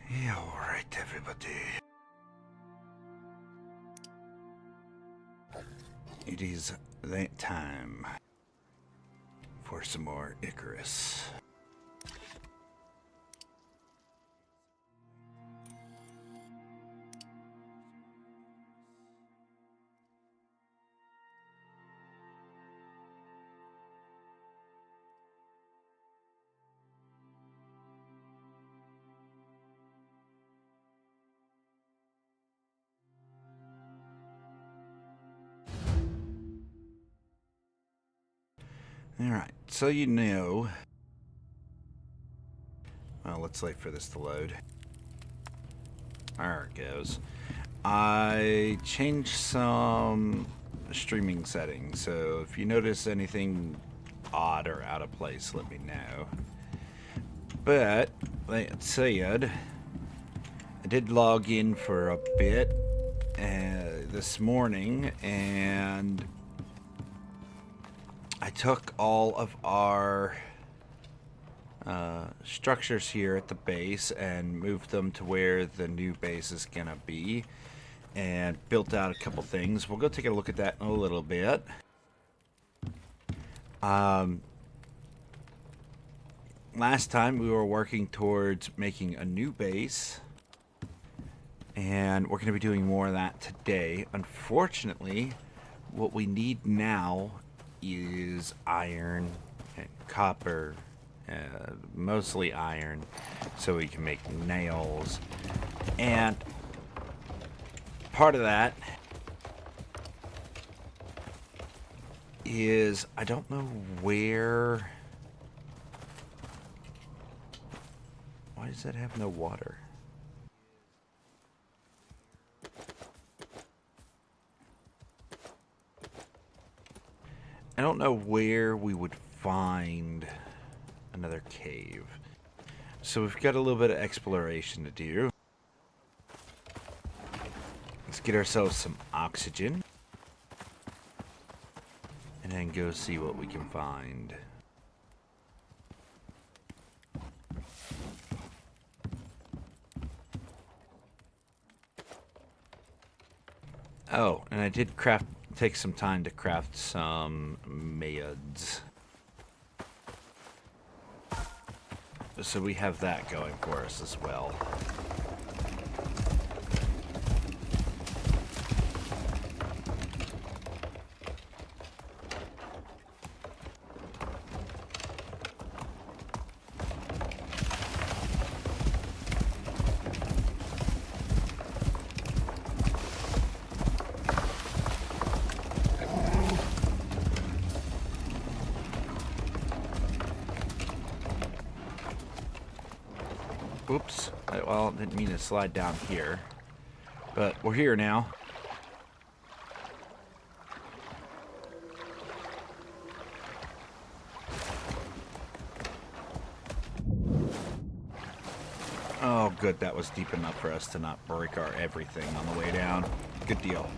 Yeah, alright, everybody. It is that time for some more Icarus. Alright, so you know... Well, let's wait for this to load. There it goes. I changed some streaming settings, so if you notice anything odd or out of place, let me know. But, that said, I did log in for a bit this morning, and I took all of our structures here at the base and moved them to where the new base is gonna be, and built out a couple things. We'll go take a look at that in a little bit. Last time we were working towards making a new base, and we're going to be doing more of that today. Unfortunately, what we need now is iron and copper, mostly iron, so we can make nails. And part of that is, I don't know where... Why does that have no water? I don't know where we would find another cave. So we've got a little bit of exploration to do. Let's get ourselves some oxygen. And then go see what we can find. Oh, and I did take some time to craft some meds. So we have that going for us as well. Oops. Well, didn't mean to slide down here. But we're here now. Oh, good. That was deep enough for us to not break our everything on the way down. Good deal.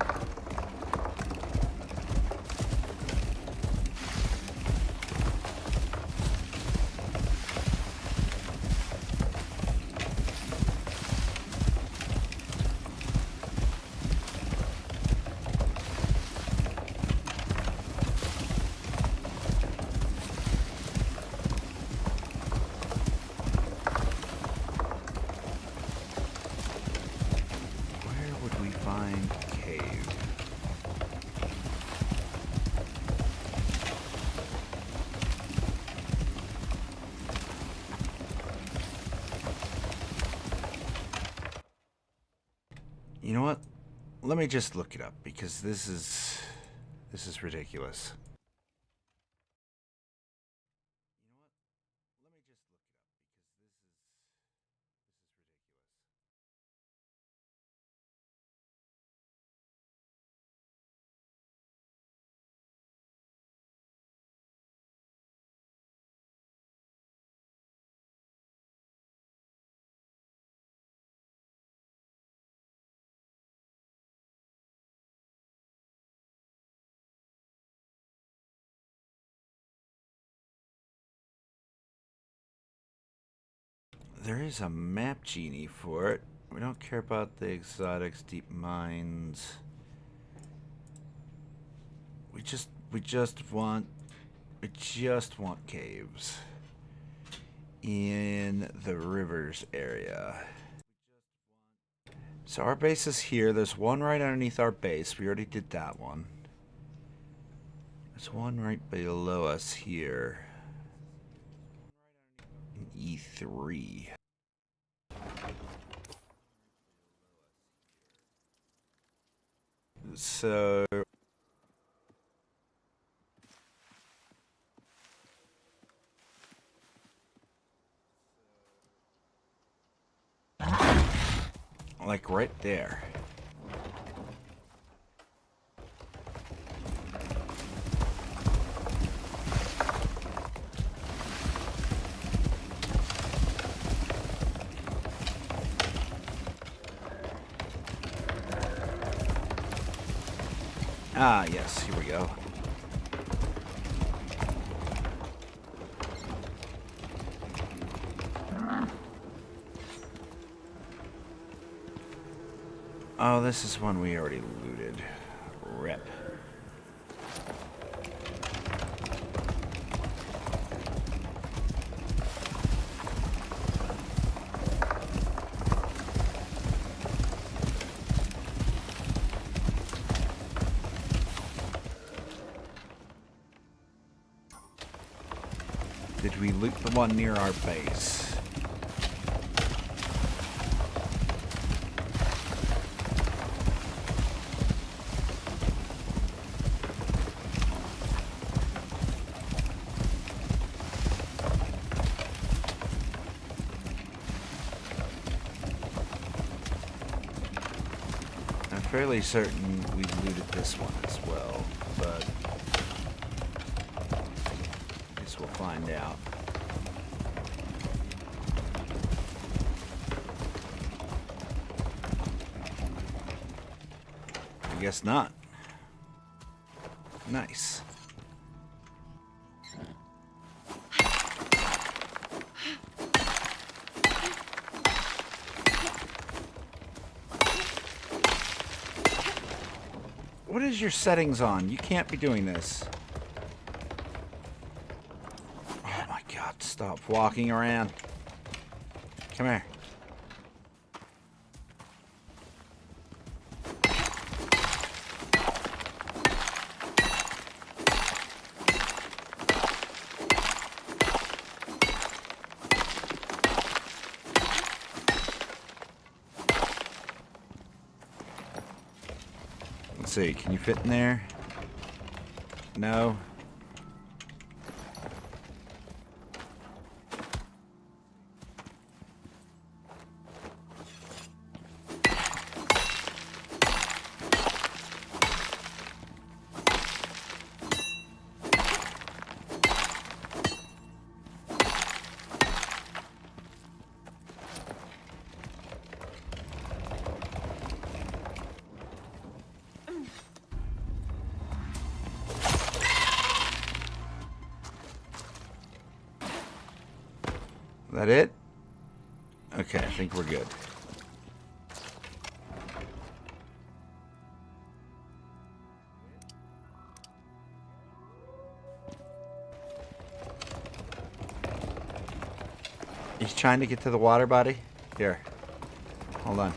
You know what? Let me just look it up, because this is ridiculous. there is a map genie for it. We don't care about the exotics, deep mines. We just want caves in the rivers area. So our base is here. There's one right underneath our base. We already did that one. There's one right below us here. In E3. So like right there. Ah, yes, here we go. Oh, this is one we already looted. Rip. Did we loot the one near our base? I'm fairly certain we looted this one as well, but I guess we'll find out. I guess not. Nice. What is your settings on? You can't be doing this. Oh my god, stop walking around. Come here. Let's see, can you fit in there? No. That it? Okay, I think we're good. He's trying to get to the water body? Here. Hold on.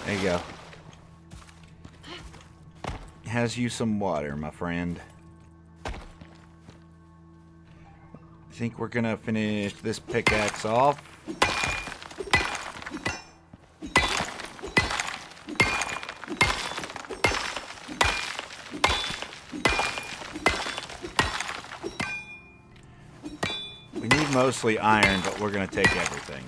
There you go. Has you some water, my friend. I think we're gonna finish this pickaxe off. We need mostly iron, but we're gonna take everything.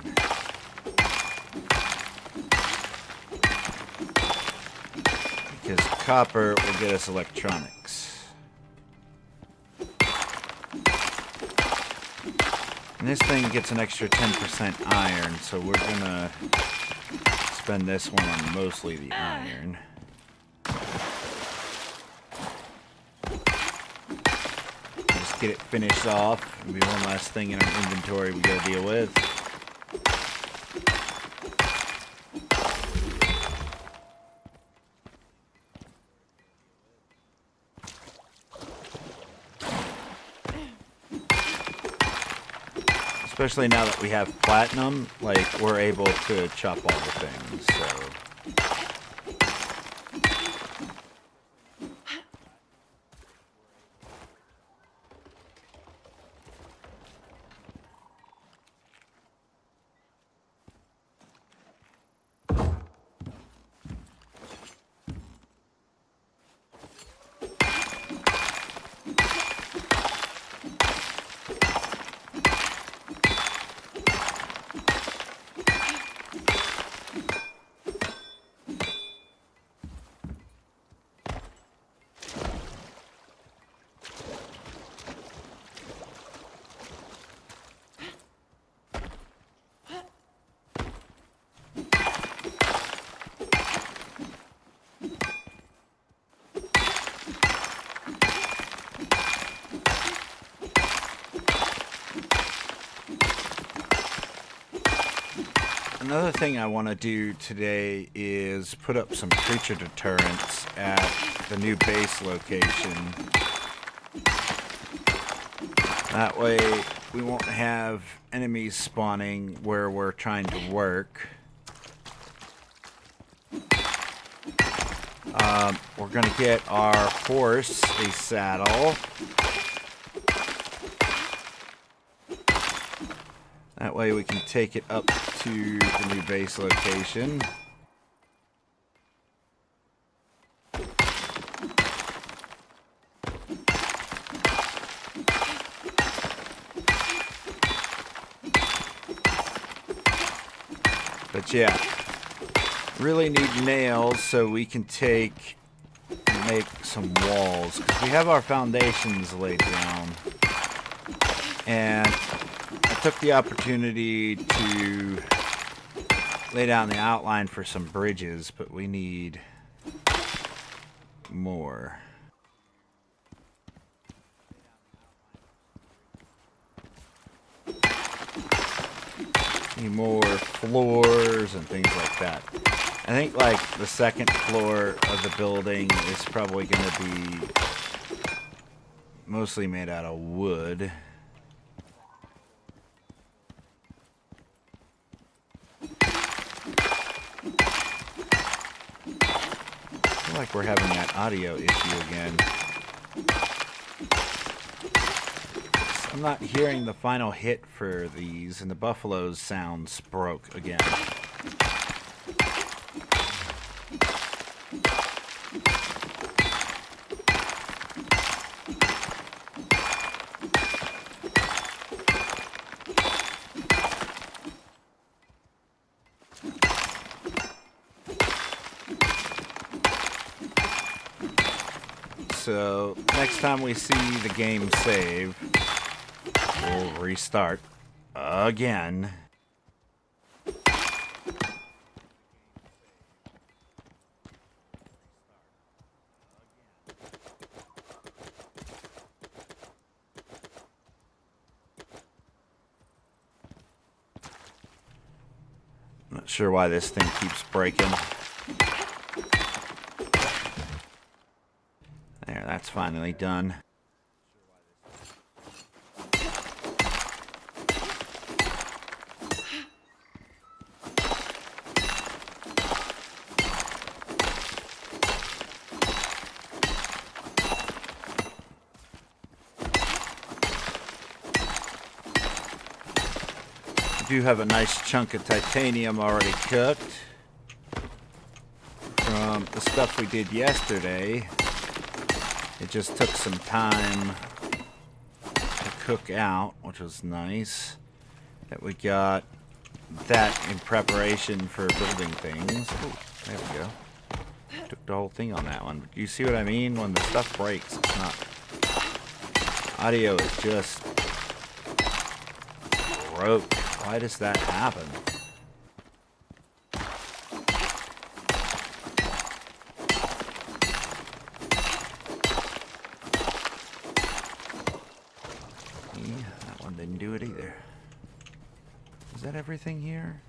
Because copper will get us electronics. And this thing gets an extra 10% iron, so we're gonna spend this one on mostly the iron. Just get it finished off. Maybe one last thing in our inventory we gotta deal with. Especially now that we have platinum, like, we're able to chop all the things, so... Another thing I want to do today is put up some creature deterrents at the new base location. That way we won't have enemies spawning where we're trying to work. We're going to get our horse a saddle. That way we can take it up to the new base location. But yeah, really need nails so we can make some walls, because we have our foundations laid down. And I took the opportunity to lay down the outline for some bridges, but we need more. Need more floors and things like that. I think like the second floor of the building is probably going to be mostly made out of wood. I feel like we're having that audio issue again. I'm not hearing the final hit for these, and the buffalo's sounds broke again. So, next time we see the game save, we'll restart again. Not sure why this thing keeps breaking. There, that's finally done. I do have a nice chunk of titanium already cooked from the stuff we did yesterday. It just took some time to cook out, which was nice. That we got that in preparation for building things. Ooh, there we go. Took the whole thing on that one. But you see what I mean? When the stuff breaks, it's not... Audio is just broke. Why does that happen? That one didn't do it either. Is that everything here?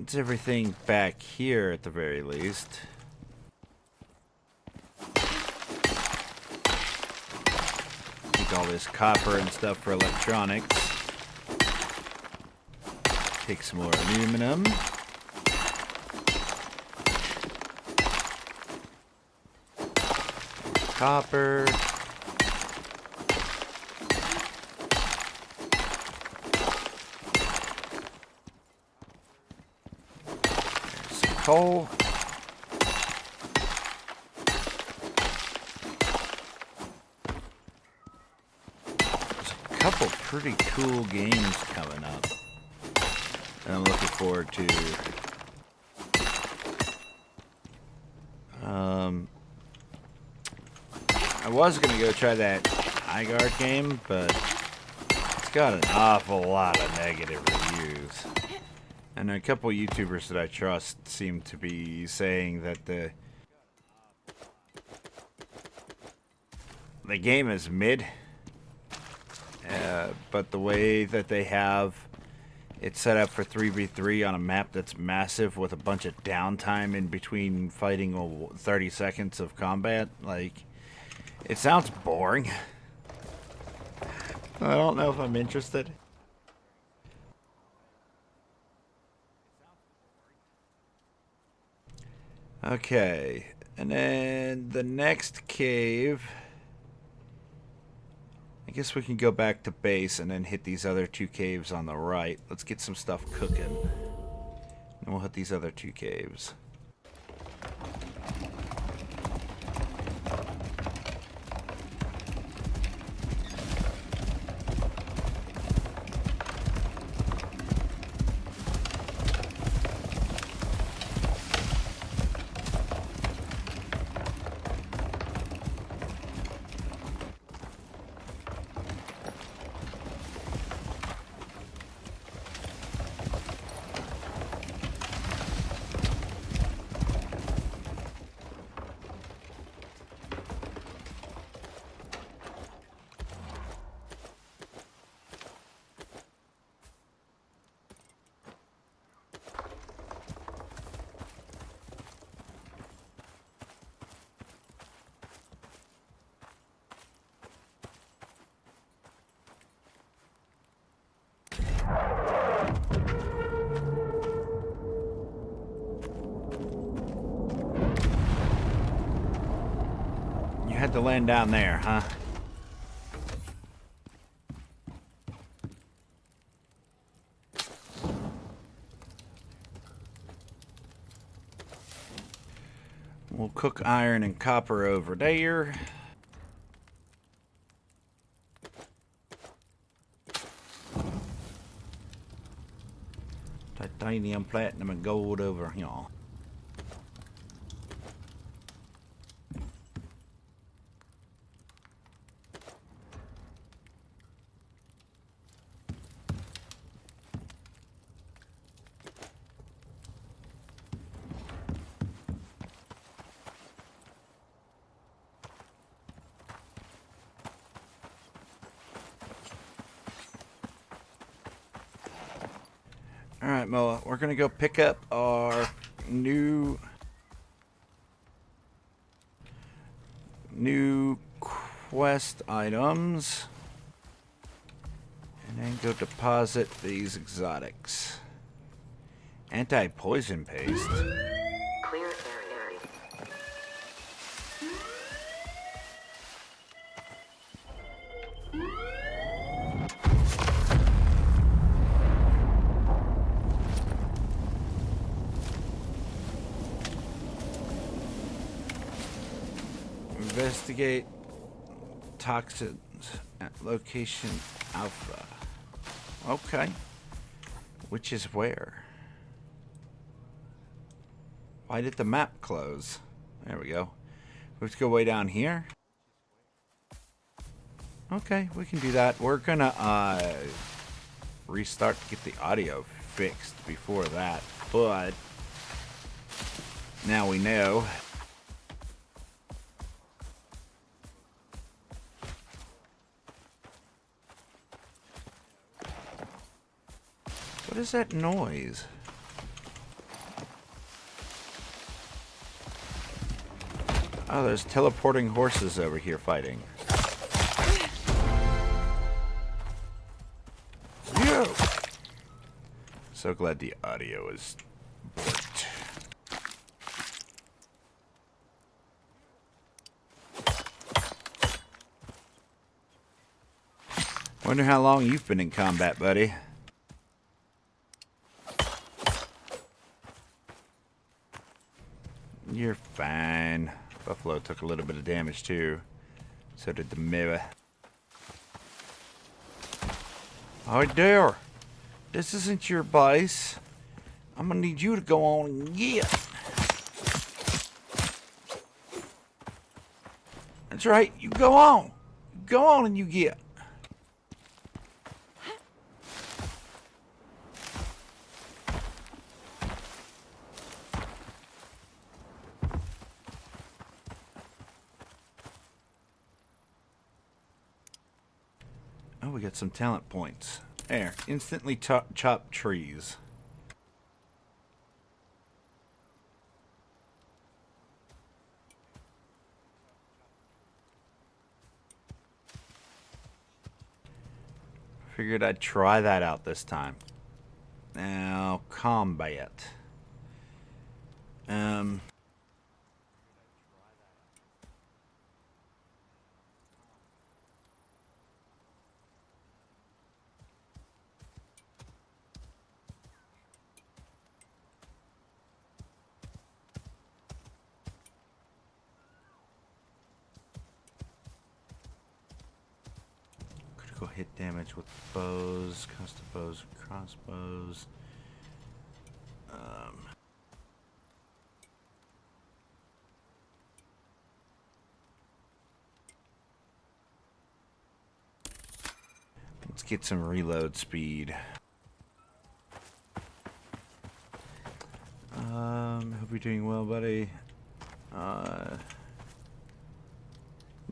It's everything back here at the very least. all this copper and stuff for electronics. Take some more aluminum. Copper. There's some coal. There's a couple pretty cool games coming up that I'm looking forward to. I was going to go try that Icarus game, but it's got an awful lot of negative reviews. And a couple YouTubers that I trust seem to be saying that the game is mid, but the way that they have it set up for 3v3 on a map that's massive with a bunch of downtime in between fighting 30 seconds of combat, like, it sounds boring. I don't know if I'm interested. Okay, and then the next cave, I guess we can go back to base and then hit these other two caves on the right. Let's get some stuff cooking. And we'll hit these other two caves. Had to land down there, huh? We'll cook iron and copper over there. Titanium, platinum, and gold over here. Alright, Moa, we're going to go pick up our new quest items and then go deposit these exotics. Anti-poison paste. Clear area. Investigate toxins at location Alpha. Okay. Which is where? Why did the map close? There we go. We have to go way down here. Okay, we can do that. We're gonna restart to get the audio fixed before that, but now we know. What is that noise? Oh, there's teleporting horses over here fighting. go! So glad the audio is borked. Wonder how long you've been in combat, buddy. You're fine. Buffalo took a little bit of damage too. So did the mirror. Oh, there. This isn't your base. I'm gonna need you to go on and get. That's right. You go on. Go on and you get. Oh, we got some talent points. There, instantly chop trees. Figured I'd try that out this time. Now, combat. Critical hit damage with bows, custom bows, and crossbows. Let's get some reload speed. Hope you're doing well, buddy.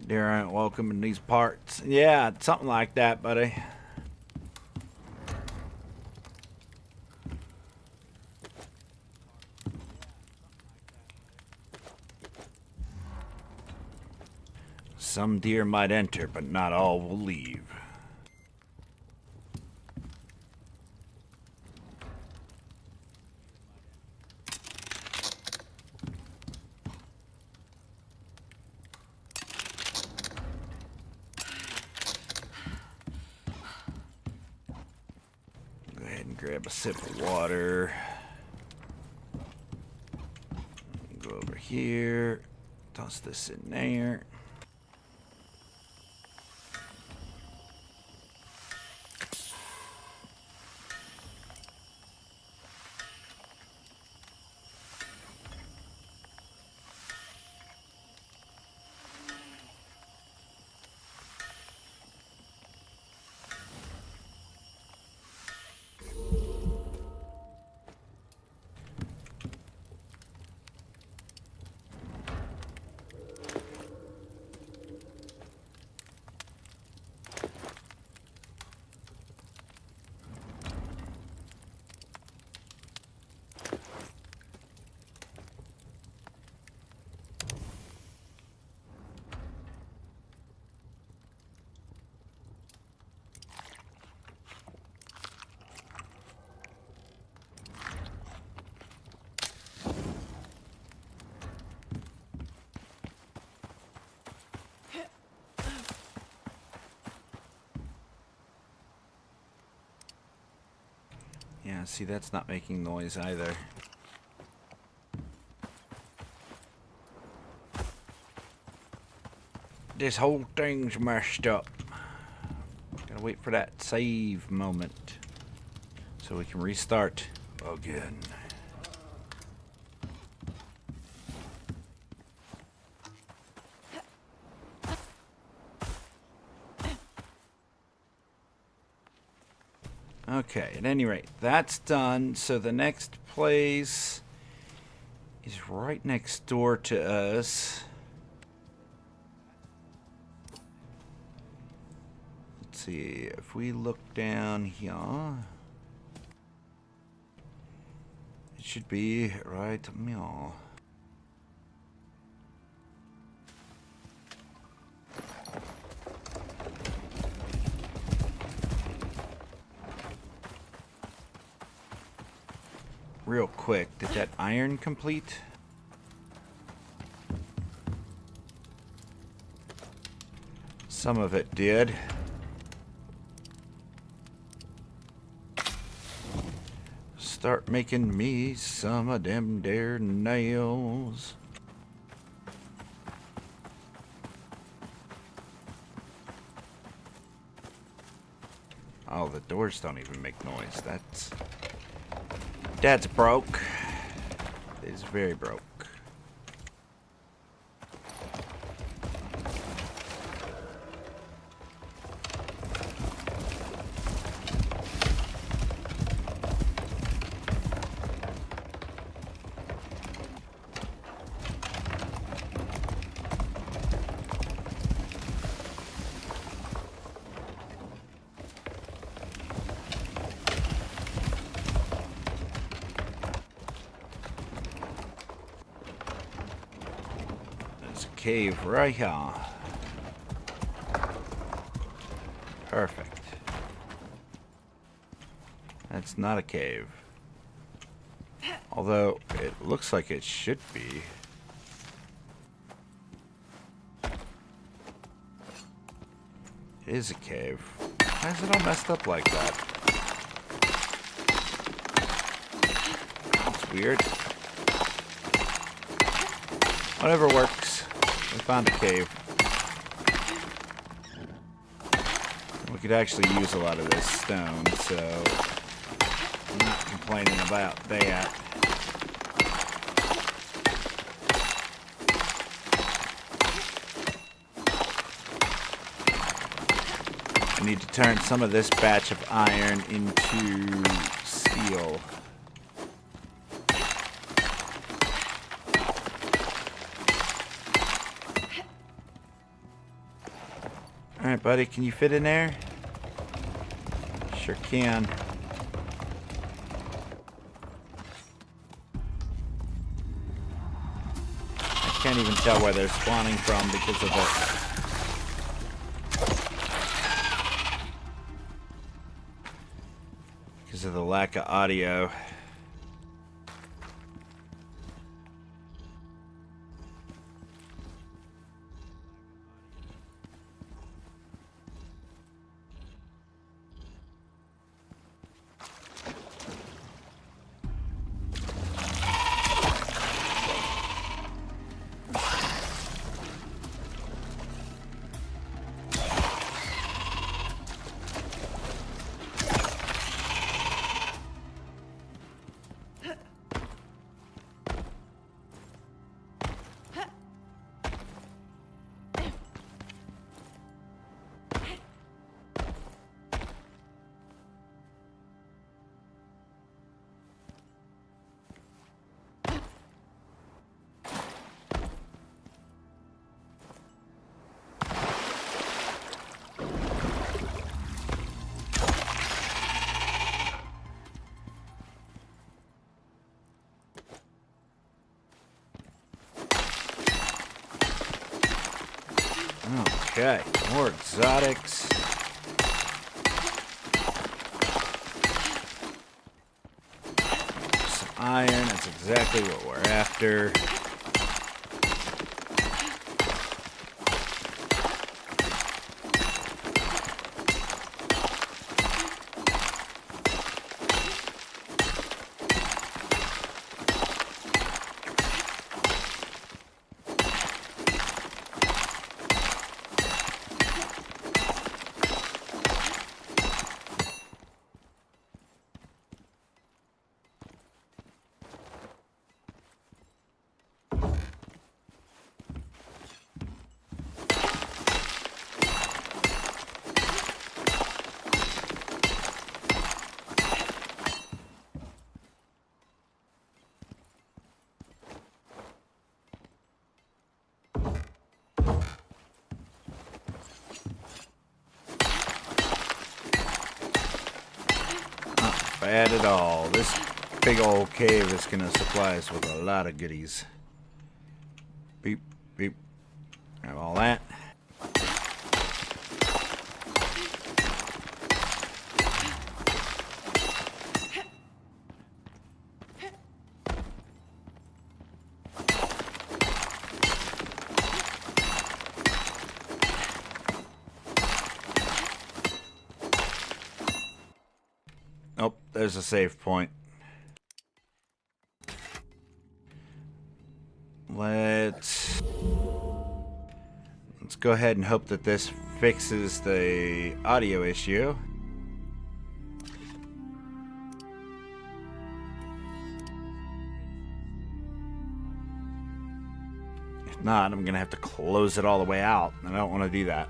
There aren't welcome in these parts. Yeah, something like that, buddy. Some deer might enter, but not all will leave. Grab a sip of water. Go over here. Toss this in there. Yeah, see, that's not making noise either. This whole thing's messed up. Gotta wait for that save moment so we can restart again. Okay, at any rate, that's done. So the next place is right next door to us. Let's see, if we look down here, it should be right here. real quick. Did that iron complete? Some of it did. Start making me some of them there nails. Oh, the doors don't even make noise. That's broke. It's very broke. Cave right here. Perfect. That's not a cave. Although it looks like it should be. It is a cave. Why is it all messed up like that? That's weird. Whatever works. We found a cave. We could actually use a lot of this stone, so I'm not complaining about that. I need to turn some of this batch of iron into steel. Alright, buddy, can you fit in there? Sure can. I can't even tell where they're spawning from because of the lack of audio. Okay, more exotics. Some iron, that's exactly what we're after. Bad at all. This big old cave is gonna supply us with a lot of goodies. Beep, beep. Have all that. there's a save point. Let's go ahead and hope that this fixes the audio issue. If not, I'm gonna have to close it all the way out, and I don't want to do that.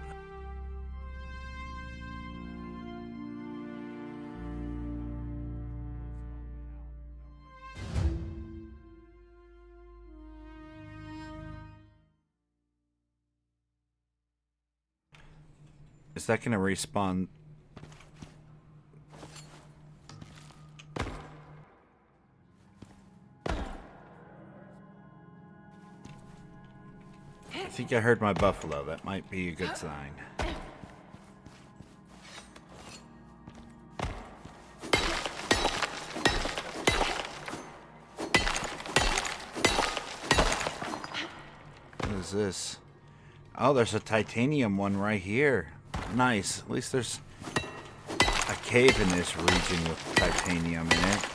Is that going to respawn? I think I heard my buffalo. That might be a good sign. What is this? Oh, there's a titanium one right here. Nice. At least there's a cave in this region with titanium in it.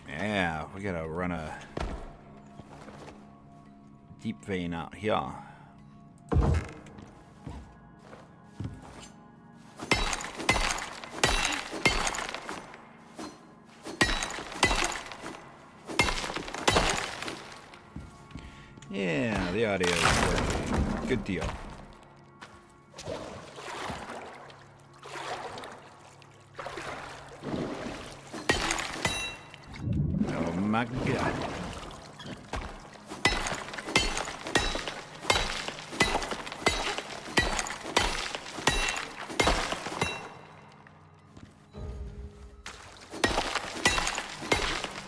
Yeah, we gotta run a deep vein out here. Yeah, the audio is working. Good deal. Oh my God.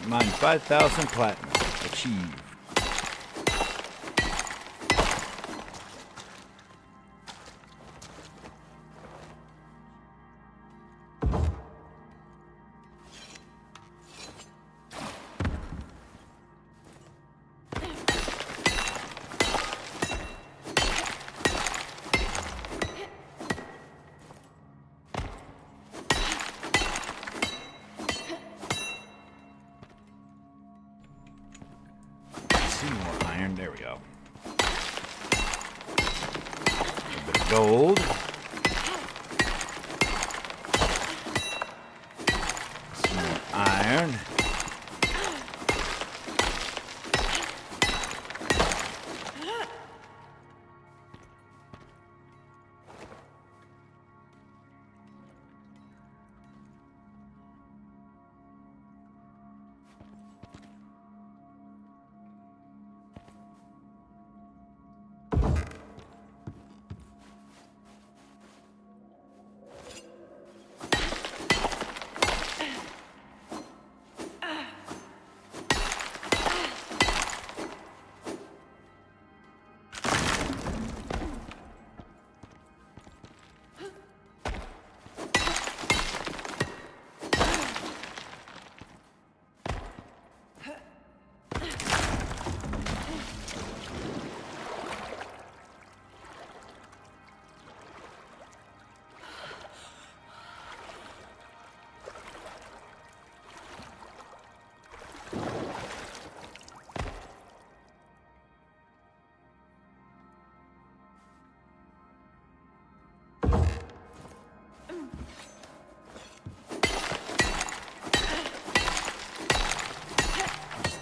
Mine 5,000 platinum. Achieved. There we go. A bit of gold. Some more iron.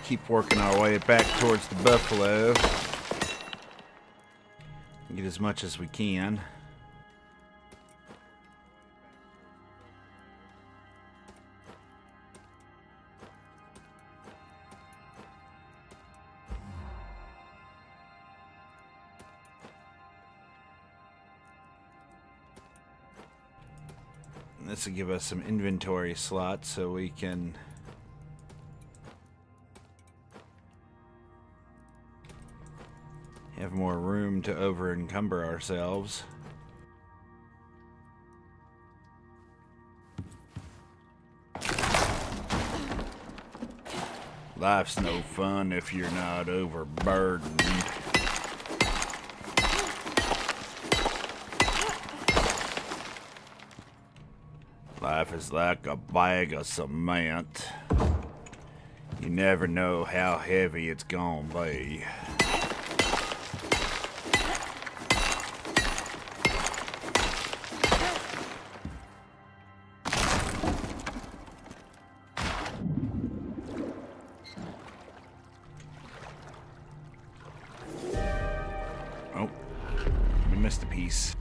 Keep working our way back towards the buffalo. Get as much as we can. This will give us some inventory slots so we can have more room to over-encumber ourselves. Life's no fun if you're not overburdened. life is like a bag of cement. You never know how heavy it's gonna be. Oh, we missed a piece.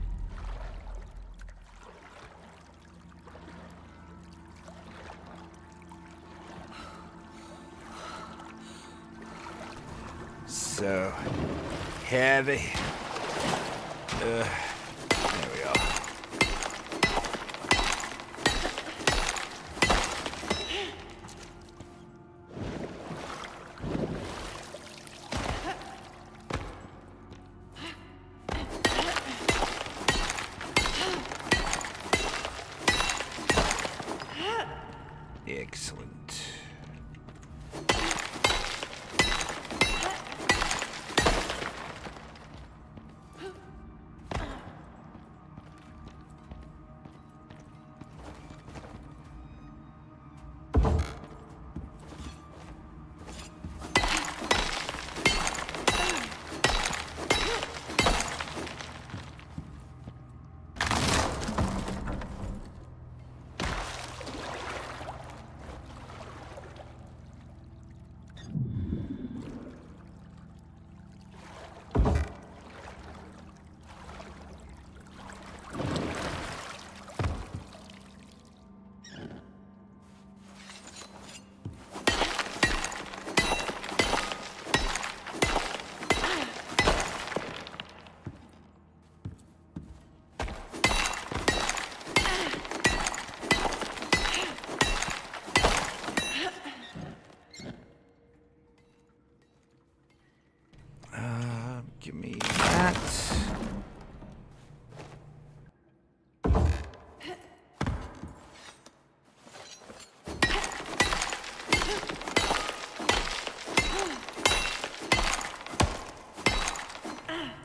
So heavy. There we go. Excellent. Give me that.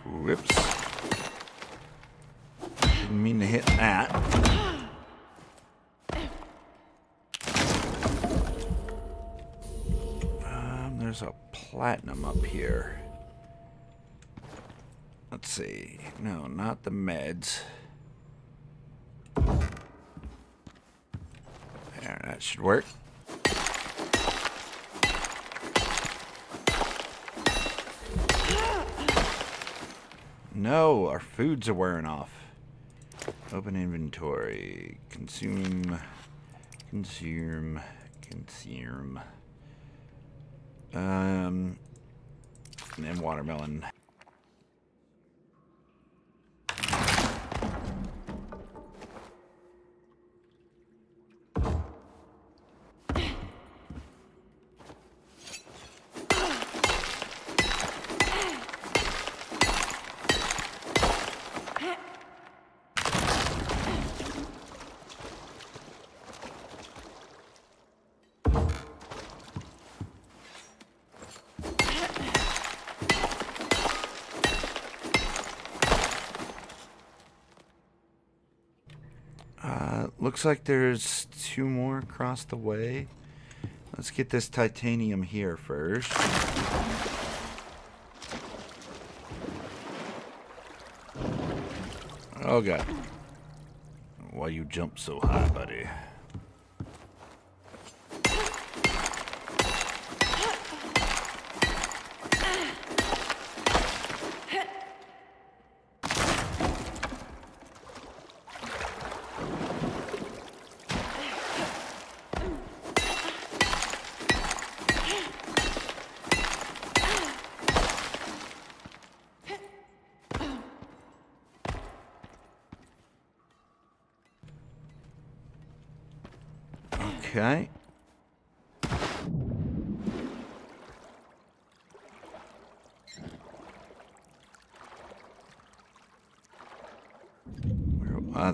Whoops. Didn't mean to hit that. There's a platinum up here. Let's see. No, not the meds. There, that should work. No, our foods are wearing off. Open inventory. Consume. And then watermelon. Looks like there's 2 more across the way. Let's get this titanium here first. Oh god. Why you jump so high, buddy? Okay.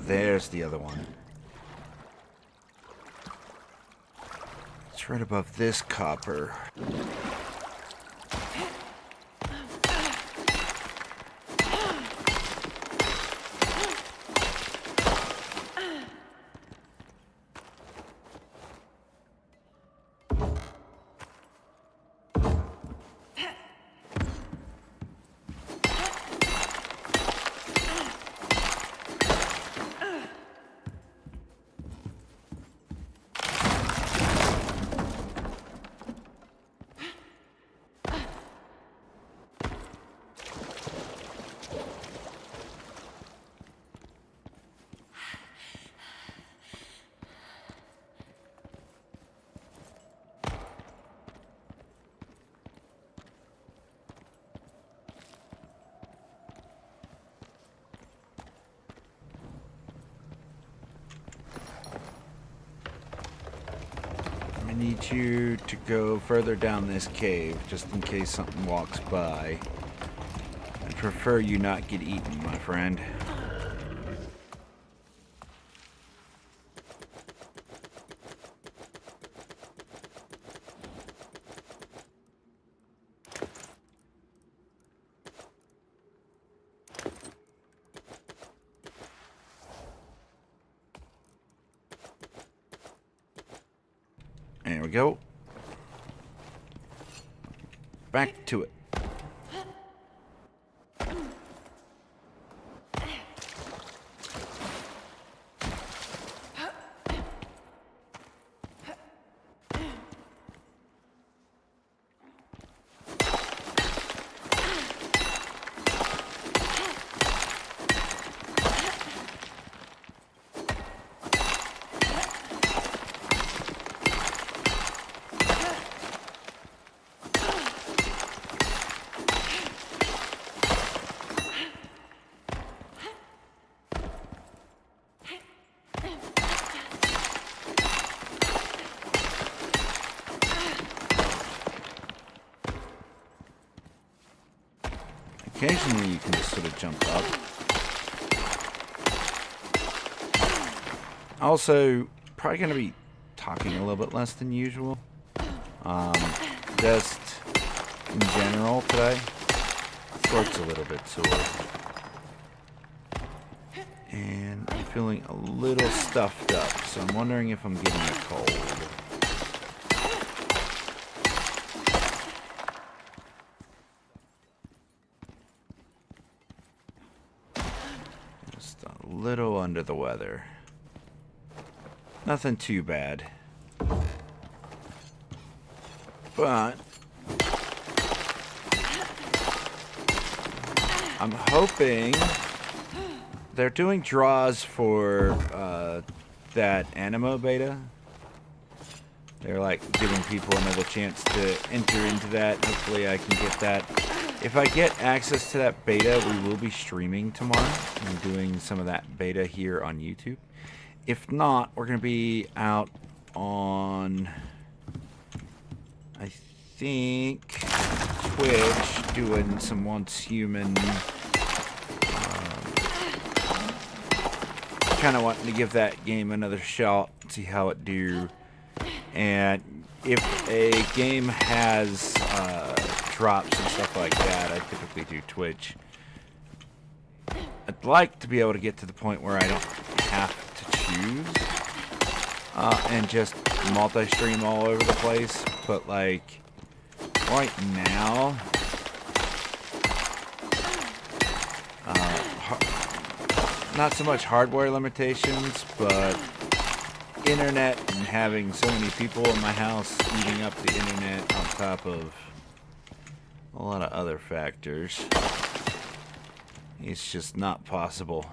There's the other one. It's right above this copper. need you to go further down this cave, just in case something walks by. I'd prefer you not get eaten, my friend. There we go. Back to it. Occasionally you can just sort of jump up. Also, probably going to be talking a little bit less than usual. Just in general today. Throat's a little bit sore. And I'm feeling a little stuffed up, so I'm wondering if I'm getting a cold. Little under the weather. Nothing too bad. But I'm hoping they're doing draws for that Animo beta. They're like giving people another chance to enter into that. Hopefully I can get that. If I get access to that beta, we will be streaming tomorrow and doing some of that beta here on YouTube. If not, we're going to be out on, I think, Twitch doing some Once Human. Kind of wanting to give that game another shot, see how it do. And if a game has drops and stuff like that, I typically do Twitch. I'd like to be able to get to the point where I don't have to choose and just multi-stream all over the place, but like right now not so much hardware limitations, but internet and having so many people in my house eating up the internet on top of a lot of other factors. It's just not possible.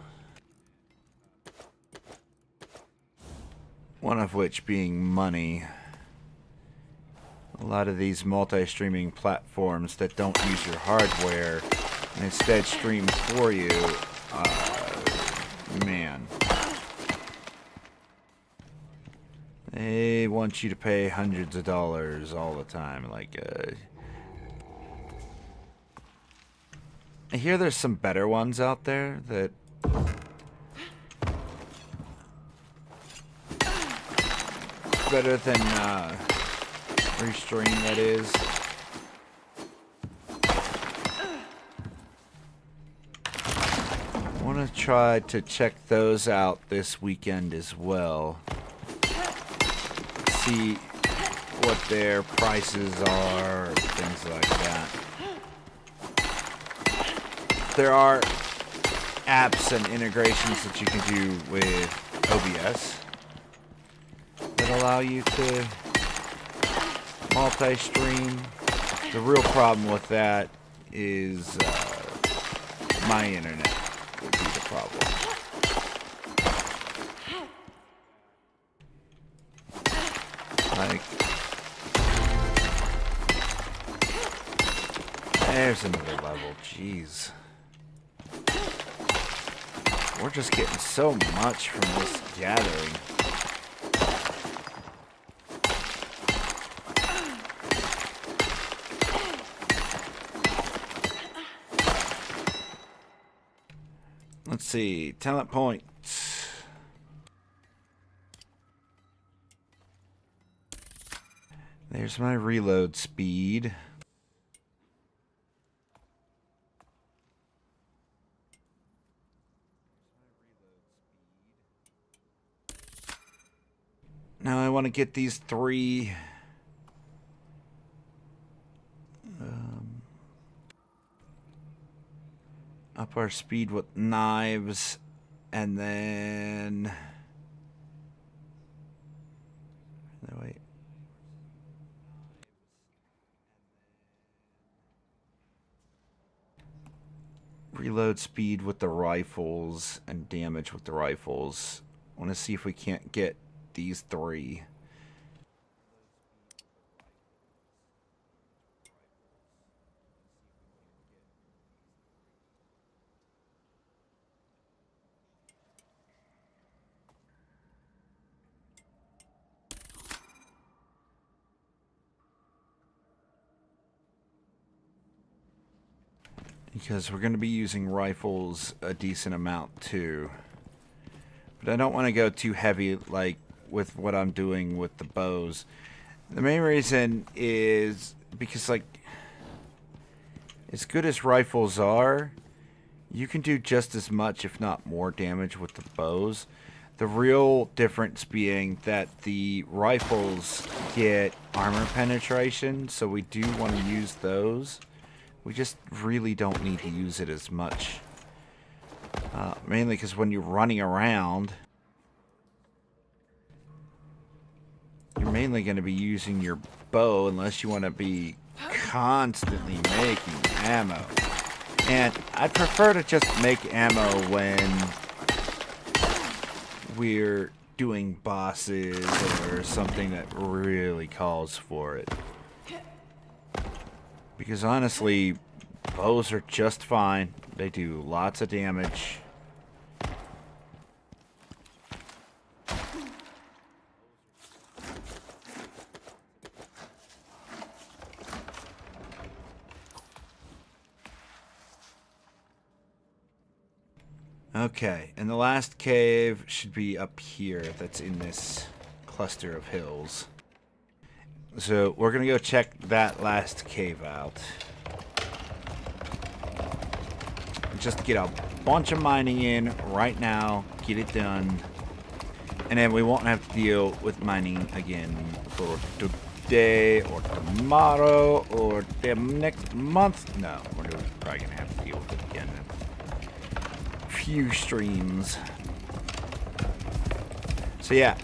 One of which being money. A lot of these multi-streaming platforms that don't use your hardware and instead stream for you, man. They want you to pay hundreds of dollars all the time. Like, I hear there's some better ones out there that better than Restream, that is. I want to try to check those out this weekend as well. See what their prices are, things like that. There are apps and integrations that you can do with OBS that allow you to multi-stream. The real problem with that is my internet would be the problem. Like, there's another level. Jeez. We're just getting so much from this gathering. Let's see. Talent points. There's my reload speed. Now I want to get these 3 up our speed with knives, and then no, wait. Reload speed with the rifles and damage with the rifles. I want to see if we can't get these 3. Because we're going to be using rifles a decent amount too. But I don't want to go too heavy like with what I'm doing with the bows. The main reason is because, like, as good as rifles are, you can do just as much, if not more, damage with the bows. The real difference being that the rifles get armor penetration, so we do want to use those. We just really don't need to use it as much. Mainly because when you're running around, you're mainly going to be using your bow unless you want to be constantly making ammo. And I'd prefer to just make ammo when we're doing bosses or something that really calls for it. Because honestly, bows are just fine. They do lots of damage. Okay, and the last cave should be up here. That's in this cluster of hills. So we're gonna go check that last cave out. Just get a bunch of mining in right now, get it done, and then we won't have to deal with mining again for today or tomorrow or the next month. No, we're probably gonna have to deal with it again in a few streams. So yeah.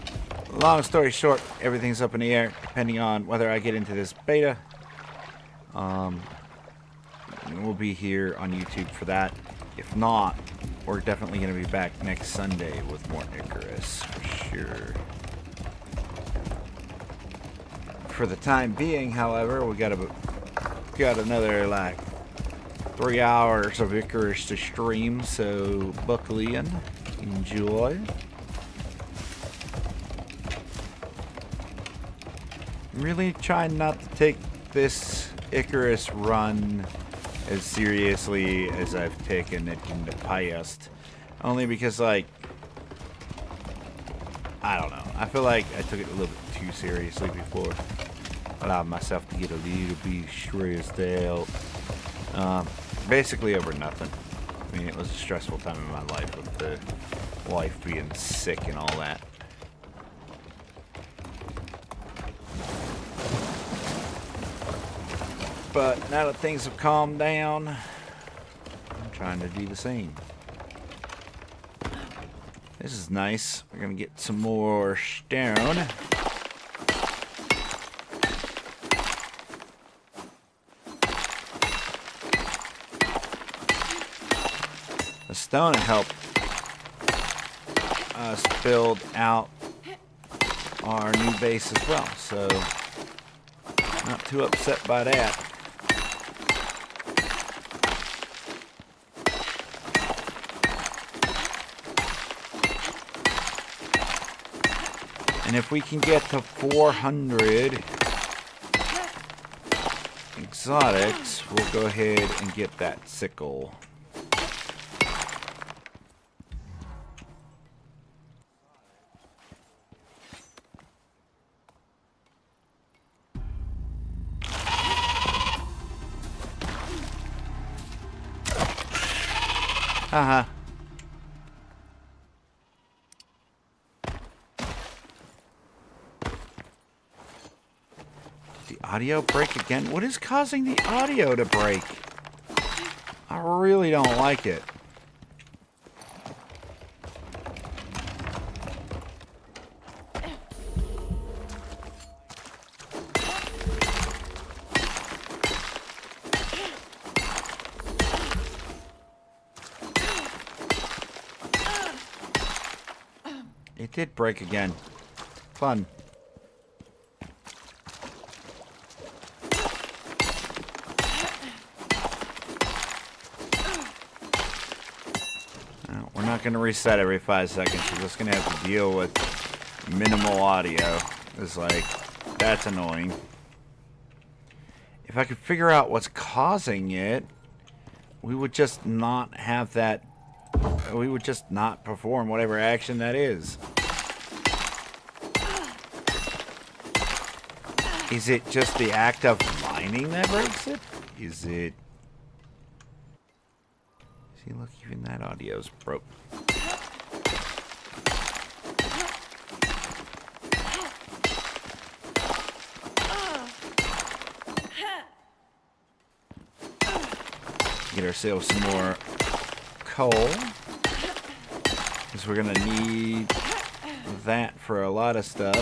Long story short, everything's up in the air, depending on whether I get into this beta. We'll be here on YouTube for that. If not, we're definitely going to be back next Sunday with more Icarus, for sure. For the time being, however, we got another, like, 3 hours of Icarus to stream, so buckle in, enjoy. Really trying not to take this Icarus run as seriously as I've taken it in the past. Only because, like, I don't know. I feel like I took it a little bit too seriously before. Allowed myself to get a little bit stressed out. Basically over nothing. I mean, it was a stressful time in my life with the wife being sick and all that. But now that things have calmed down, I'm trying to do the same. This is nice. We're going to get some more stone. The stone helped us build out our new base as well, so not too upset by that. And if we can get to 400 exotics, we'll go ahead and get that sickle. Haha. Did the audio break again? What is causing the audio to break? I really don't like it. It did break again. Fun. We're not going to reset every 5 seconds. We're just going to have to deal with minimal audio. It's like, that's annoying. If I could figure out what's causing it, we would just not have that. We would just not perform whatever action that is. Is it just the act of mining that breaks it? Is it... See, look, even that audio's broke. Get ourselves some more coal, because we're gonna need that for a lot of stuff.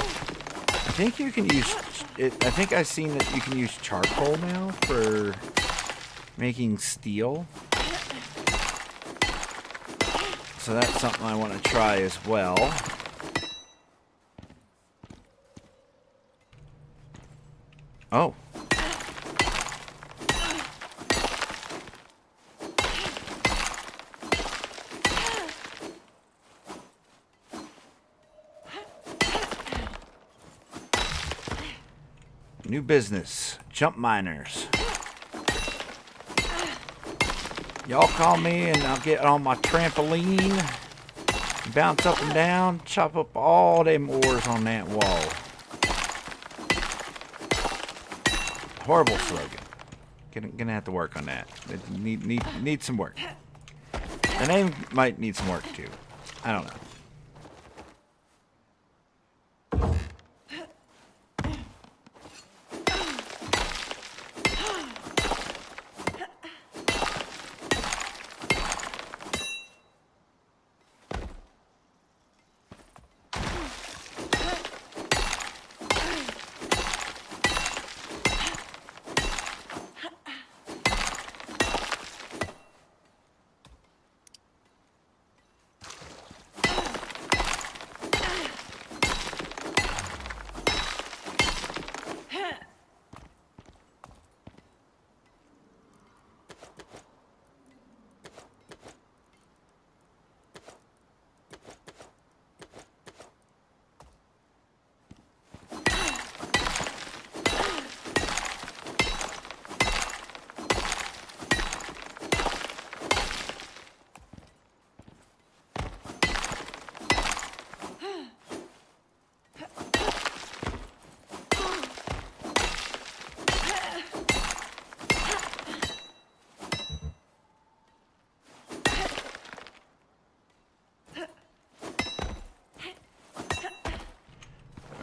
I think you can use it. I think I've seen that you can use charcoal now for making steel. So that's something I want to try as well. Oh. New business. Jump miners. Y'all call me and I'll get on my trampoline, bounce up and down, chop up all them ores on that wall. Horrible slogan. Gonna have to work on that. Need some work. The name might need some work too. I don't know.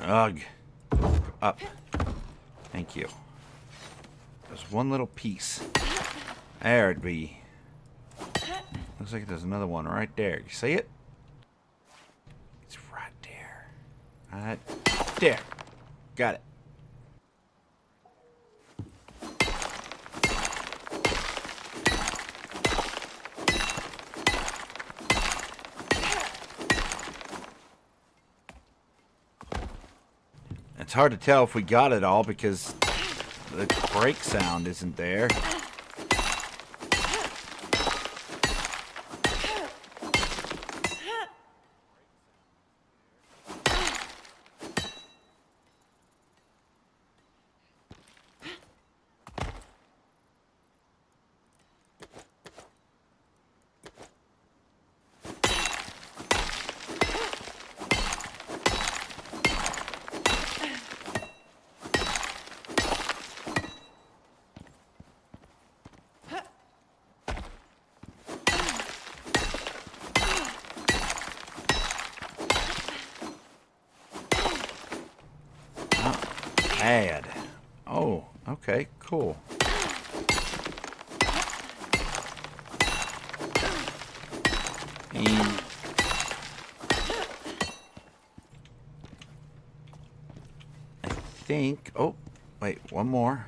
Ugh. Up. Thank you. There's one little piece. There it be. Looks like there's another one right there. You see it? It's right there. Right there. Got it. It's hard to tell if we got it all because the brake sound isn't there. add. Oh, okay, cool. And I think, oh, wait, one more.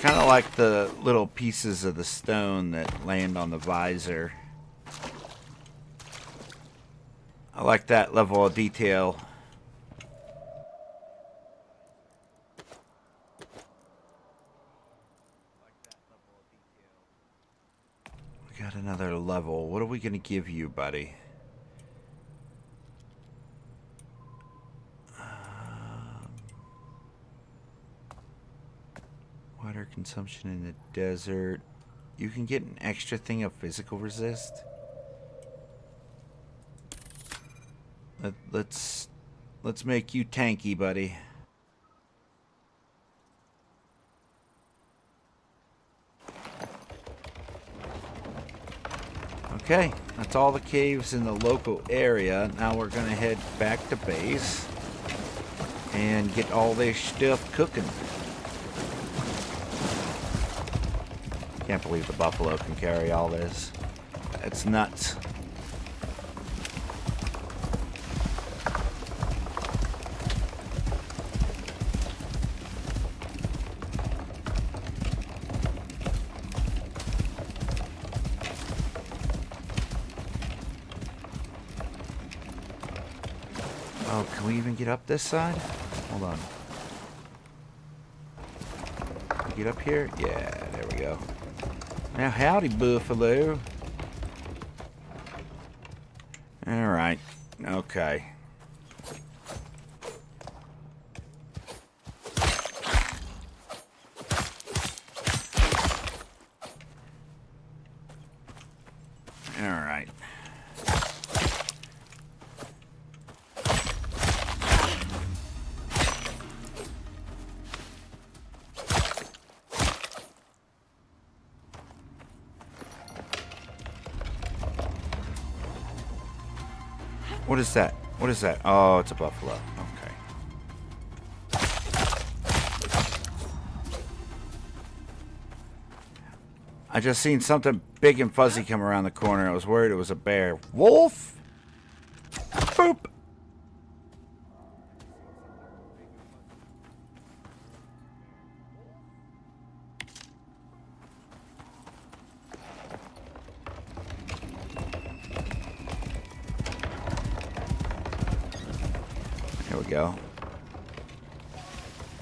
Kind of like the little pieces of the stone that land on the visor. I like that level of detail. We got another level. What are we going to give you, buddy? Water consumption in the desert. You can get an extra thing of physical resist. Let's make you tanky, buddy. Okay, that's all the caves in the local area. Now we're gonna head back to base and get all this stuff cooking. Can't believe the buffalo can carry all this. It's nuts. Oh, can we even get up this side? Hold on. Can we get up here? Yeah, there we go. Now, howdy, buffalo. Alright. Okay. Alright. What is that? What is that? Oh, it's a buffalo. Okay. I just seen something big and fuzzy come around the corner. I was worried it was a bear. Wolf? Boop. There we go.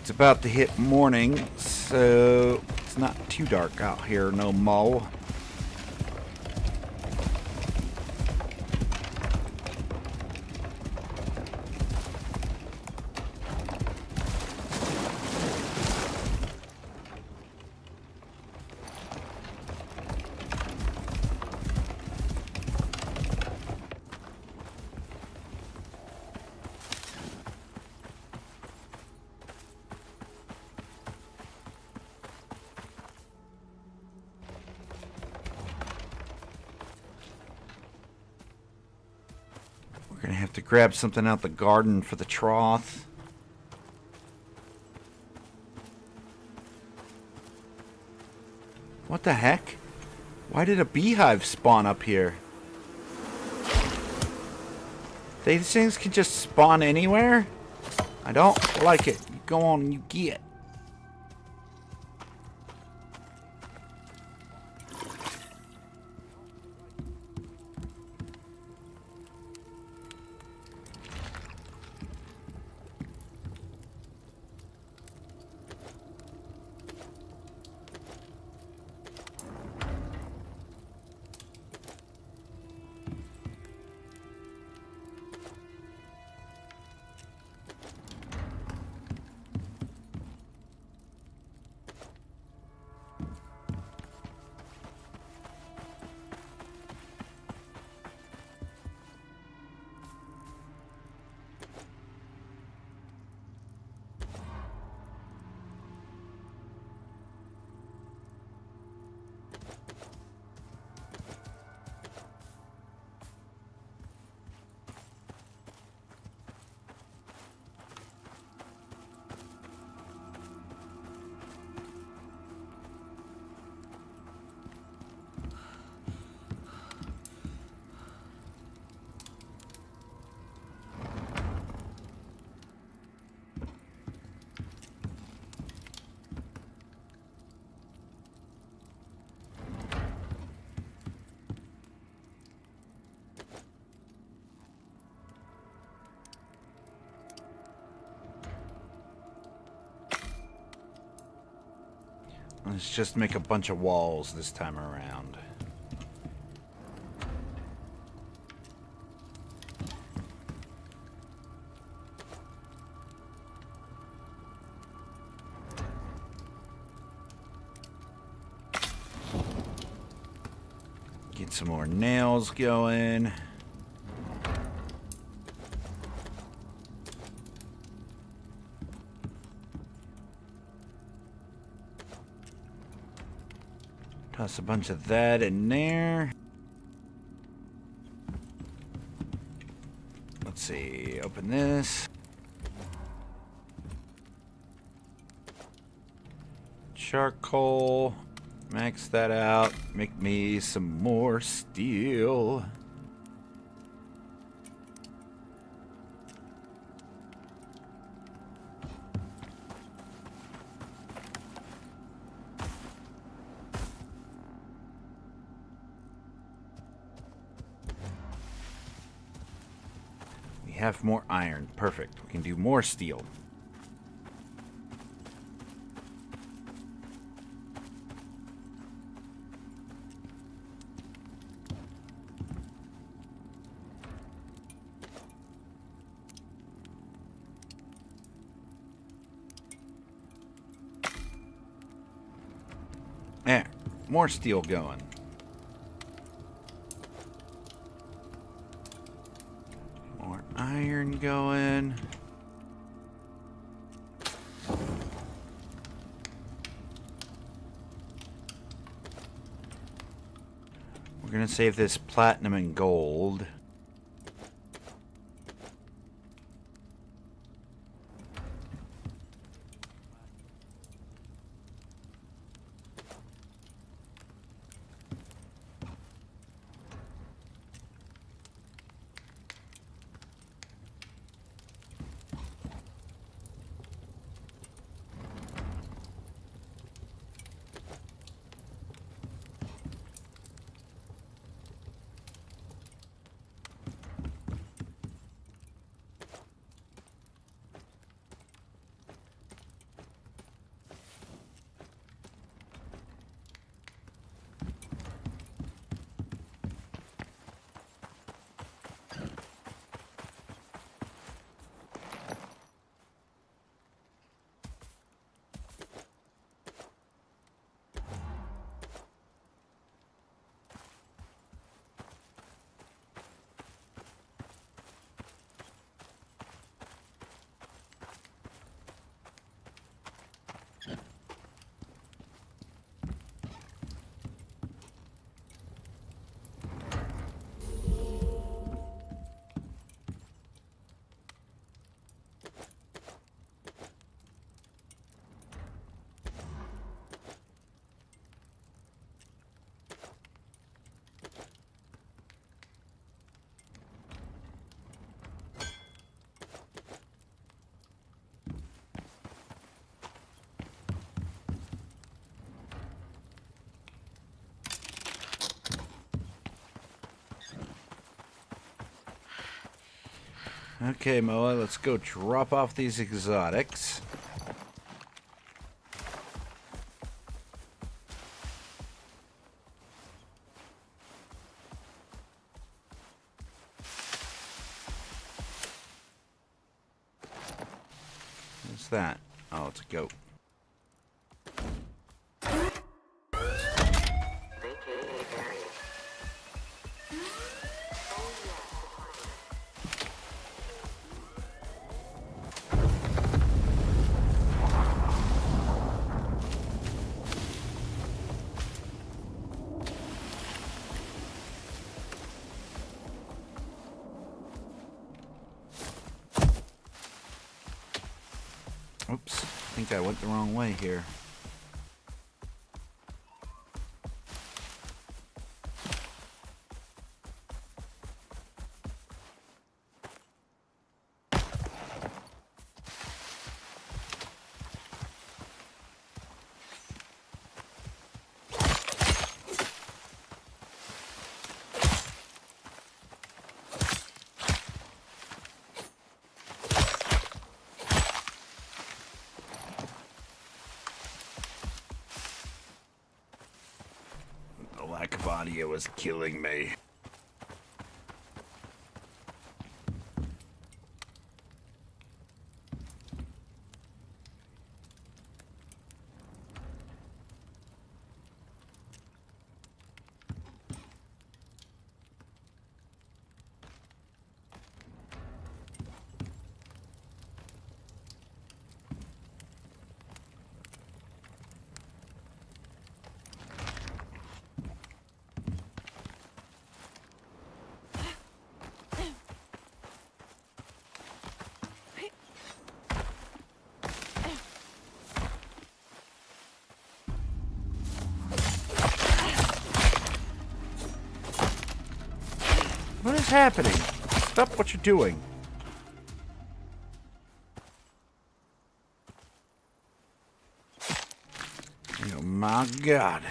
It's about to hit morning, so it's not too dark out here no more. We're gonna have to grab something out the garden for the trough. What the heck? Why did a beehive spawn up here? These things can just spawn anywhere? I don't like it. You go on and you get. Let's just make a bunch of walls this time around. Get some more nails going. Toss a bunch of that in there. Let's see, open this. Charcoal. Max that out. Make me some more steel. We have more iron. Perfect. We can do more steel. There, more steel going. More iron going. We're gonna save this platinum and gold. Okay, Moa, let's go drop off these exotics. What's that? Oh, it's a goat. Vacated area. Oops, I think I went the wrong way here. audio is killing me. What is happening? Stop what you're doing. Oh my God.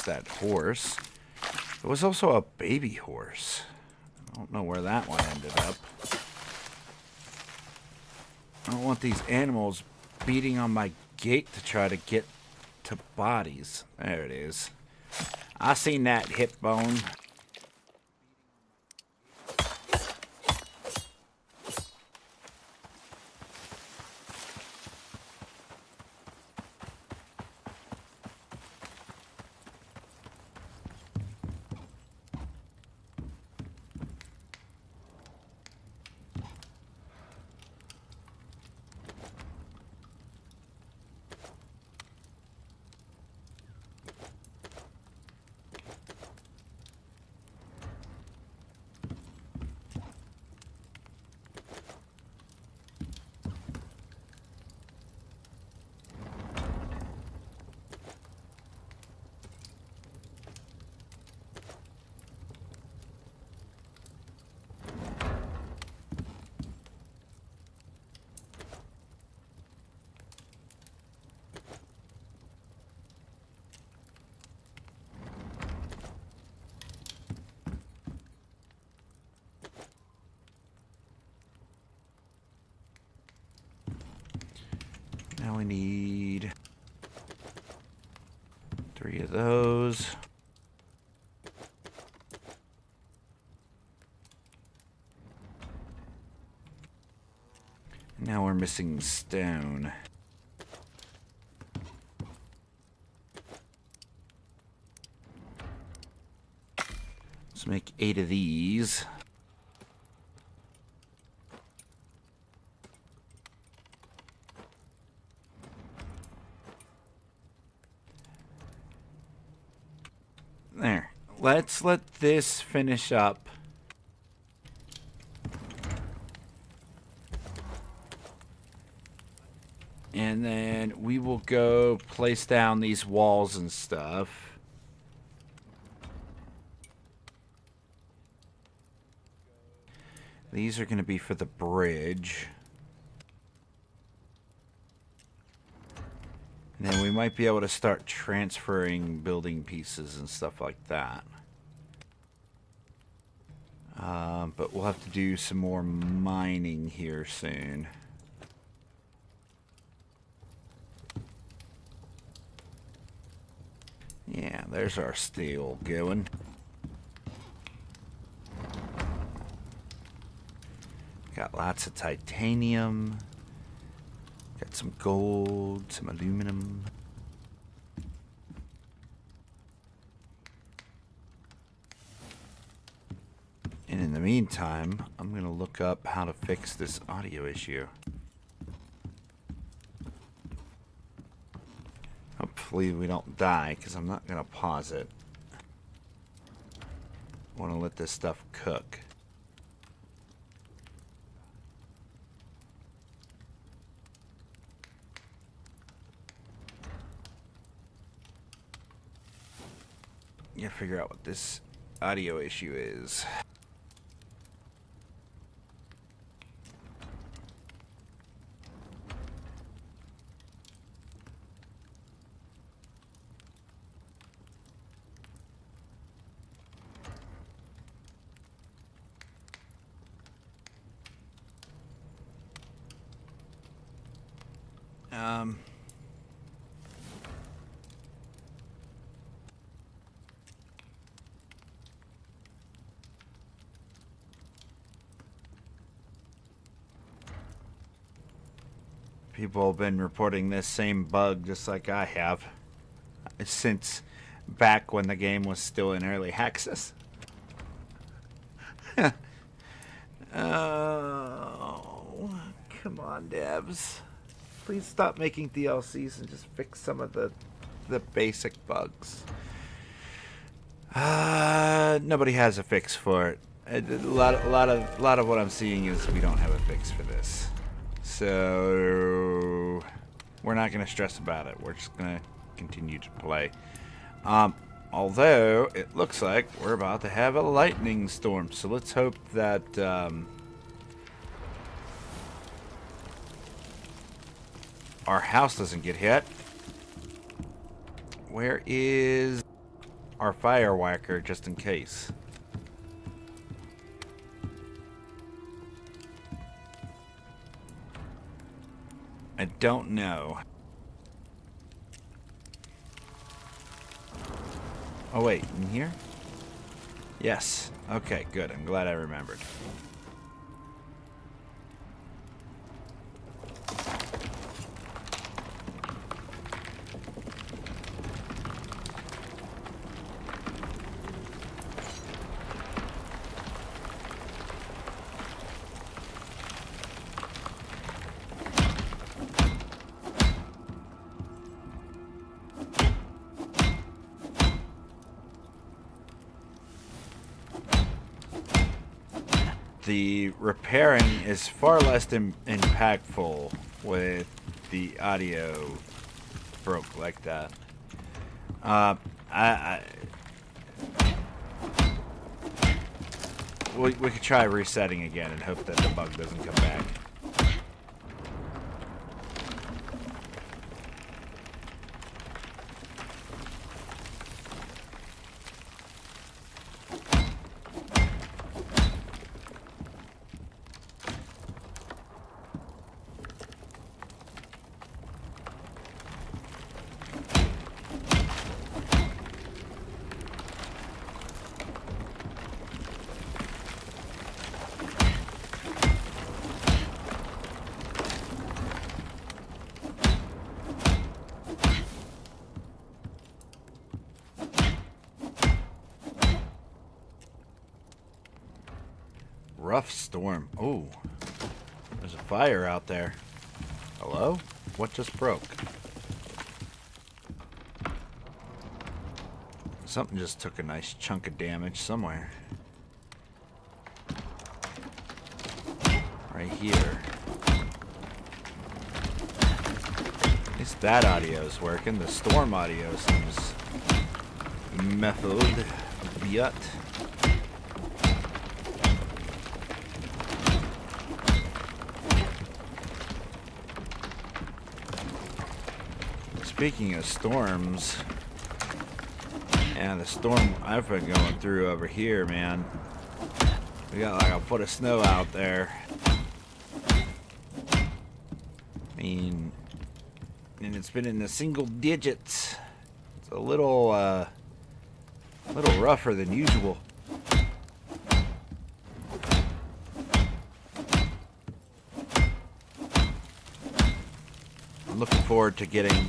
That horse. There was also a baby horse. I don't know where that one ended up. I don't want these animals beating on my gate to try to get to bodies. There it is. I seen that hip bone. Now we need 3 of those. Now we're missing stone. Let's make 8 of these. There. Let's let this finish up. And then we will go place down these walls and stuff. These are going to be for the bridge. And then we might be able to start transferring building pieces and stuff like that. But we'll have to do some more mining here soon. Yeah, there's our steel going. Got lots of titanium. Got some gold, some aluminum. And in the meantime, I'm going to look up how to fix this audio issue. Hopefully we don't die, because I'm not going to pause it. I want to let this stuff cook. You gotta figure out what this audio issue is. Um, people have been reporting this same bug just like I have since back when the game was still in early access. Oh, come on, devs. Please stop making DLCs and just fix some of the basic bugs. Nobody has a fix for it. A lot of what I'm seeing is we don't have a fix for this. So we're not going to stress about it. We're just going to continue to play. Although it looks like we're about to have a lightning storm, so let's hope that our house doesn't get hit. Where is our fire whacker, just in case? I don't know. Oh wait, in here? Yes. Okay, good. I'm glad I remembered. The repairing is far less impactful with the audio broke like that. We could try resetting again and hope that the bug doesn't come back. Rough storm. Oh, there's a fire out there. Hello? What just broke? Something just took a nice chunk of damage somewhere. Right here. At least that audio is working. The storm audio seems muffled a bit. Speaking of storms, and the storm I've been going through over here, man. We got like a foot of snow out there. I mean, and it's been in the single digits. It's a little rougher than usual. I'm looking forward to getting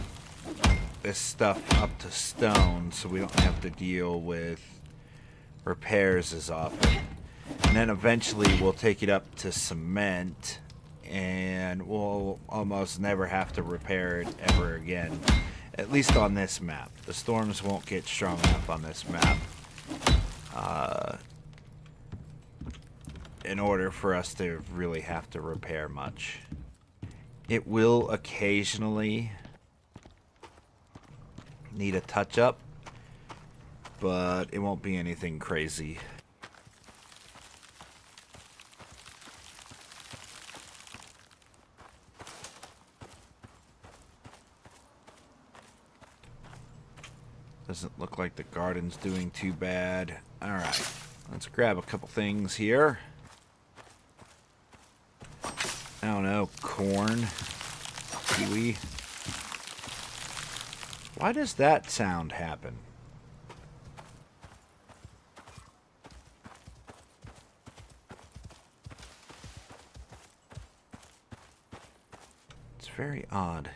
this stuff up to stone so we don't have to deal with repairs as often. And then eventually we'll take it up to cement and we'll almost never have to repair it ever again. At least on this map. The storms won't get strong enough on this map in order for us to really have to repair much. It will occasionally need a touch-up, but it won't be anything crazy. Doesn't look like the garden's doing too bad. Alright, let's grab a couple things here. I don't know, corn, kiwi. Why does that sound happen? It's very odd.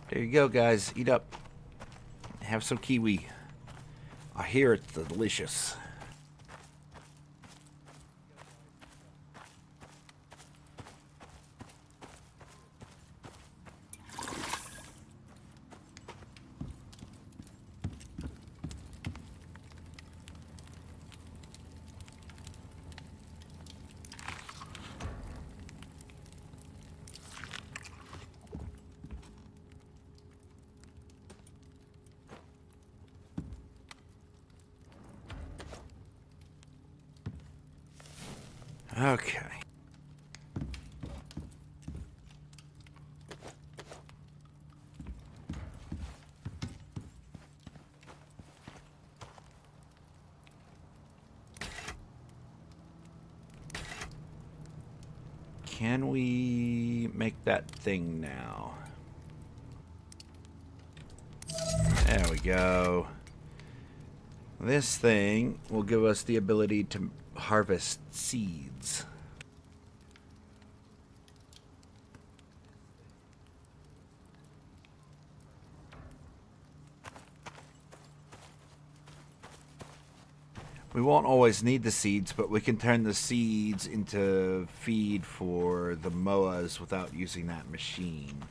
There you go, guys. Eat up. Have some kiwi. I hear it's delicious. Okay. Can we make that thing now? There we go. This thing will give us the ability to harvest seeds. We won't always need the seeds, but we can turn the seeds into feed for the moas without using that machine.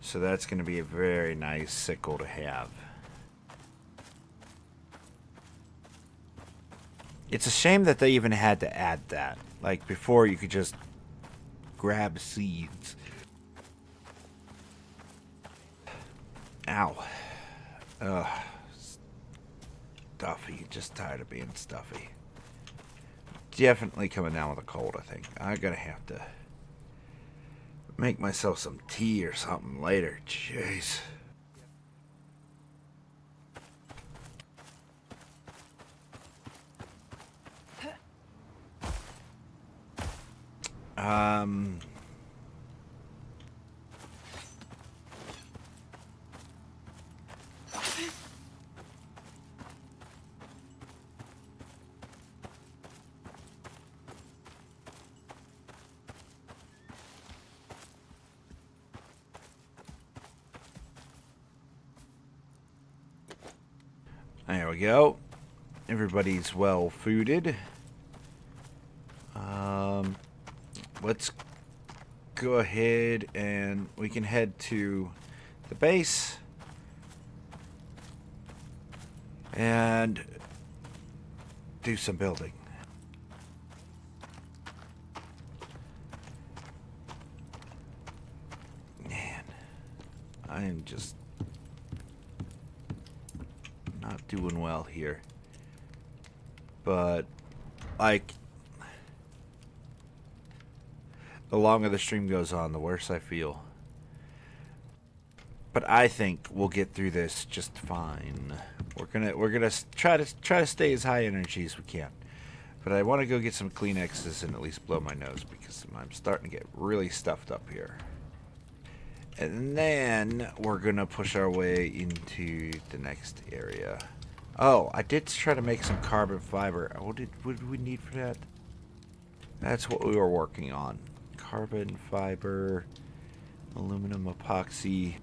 So that's going to be a very nice sickle to have. It's a shame that they even had to add that. Like, before you could just grab seeds. Ow. Ugh. Stuffy. Just tired of being stuffy. Definitely coming down with a cold, I think. I'm gonna have to make myself some tea or something later. Jeez. There we go. Everybody's well fooded. Let's go ahead and we can head to the base and do some building. Man, I am just not doing well here. But, like, the longer the stream goes on, the worse I feel. But I think we'll get through this just fine. We're gonna try to stay as high energy as we can. But I want to go get some Kleenexes and at least blow my nose because I'm starting to get really stuffed up here. And then we're gonna push our way into the next area. Oh, I did try to make some carbon fiber. What did we need for that? That's what we were working on. Carbon fiber, aluminum epoxy.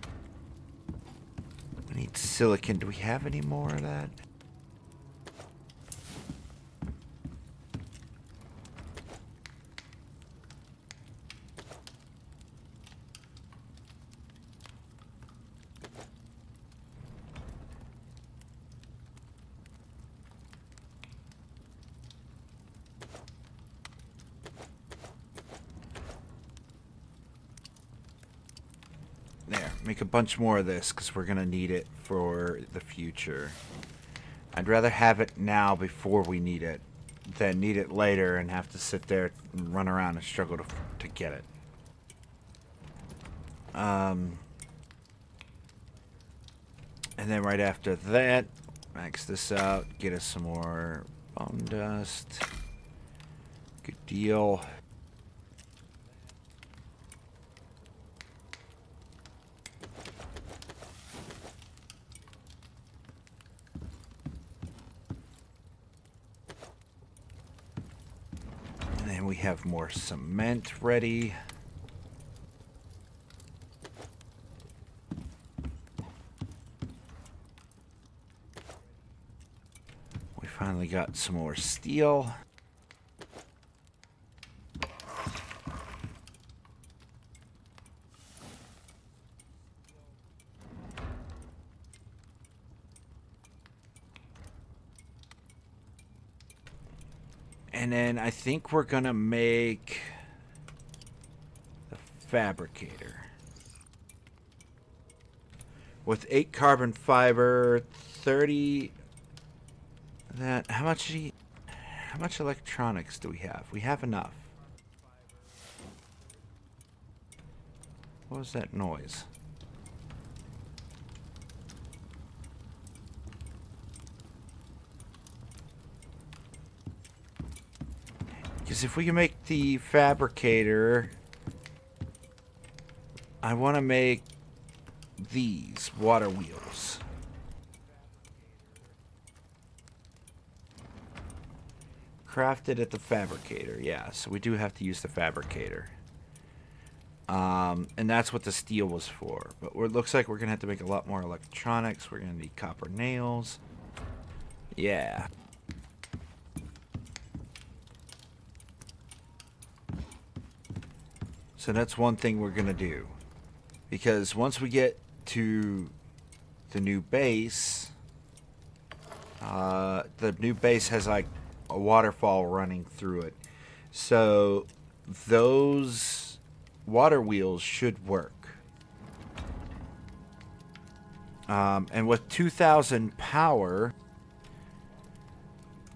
I need silicon. Do we have any more of that? There, make a bunch more of this because we're going to need it for the future. I'd rather have it now before we need it than need it later and have to sit there and run around and struggle to get it. And then right after that, max this out, get us some more bone dust. Good deal. we have more cement ready. We finally got some more steel. And then I think we're gonna make the fabricator with 8 carbon fiber, 30. That how much electronics do we have? We have enough. What was that noise? Because if we can make the fabricator, I want to make these water wheels. Crafted at the fabricator, yeah. So we do have to use the fabricator. And that's what the steel was for. But it looks like we're going to have to make a lot more electronics. We're going to need copper nails. Yeah. So that's one thing we're going to do. Because once we get to the new base, the new base has like a waterfall running through it. So those water wheels should work. And with 2,000 power,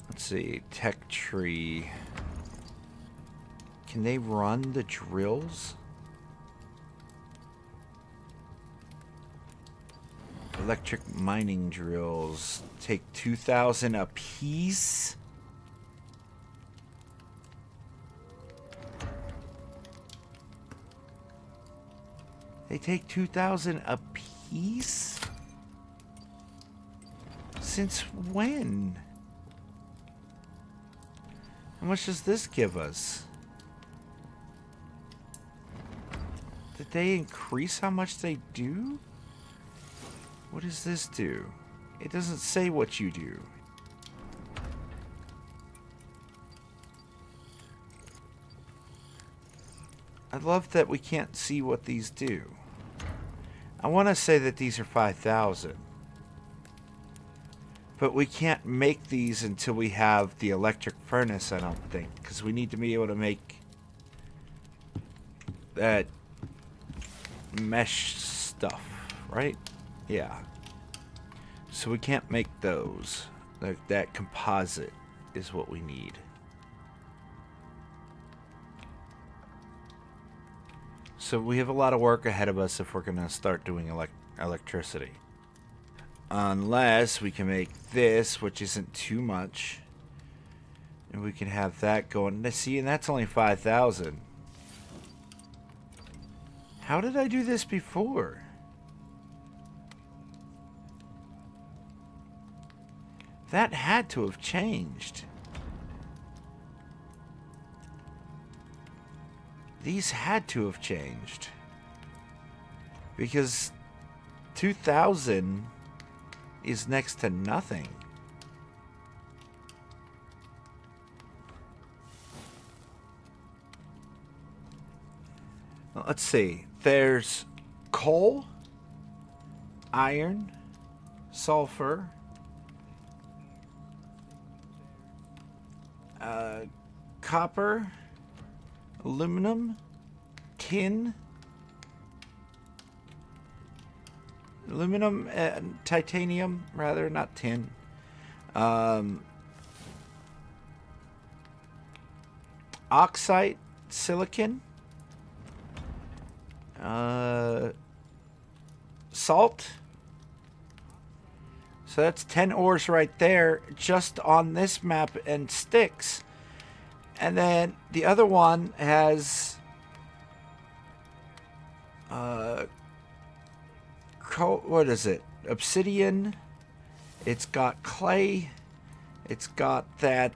let's see, tech tree. Can they run the drills? Electric mining drills take 2,000 a piece. They take 2,000 a piece? Since when? How much does this give us? Did they increase how much they do? What does this do? It doesn't say what you do. I love that we can't see what these do. I want to say that these are 5,000. But we can't make these until we have the electric furnace, I don't think. Because we need to be able to make that mesh stuff, right? Yeah. So we can't make those. Like that composite is what we need. So we have a lot of work ahead of us if we're going to start doing electricity. Unless we can make this, which isn't too much. And we can have that going. Let's see, and that's only 5,000. How did I do this before? That had to have changed. These had to have changed. Because 2,000 is next to nothing. Well, let's see. There's coal, iron, sulfur, copper, aluminum, tin, aluminum and titanium, rather, not tin. Oxide, silicon, salt. So that's 10 ores right there, just on this map, and sticks. And then the other one has what is it? Obsidian. It's got clay. It's got that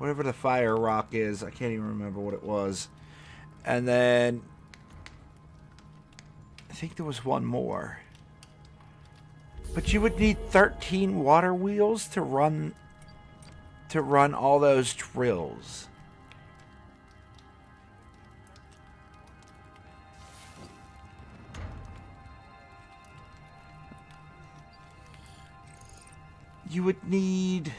whatever the fire rock is. I can't even remember what it was. And then I think there was one more. But you would need 13 water wheels to run all those drills. You would need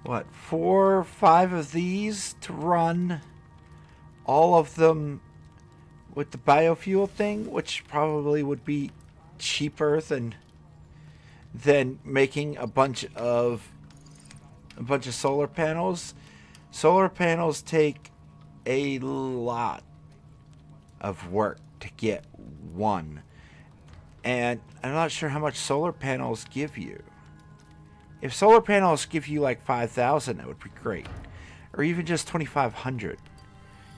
what, 4 or 5 of these to run all of them with the biofuel thing, which probably would be cheaper than making a bunch of solar panels. Solar panels take a lot of work to get one, and I'm not sure how much solar panels give you. If solar panels give you like 5,000, that would be great. Or even just 2,500.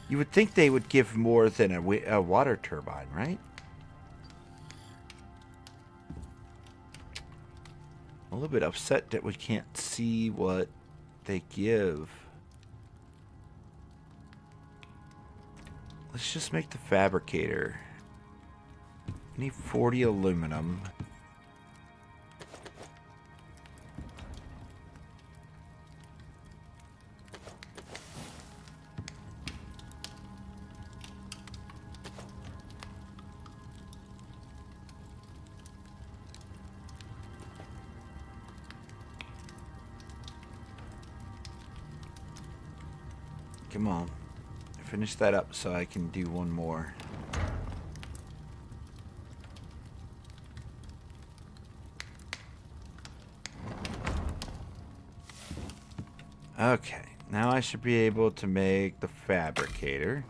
You would think they would give more than a water turbine, right? I'm a little bit upset that we can't see what they give. Let's just make the fabricator. I need 40 aluminum. Come on. Finish that up so I can do one more. Okay. Now I should be able to make the fabricator.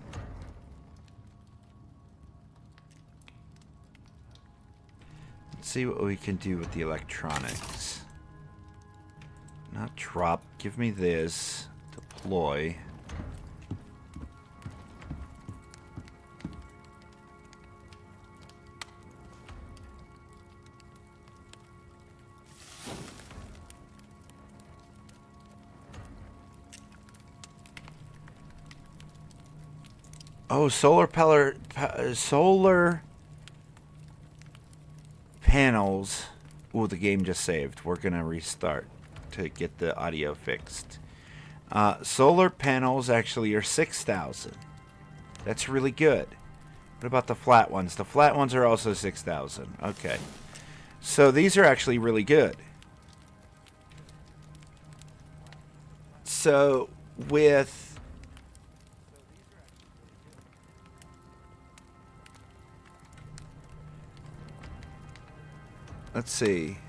Let's see what we can do with the electronics. Not drop. Give me this. Deploy. Oh, solar panels. Oh, the game just saved. We're gonna restart to get the audio fixed. Solar panels actually are 6,000. That's really good. What about the flat ones? The flat ones are also 6,000. Okay. So these are actually really good. So with... Let's see.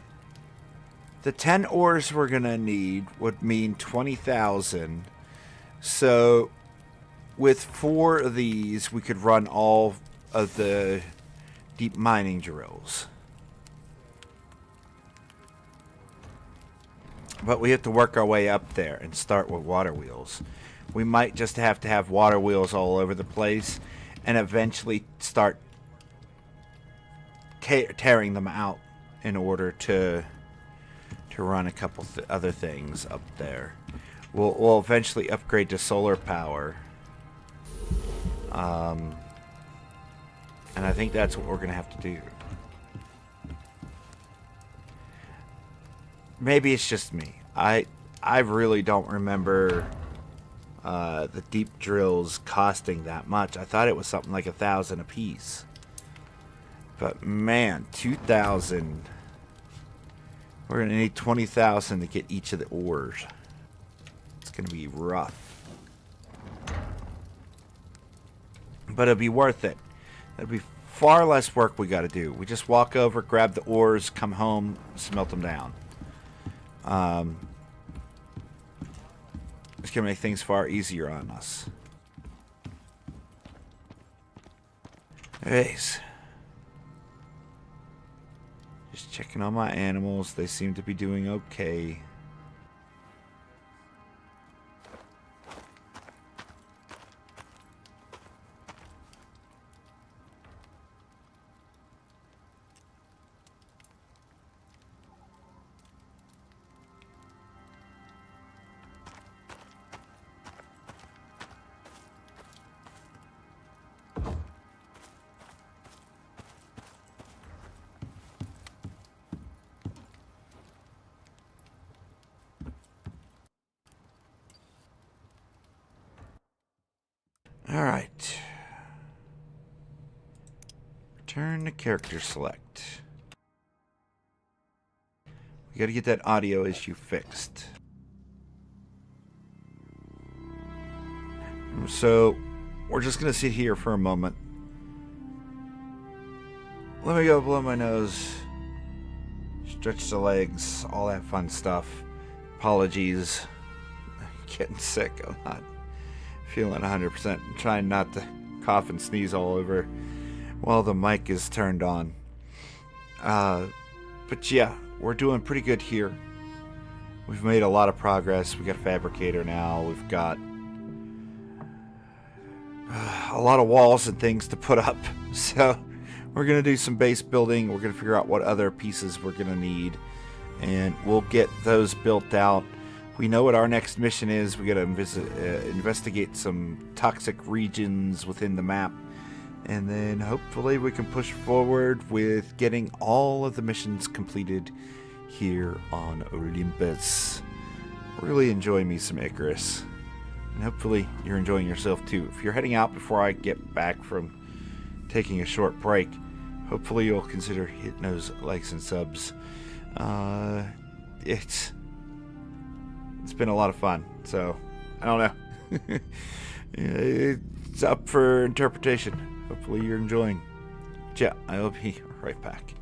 The 10 ores we're going to need would mean 20,000. So with 4 of these, we could run all of the deep mining drills. But we have to work our way up there and start with water wheels. We might just have to have water wheels all over the place and eventually start tearing them out in order to run a couple other things up there. We'll eventually upgrade to solar power. And I think that's what we're going to have to do. Maybe it's just me. I really don't remember the deep drills costing that much. I thought it was something like 1,000 a piece. But man, 2,000. We're going to need 20,000 to get each of the ores. It's going to be rough. But it'll be worth it. It'll be far less work we got to do. We just walk over, grab the ores, come home, smelt them down. It's going to make things far easier on us. Anyways. Just checking on my animals. They seem to be doing okay. Alright. Return to character select. We gotta get that audio issue fixed. So, we're just gonna sit here for a moment. Let me go blow my nose. Stretch the legs, all that fun stuff. Apologies. I'm getting sick. I'm not feeling 100%. I'm trying not to cough and sneeze all over while the mic is turned on. But yeah, we're doing pretty good here. We've made a lot of progress. We got a fabricator now. We've got a lot of walls and things to put up. So we're going to do some base building. We're going to figure out what other pieces we're going to need. And we'll get those built out. We know what our next mission is. We got to investigate some toxic regions within the map. And then hopefully we can push forward with getting all of the missions completed here on Olympus. Really enjoy me some Icarus. And hopefully you're enjoying yourself too. If you're heading out before I get back from taking a short break, hopefully you'll consider hitting those likes and subs. It's been a lot of fun, so I don't know. It's up for interpretation. Hopefully you're enjoying. Yeah, I'll be right back.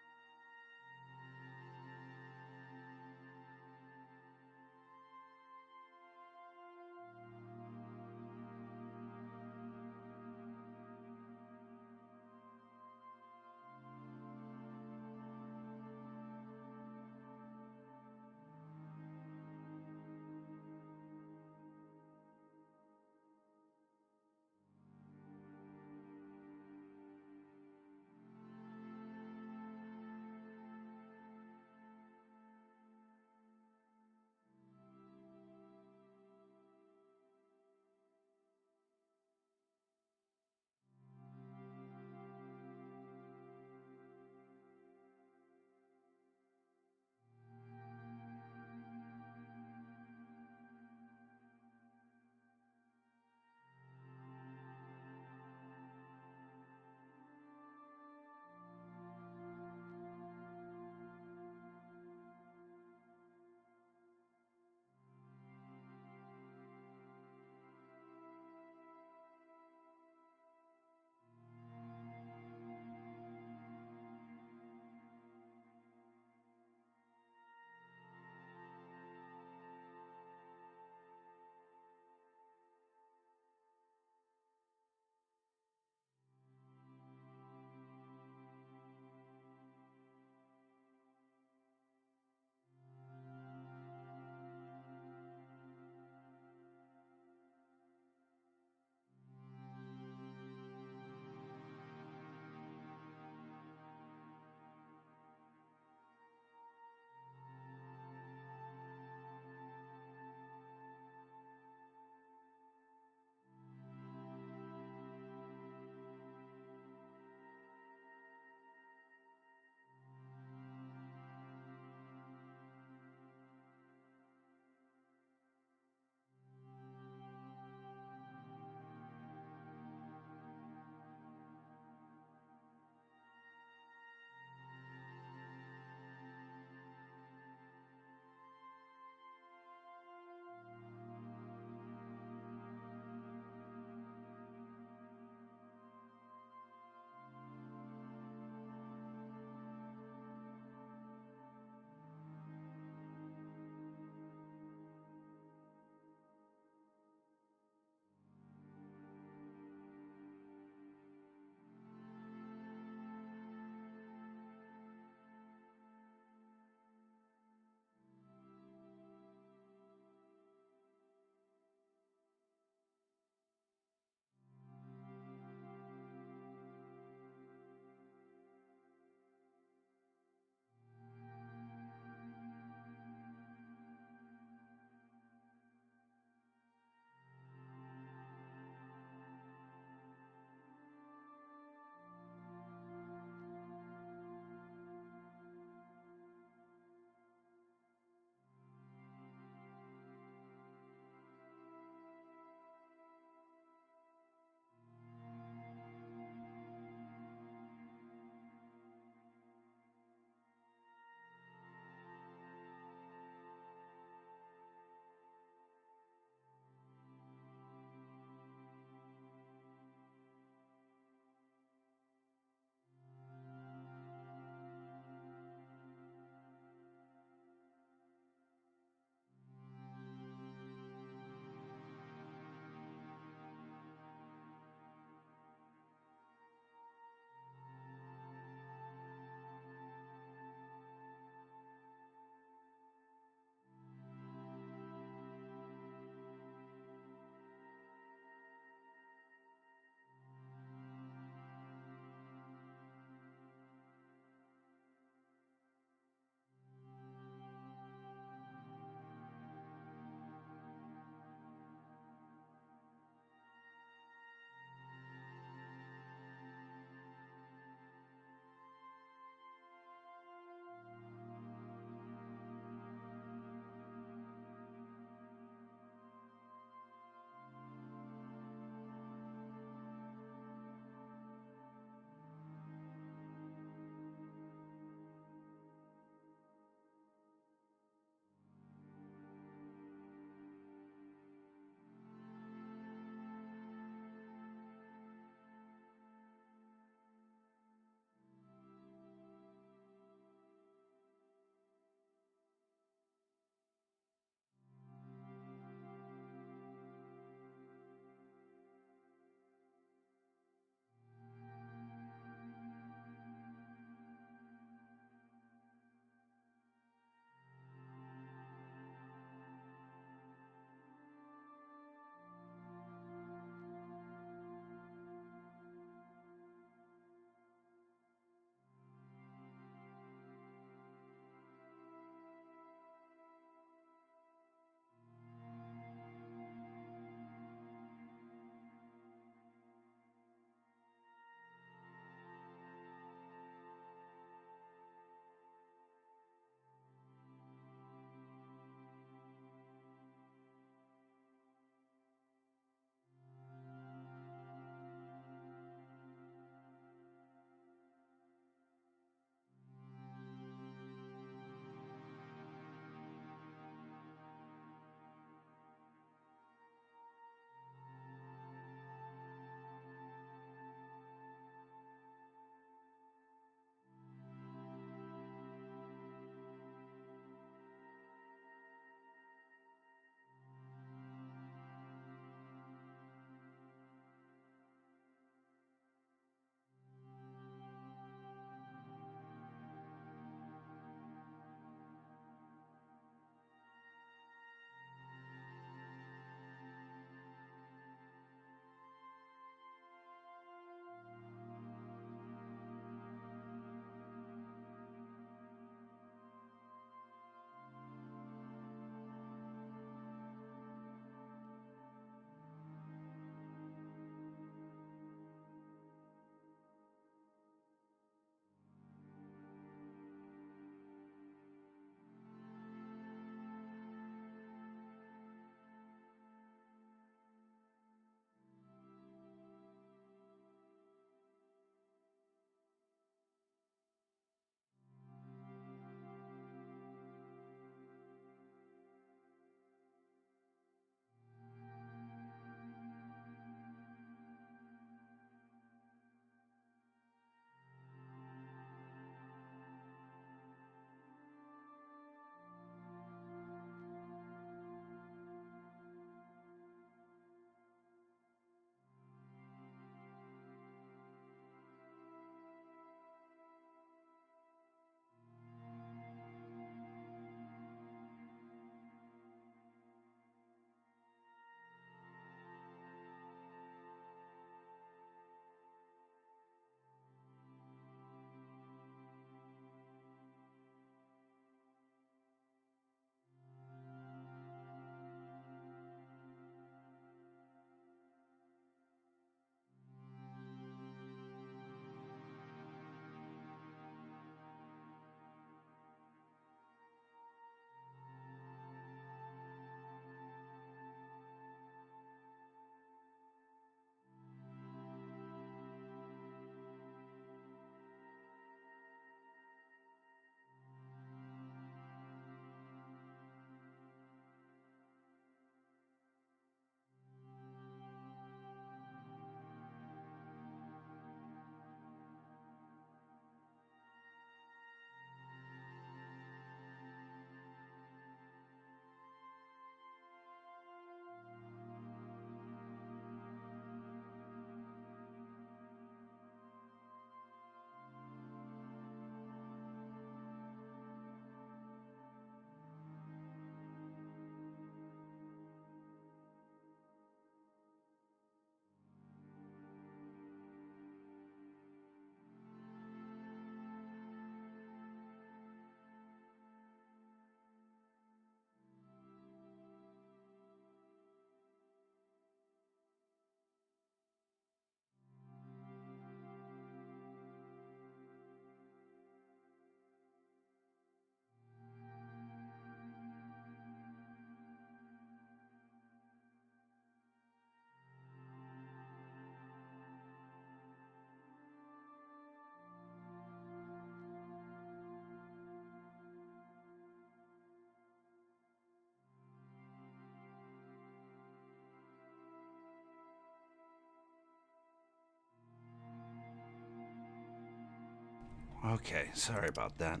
Okay, sorry about that.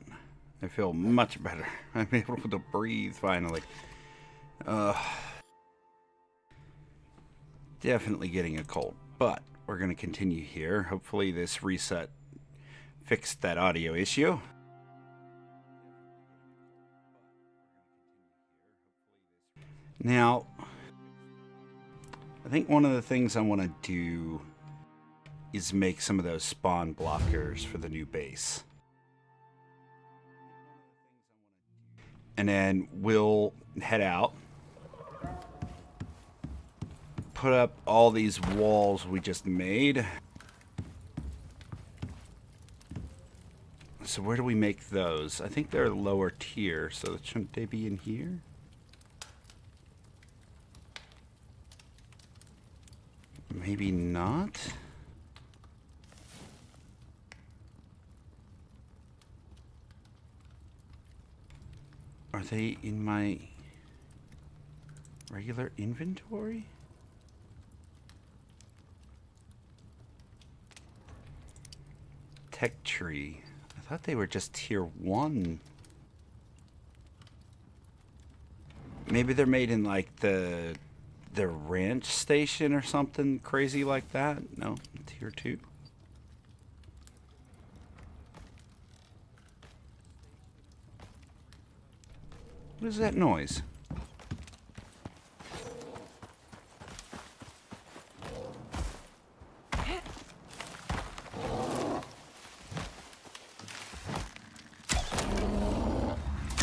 I feel much better. I'm able to breathe finally. Definitely getting a cold, but we're going to continue here. Hopefully this reset fixed that audio issue. Now, I think one of the things I want to do is make some of those spawn blockers for the new base. And then we'll head out, put up all these walls we just made. So where do we make those? I think they're lower tier, so shouldn't they be in here? Maybe not. Are they in my regular inventory? Tech tree. I thought they were just tier 1. Maybe they're made in like the ranch station or something crazy like that. No, tier 2. What is that noise?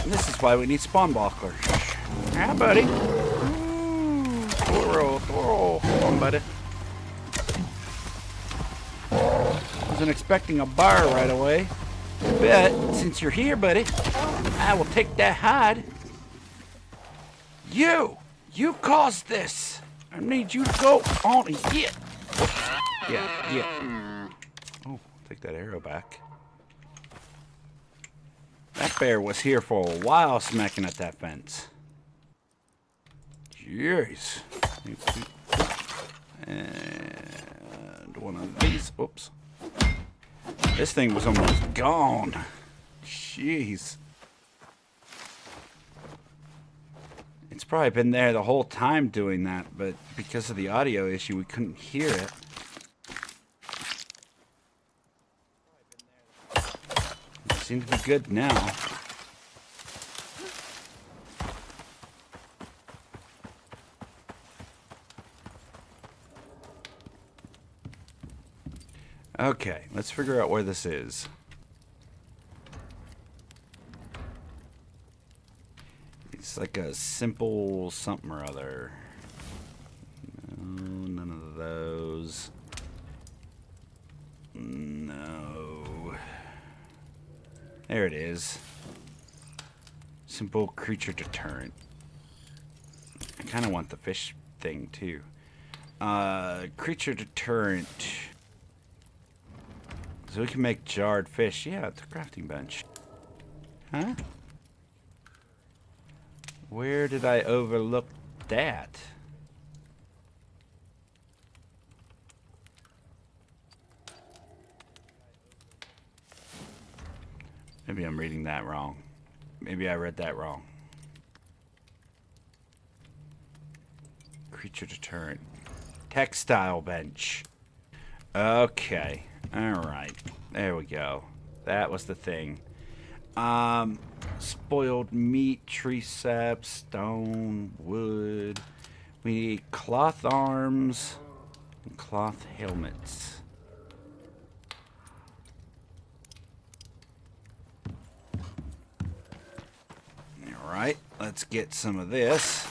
This is why we need spawn blockers. Yeah, buddy. Thorough. Come on, buddy. Wasn't expecting a bar right away. But since you're here, buddy, I will take that hide. You caused this. I need you to go on and get. Yeah. Oh, take that arrow back. That bear was here for a while smacking at that fence. Jeez. And one of these. Oops. This thing was almost gone. Jeez. It's probably been there the whole time doing that, but because of the audio issue, we couldn't hear it. It seems to be good now. Okay, let's figure out where this is. It's like a simple something or other. No, none of those. No. There it is. Simple creature deterrent. I kind of want the fish thing too. Creature deterrent. So we can make jarred fish. Yeah, it's a crafting bench. Huh? Where did I overlook that? Maybe I'm reading that wrong. Maybe I read that wrong. Creature deterrent. Textile bench. Okay. Alright. There we go. That was the thing. Spoiled meat, tree sap, stone, wood. We need cloth arms and cloth helmets. Alright, let's get some of this.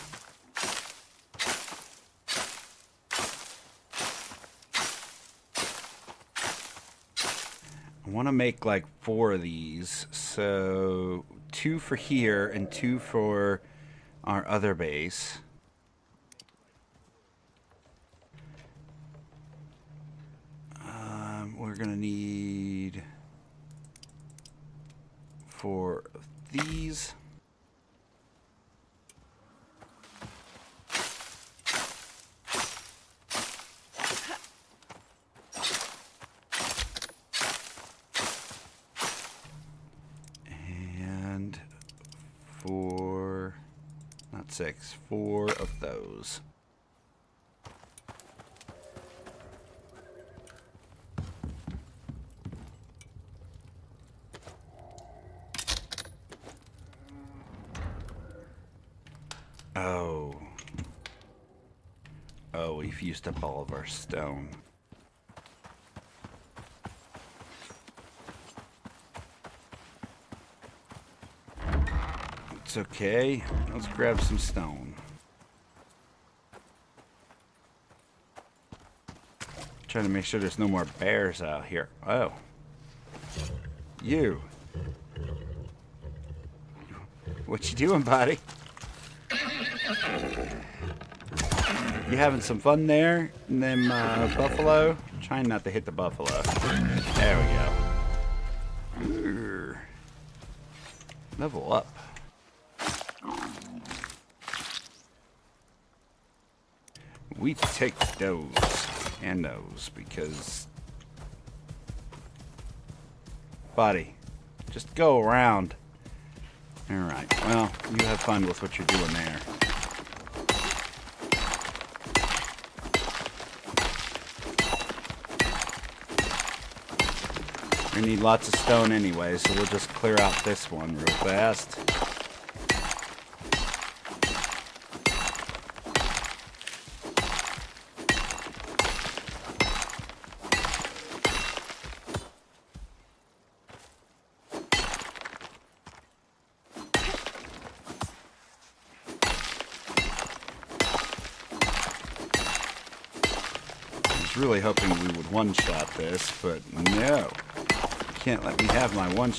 I want to make like 4 of these, so 2 for here and 2 for our other base. We're gonna need 4 of these. 4, not 6, 4 of those. Oh. Oh, we've used up all of our stone. It's okay. Let's grab some stone. Trying to make sure there's no more bears out here. Oh. You. What you doing, buddy? You having some fun there? And then buffalo? Trying not to hit the buffalo. There we go. Urgh. Level up. We take those and those because, buddy, just go around. All right. Well, you have fun with what you're doing there. We need lots of stone anyway, so we'll just clear out this one real fast. I was really hoping we would one-shot this, but no. Can't let me have my one.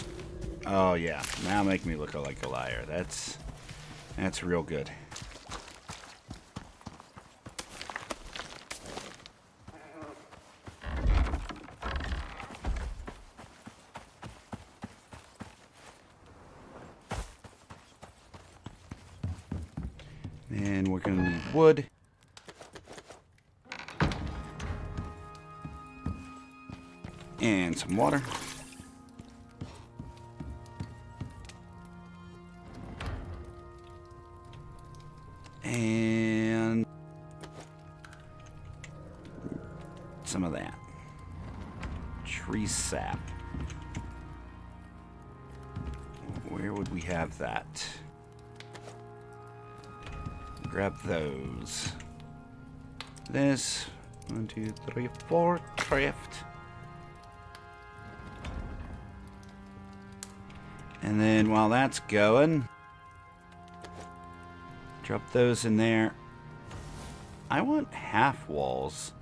Oh yeah, now make me look like a liar. That's real good. And we're gonna need wood. And some water. And some of that. Tree sap. Where would we have that? Grab those. This. 1, 2, 3, 4. Craft. And then while that's going, drop those in there. I want half walls,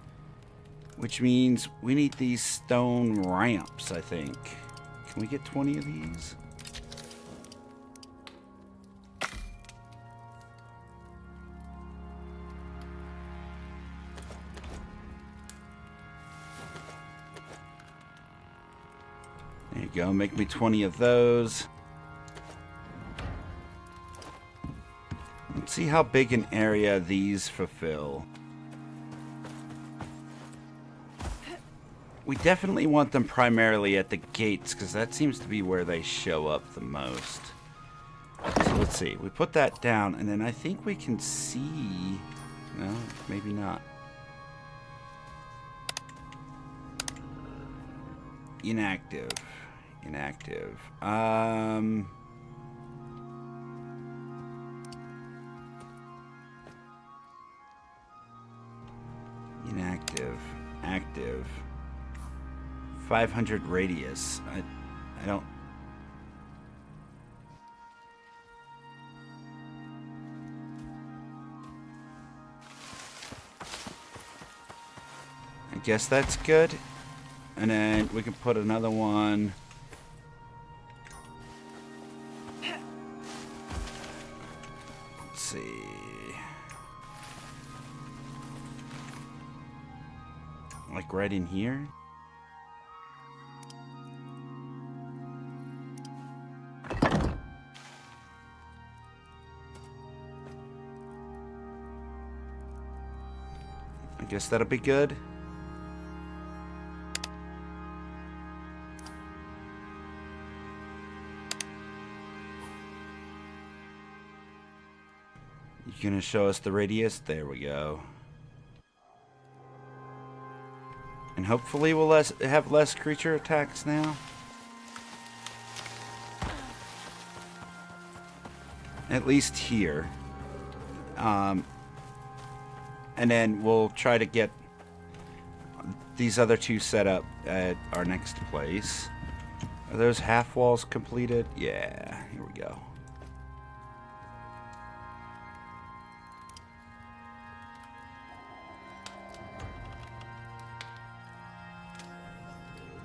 which means we need these stone ramps, I think. Can we get 20 of these? There you go, make me 20 of those. Let's see how big an area these fulfill. We definitely want them primarily at the gates, because that seems to be where they show up the most. So let's see, we put that down, and then I think we can see... No, maybe not. Inactive. Inactive. Inactive. Active. 500 radius. I don't... I guess that's good. And then we can put another one. Let's see. Like right in here. I guess that'll be good. You gonna show us the radius? There we go. And hopefully we'll have less creature attacks now. At least here. And then we'll try to get these other two set up at our next place. Are those half walls completed? Yeah, here we go.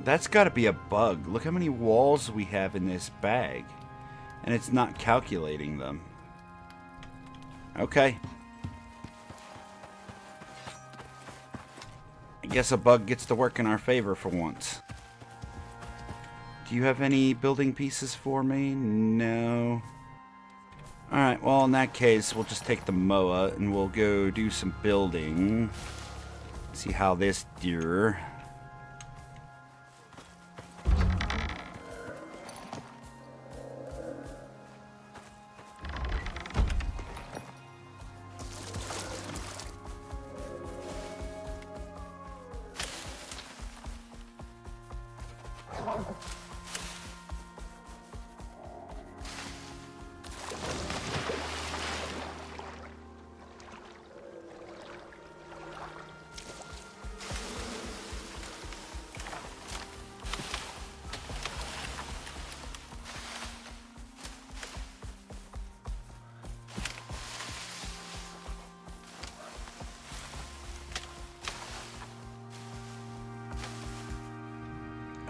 That's got to be a bug. Look how many walls we have in this bag. And it's not calculating them. Okay. I guess a bug gets to work in our favor for once. Do you have any building pieces for me? No. Alright, well in that case, we'll just take the MOA and we'll go do some building. See how this deer.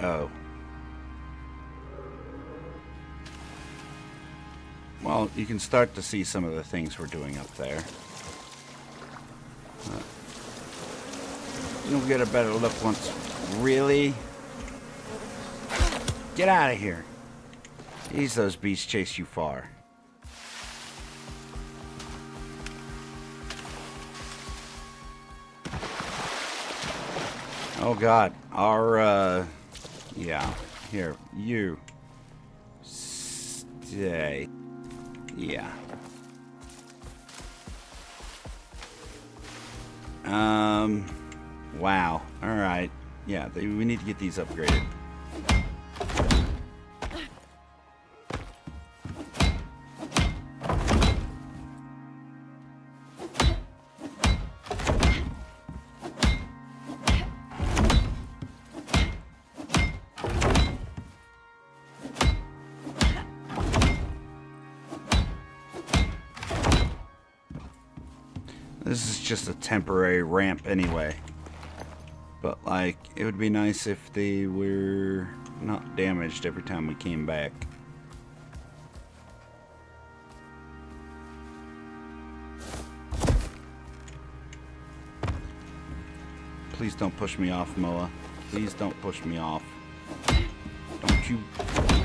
Oh. Well, you can start to see some of the things we're doing up there. You'll get a better look once. Really? Get out of here. Jeez, those beasts chase you far. Oh God, our yeah, here, you stay. Yeah. Wow. All right. Yeah, we need to get these upgraded. This is just a temporary ramp anyway. But, like, it would be nice if they were not damaged every time we came back. Please don't push me off, Moa. Please don't push me off.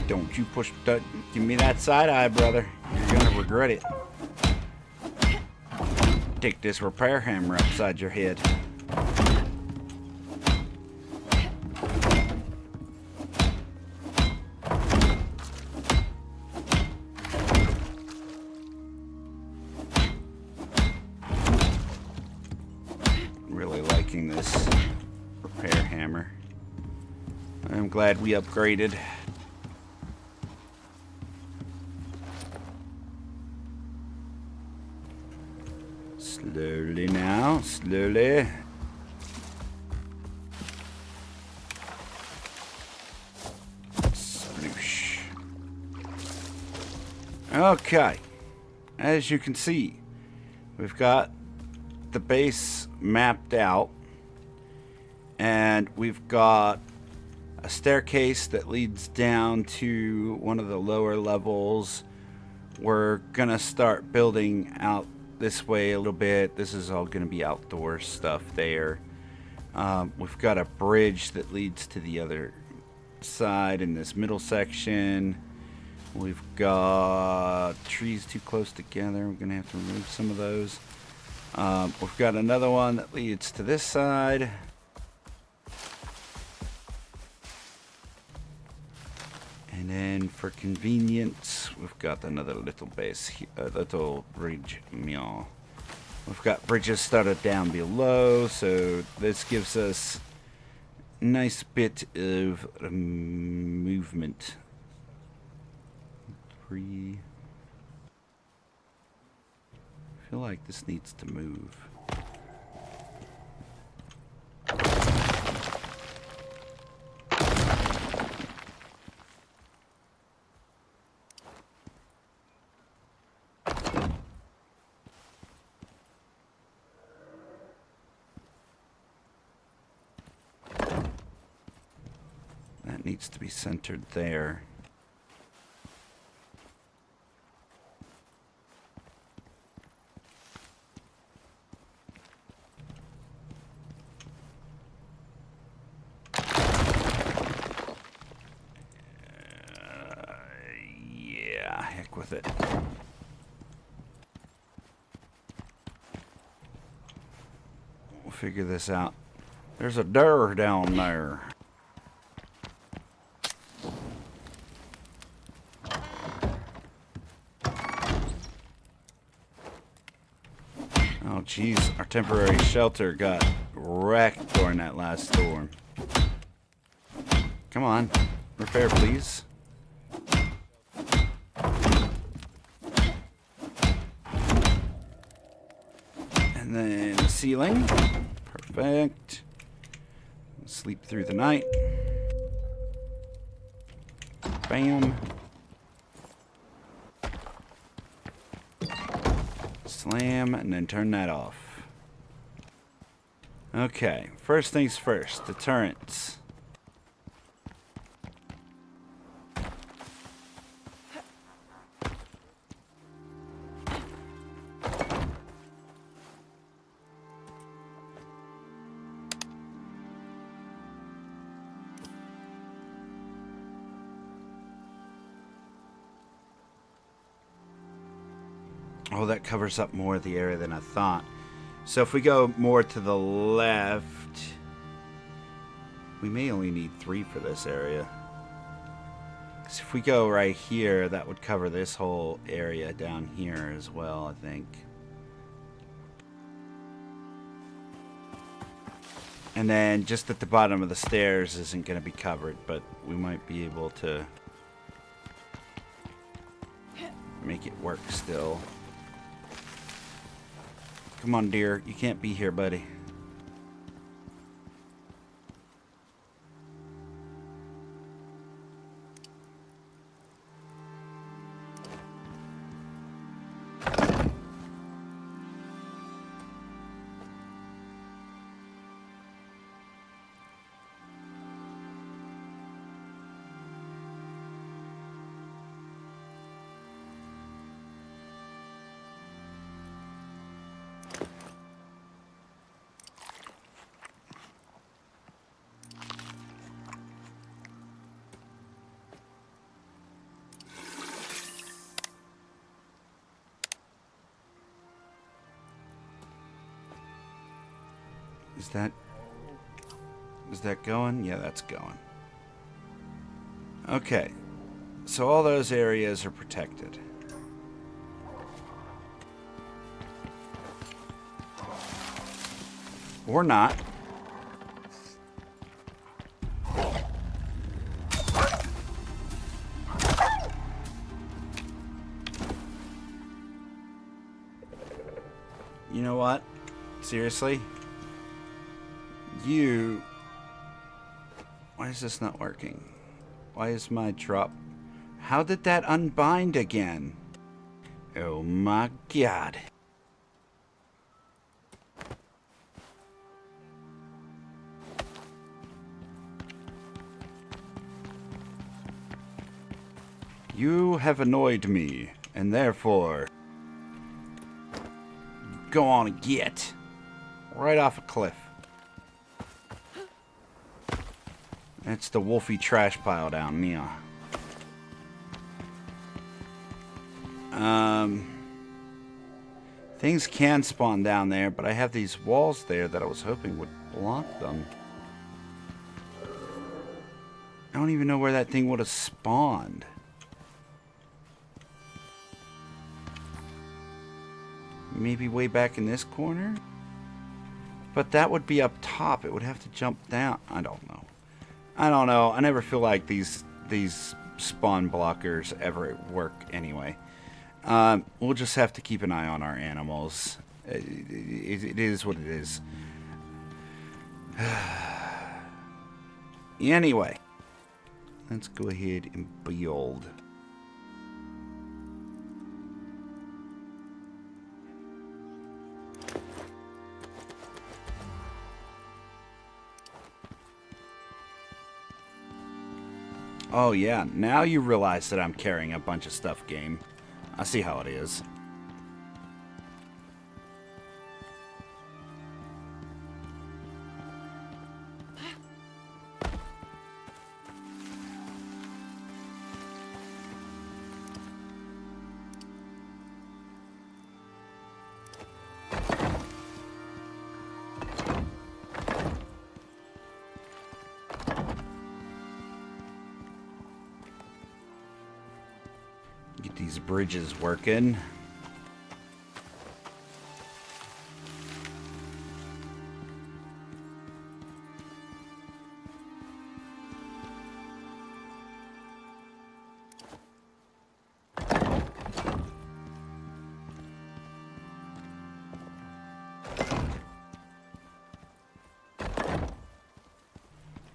Don't you push, give me that side eye, brother. You're gonna regret it. Take this repair hammer upside your head. Really liking this repair hammer. I'm glad we upgraded. Slowly now, slowly. Sploosh. Okay, as you can see, we've got the base mapped out, and we've got a staircase that leads down to one of the lower levels. We're gonna start building out this way a little bit. This is all going to be outdoor stuff there. We've got a bridge that leads to the other side in this middle section. We've got trees too close together. We're going to have to remove some of those. We've got another one that leads to this side. And And then for convenience, we've got another little base here, little bridge. Meow. We've got bridges started down below, so this gives us a nice bit of movement. 3. I feel like this needs to move. That needs to be centered there. Yeah, heck with it. We'll figure this out. There's a door down there. Oh, geez, our temporary shelter got wrecked during that last storm. Come on, repair, please. And then the ceiling. Perfect. Sleep through the night. Bam. Slam, and then turn that off. Okay, first things first, the turrets. Oh, that covers up more of the area than I thought. So if we go more to the left, we may only need 3 for this area. So if we go right here, that would cover this whole area down here as well, I think. And then just at the bottom of the stairs isn't going to be covered, but we might be able to make it work still. Come on, dear. You can't be here, buddy. Is that going? Yeah, that's going. Okay. So all those areas are protected. Or not. You know what? Seriously? Why is this not working? Why is my drop... How did that unbind again? Oh my god. You have annoyed me, and therefore... Go on and get. Right off a cliff. It's the wolfy trash pile down there. Things can spawn down there, but I have these walls there that I was hoping would block them. I don't even know where that thing would have spawned. Maybe way back in this corner? But that would be up top. It would have to jump down. I don't know. I don't know. I never feel like these spawn blockers ever work anyway. We'll just have to keep an eye on our animals. It is what it is. Anyway, let's go ahead and build. Oh yeah, now you realize that I'm carrying a bunch of stuff, game. I see how it is. Get these bridges working.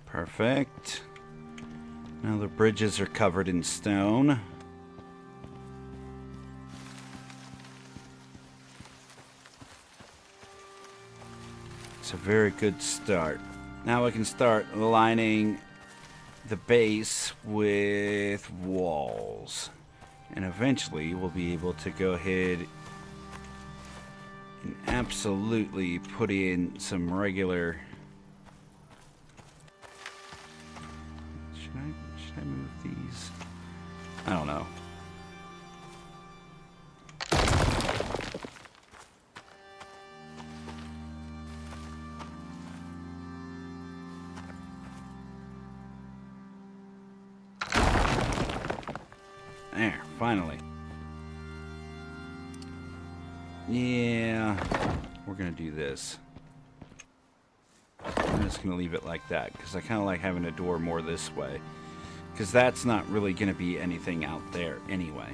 Perfect. Now the bridges are covered in stone. It's a very good start. Now we can start aligning the base with walls. And eventually we'll be able to go ahead and absolutely put in some regular... Should I move these? I don't know. There, finally. Yeah, we're gonna do this. I'm just gonna leave it like that because I kind of like having a door more this way, because that's not really gonna be anything out there anyway.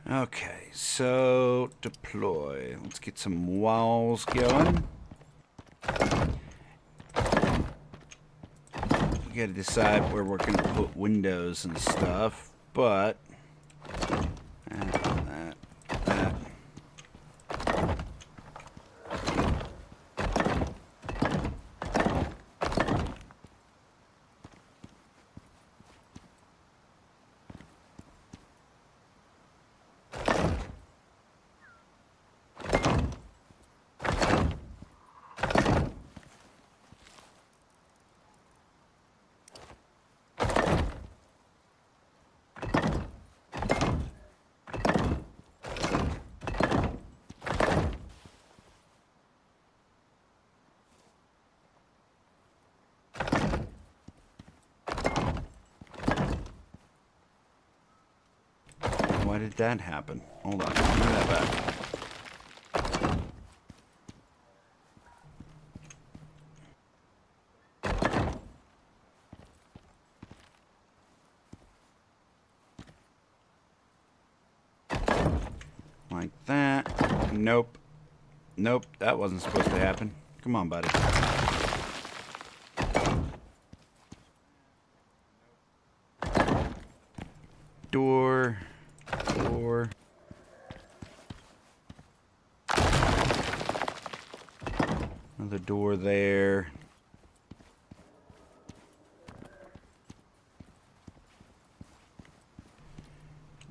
Okay, so deploy. Let's get some walls going. We gotta decide where we're gonna put windows and stuff, but that. Why did that happen? Hold on, give me that back. Like that. Nope. Nope, that wasn't supposed to happen. Come on, buddy. Door. Door. Another door there.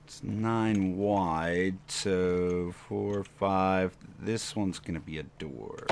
It's 9 wide, so 4, 5. This one's gonna be a door.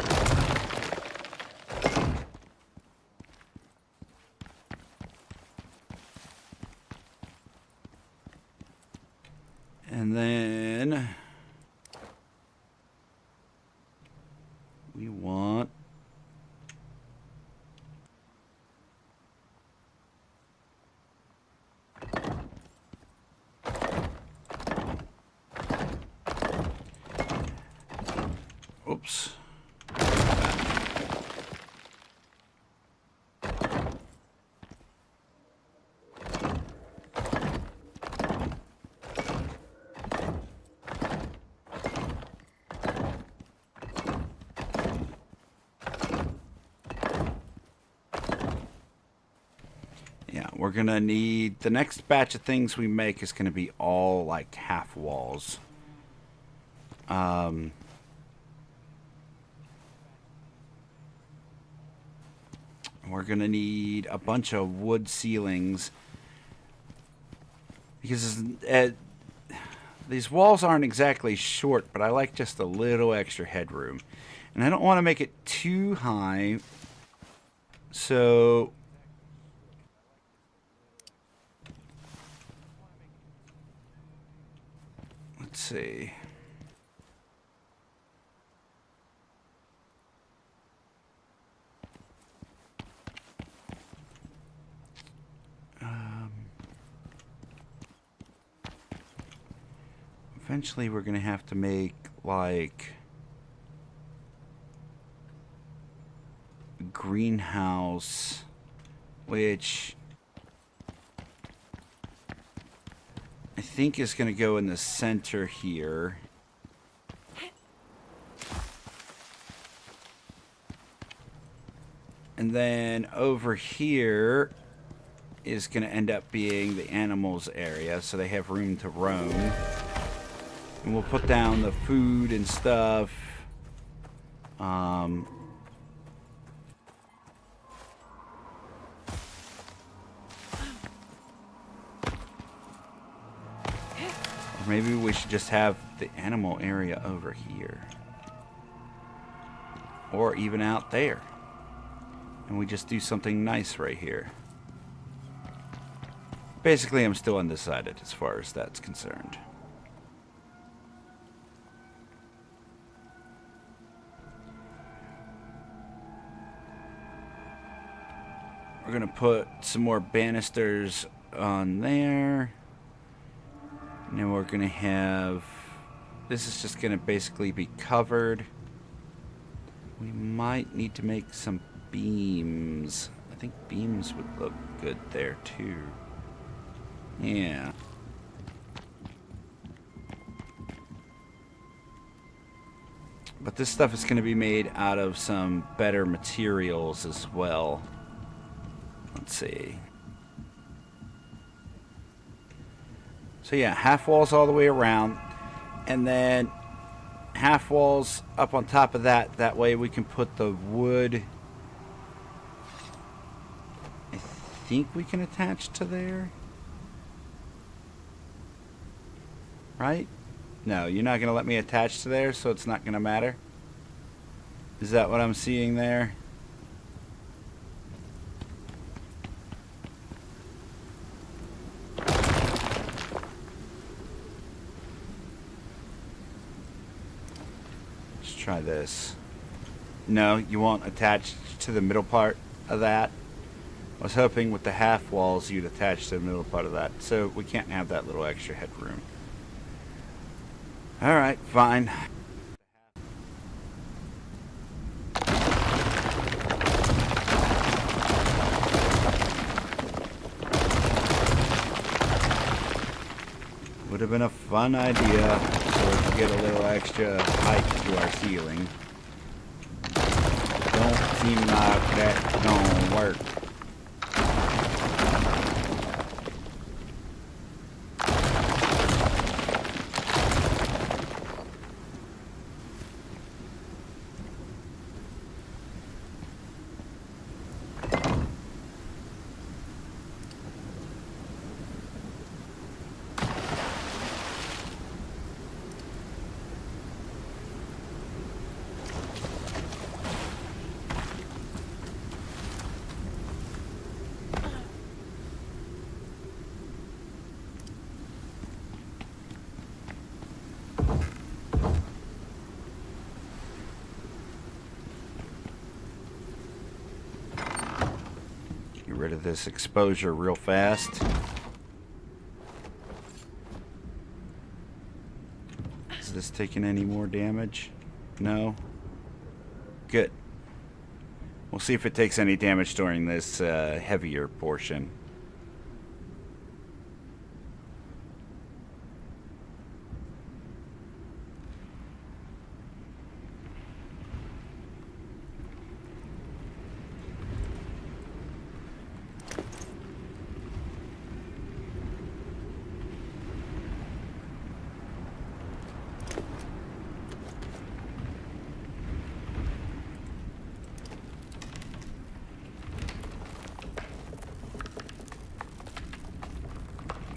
We're gonna need, the next batch of things we make is gonna be all like half walls. We're gonna need a bunch of wood ceilings because these walls aren't exactly short, but I like just a little extra headroom. And I don't want to make it too high. So let's see. Eventually we're going to have to make like a greenhouse, which I think is going to go in the center here. And then over here is going to end up being the animals area, so they have room to roam. And we'll put down the food and stuff. Or maybe we should just have the animal area over here. Or even out there. And we just do something nice right here. Basically, I'm still undecided as far as that's concerned. We're going to put some more banisters on there. And then we're going to have... This is just going to basically be covered. We might need to make some beams. I think beams would look good there too. Yeah. But this stuff is going to be made out of some better materials as well. Let's see. So yeah, half walls all the way around. And then half walls up on top of that. That way we can put the wood. I think we can attach to there. Right? No, you're not going to let me attach to there, so it's not going to matter. Is that what I'm seeing there? Let's try this. No, you won't attach to the middle part of that. I was hoping with the half walls you'd attach to the middle part of that, so we can't have that little extra headroom. Alright, fine. Would have been a fun idea so we could get a little extra height to our ceiling. Don't seem like that's gonna work. Get rid of this exposure real fast. Is this taking any more damage? No? Good. We'll see if it takes any damage during this heavier portion.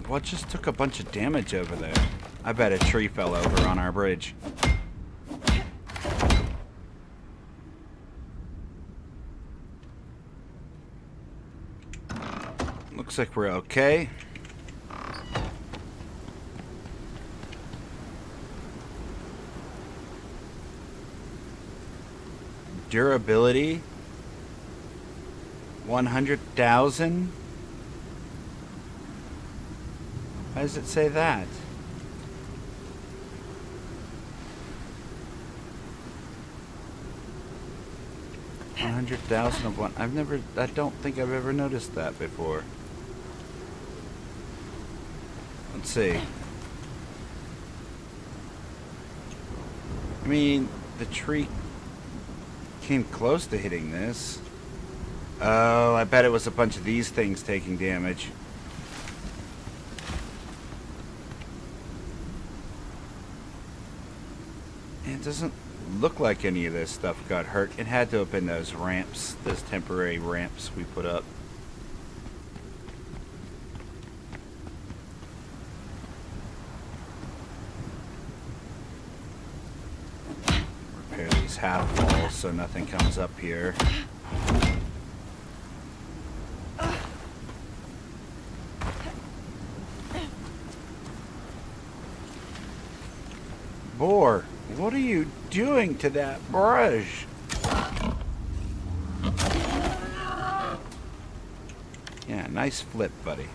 What just took a bunch of damage over there? I bet a tree fell over on our bridge. Looks like we're okay. Durability 100,000. Why does it say that? $100,000 of one. I don't think I've ever noticed that before. Let's see. I mean, the tree came close to hitting this. Oh, I bet it was a bunch of these things taking damage. It doesn't look like any of this stuff got hurt. It had to have been those ramps, those temporary ramps we put up. Repair these half walls so nothing comes up here. Boar, what are you doing to that brush? Yeah, nice flip, buddy.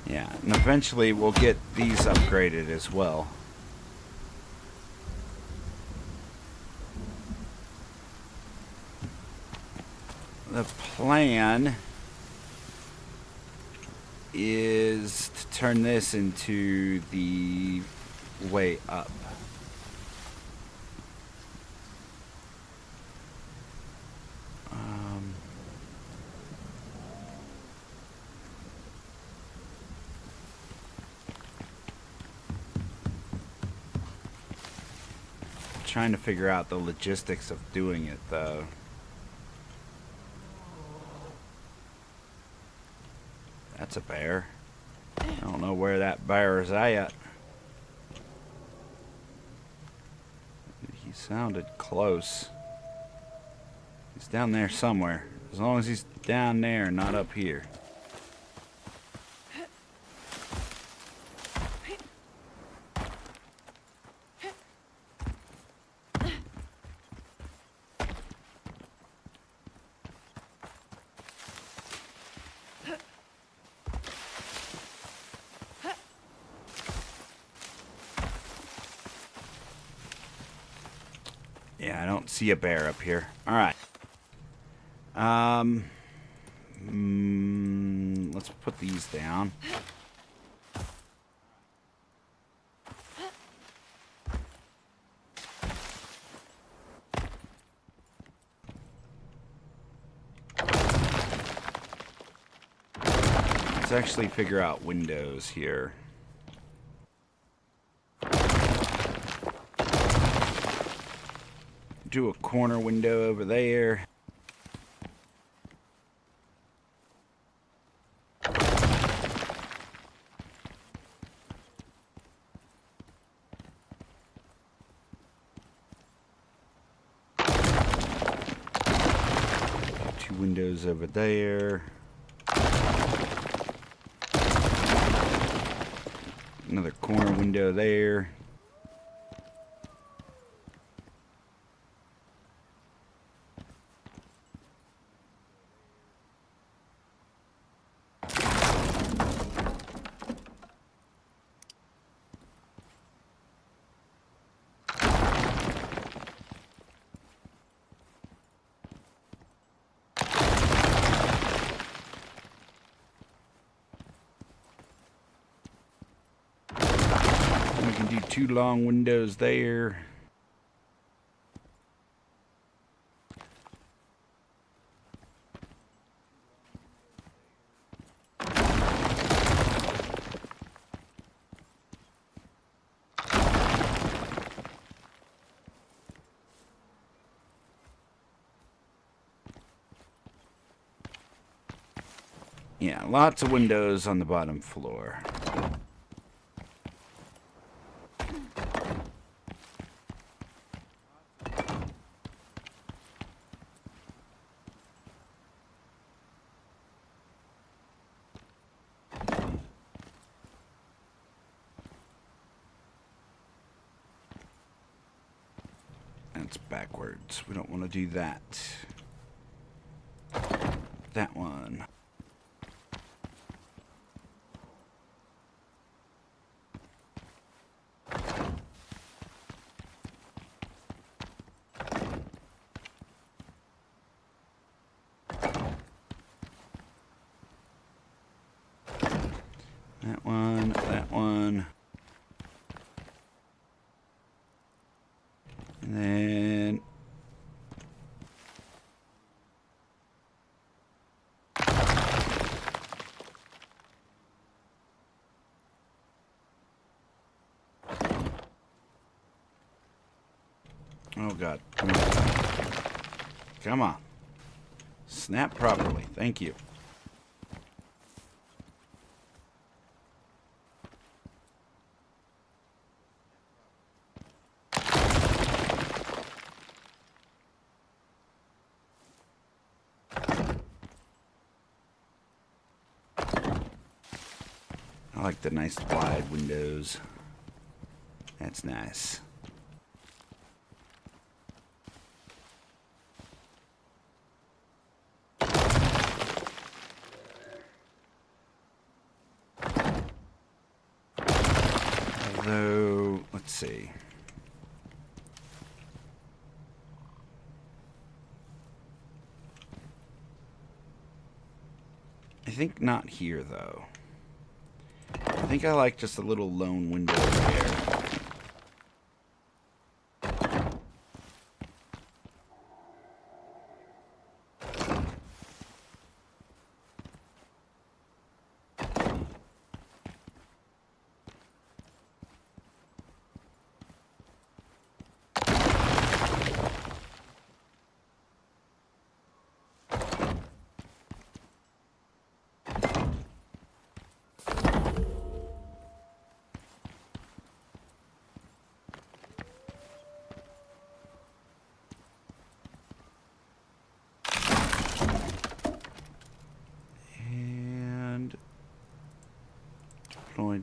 Yeah, and eventually we'll get these upgraded as well. The plan is to turn this into the way up. Trying to figure out the logistics of doing it, though. That's a bear. I don't know where that bear is at. He sounded close. He's down there somewhere. As long as he's down there, not up here. Yeah, I don't see a bear up here. All right. Let's put these down. Let's actually figure out windows here. Do a corner window over there. Two windows over there. Another corner window there. We can do two long windows there. Yeah, lots of windows on the bottom floor. That's backwards. We don't want to do that. That one. That one, that one. And then oh god. Come on. Come on. Snap properly. Thank you. I like the nice wide windows. That's nice. Although, let's see. I think not here, though. I think I like just a little lone window there.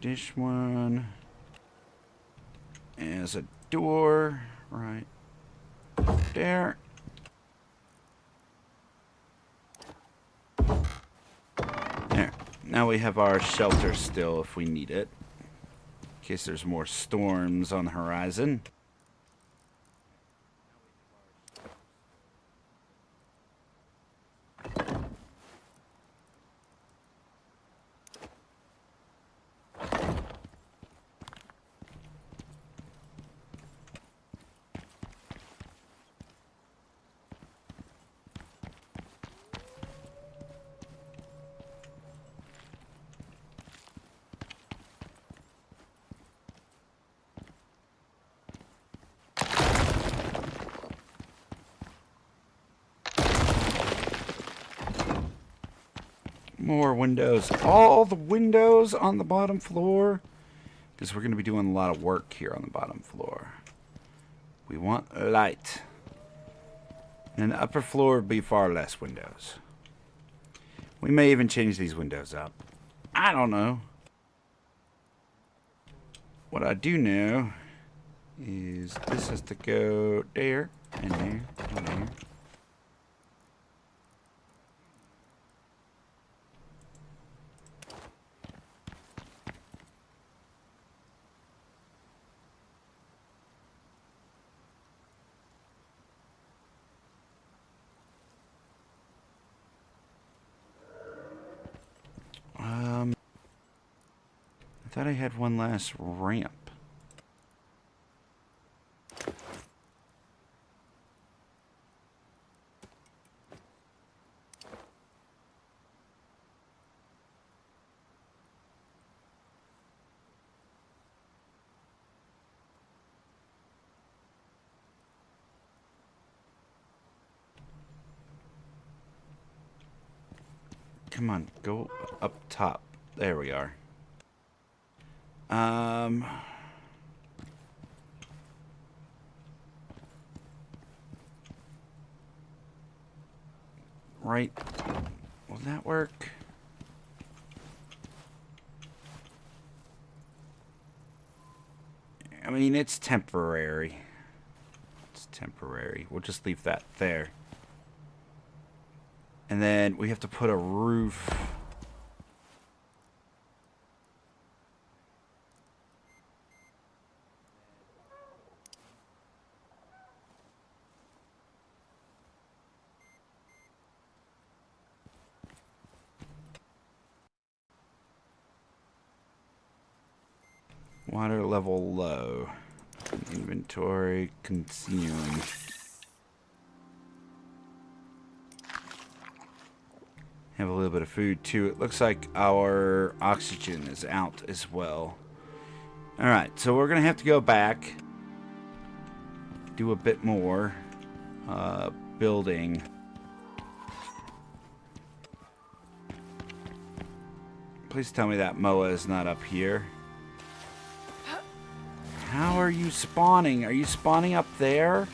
This one as a door right there. There. Now we have our shelter still if we need it, in case there's more storms on the horizon. More windows. All the windows on the bottom floor. Because we're going to be doing a lot of work here on the bottom floor. We want light. And the upper floor would be far less windows. We may even change these windows up. I don't know. What I do know is this has to go there, and there, and there. I thought I had one last ramp. Come on, go up top. There we are. Right. Will that work? I mean, it's temporary. It's temporary. We'll just leave that there. And then we have to put a roof. Water level low. Inventory consume. Have a little bit of food too. It looks like our oxygen is out as well. Alright, so we're going to have to go back. Do a bit more building. Please tell me that Moa is not up here. How are you spawning? Are you spawning up there?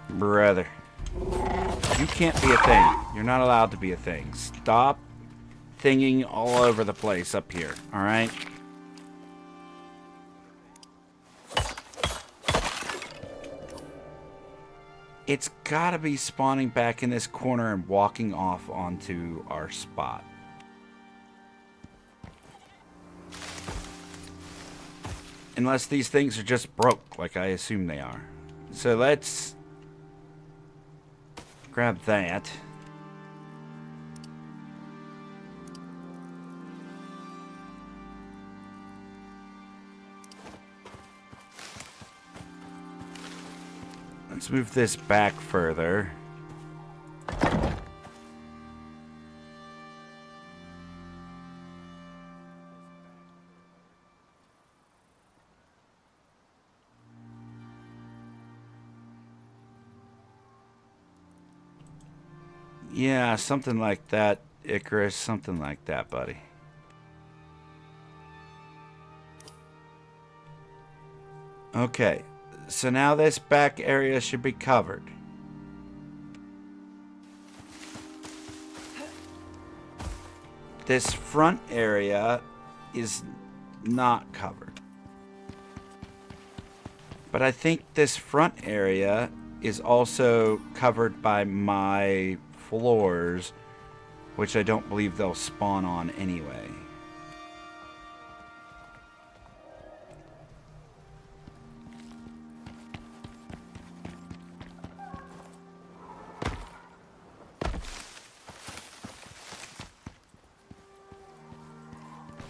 Brother. You can't be a thing. You're not allowed to be a thing. Stop thinging all over the place up here. Alright? It's gotta be spawning back in this corner and walking off onto our spot. Unless these things are just broke, like I assume they are. So let's grab that. Let's move this back further. Yeah, something like that, Icarus. Something like that, buddy. Okay, so now this back area should be covered. This front area is not covered. But I think this front area is also covered by my floors, which I don't believe they'll spawn on anyway.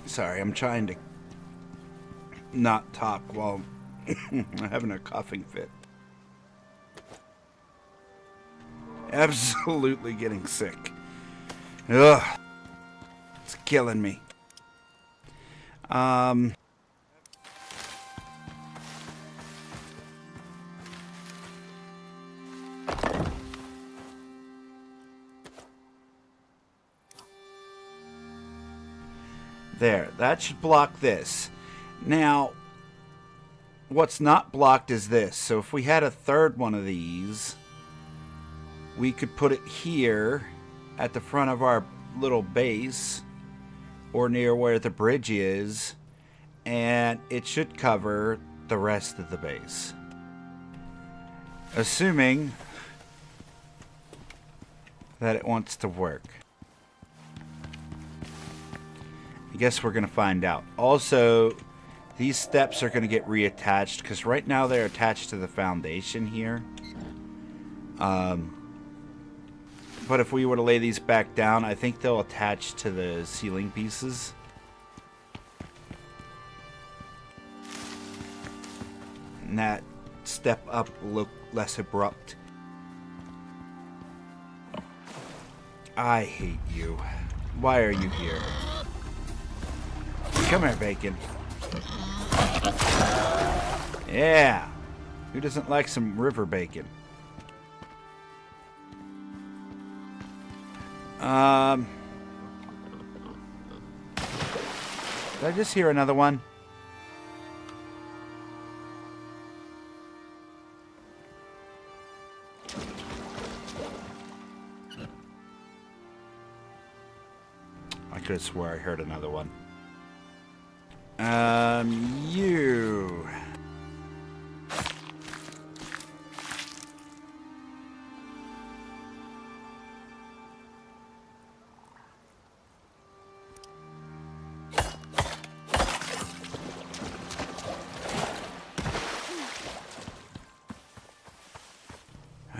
Sorry, I'm trying to not talk while having a coughing fit. Absolutely getting sick. Ugh. It's killing me. There, that should block this. Now, what's not blocked is this. So if we had a third one of these, we could put it here at the front of our little base or near where the bridge is, and it should cover the rest of the base. Assuming that it wants to work. I guess we're going to find out. Also, these steps are going to get reattached because right now they're attached to the foundation here. But if we were to lay these back down, I think they'll attach to the ceiling pieces. And that step up will look less abrupt. I hate you. Why are you here? Come here, bacon. Yeah. Who doesn't like some river bacon? Did I just hear another one? I could have swore I heard another one. You.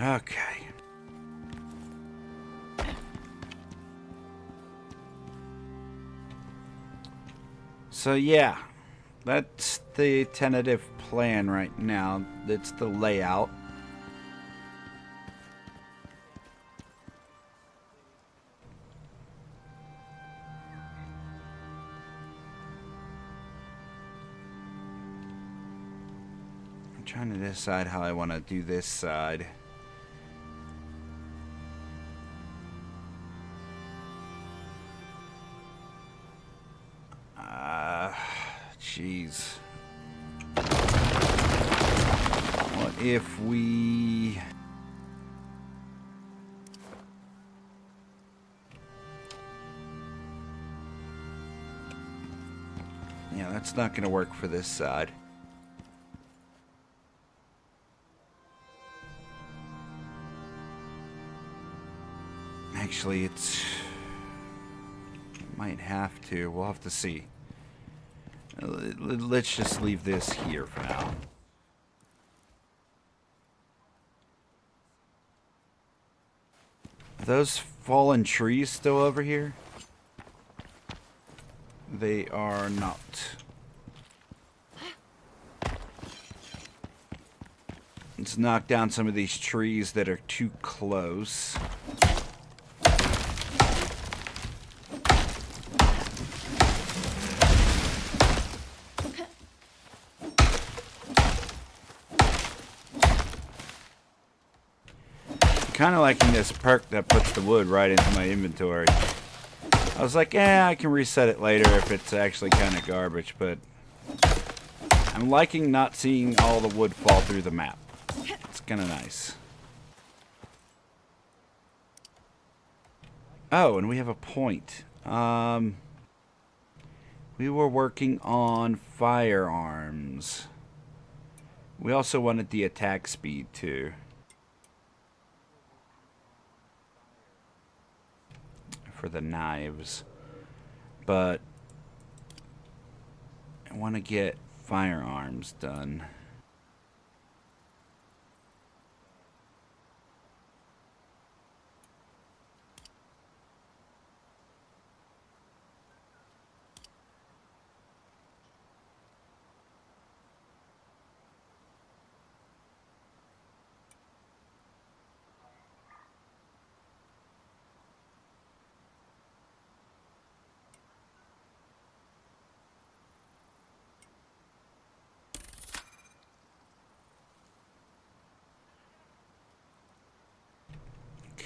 Okay. So yeah, that's the tentative plan right now. That's the layout. I'm trying to decide how I want to do this side. Jeez. What if we... Yeah, that's not going to work for this side. Actually, it might have to. We'll have to see. Let's just leave this here for now. Are those fallen trees still over here? They are not. Let's knock down some of these trees that are too close. Kind of liking this perk that puts the wood right into my inventory. I was like, yeah, I can reset it later if it's actually kind of garbage, but I'm liking not seeing all the wood fall through the map. It's kind of nice. Oh, and we have a point. We were working on firearms. We also wanted the attack speed too. For the knives, but I want to get firearms done.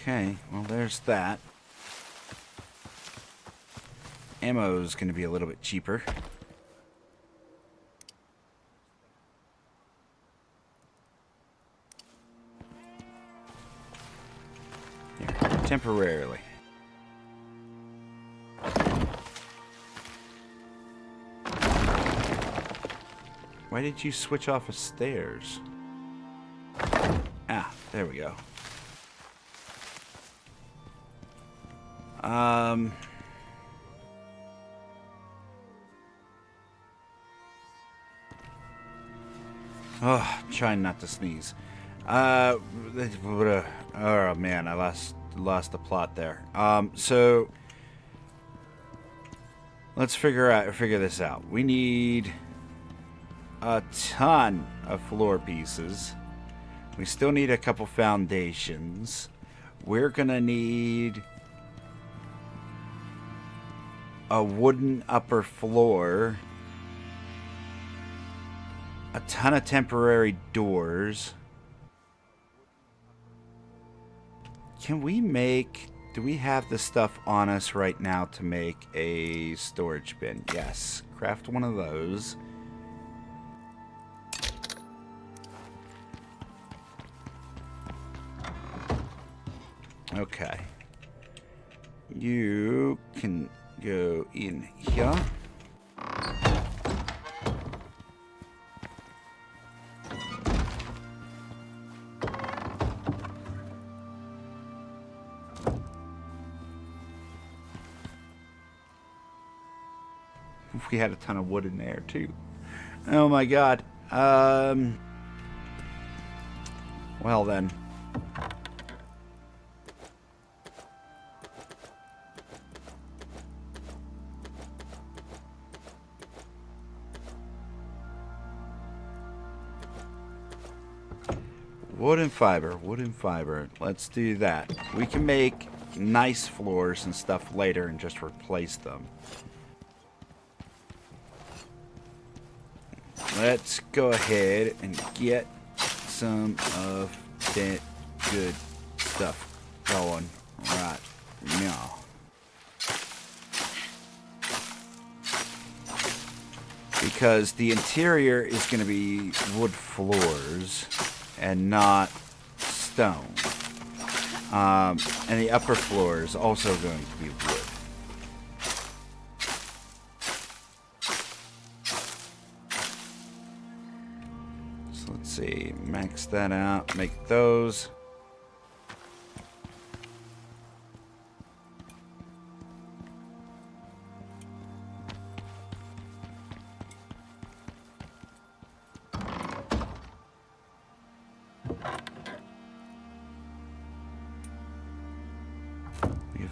Okay, well there's that. Ammo's going to be a little bit cheaper. Here, temporarily. Why did you switch off of stairs? Ah, there we go. Oh, trying not to sneeze. Oh man, I lost the plot there. So let's figure this out. We need a ton of floor pieces. We still need a couple foundations. We're gonna need a wooden upper floor, a ton of temporary doors. Can we make do we have the stuff on us right now to make a storage bin? Yes. Craft one of those. Okay. You can go in here. We had a ton of wood in there too. Oh my god. Well then. Wood and fiber, wood and fiber. Let's do that. We can make nice floors and stuff later and just replace them. Let's go ahead and get some of that good stuff going right now. Because the interior is going to be wood floors and not stone. And the upper floor is also going to be wood. So let's see, max that out, make those.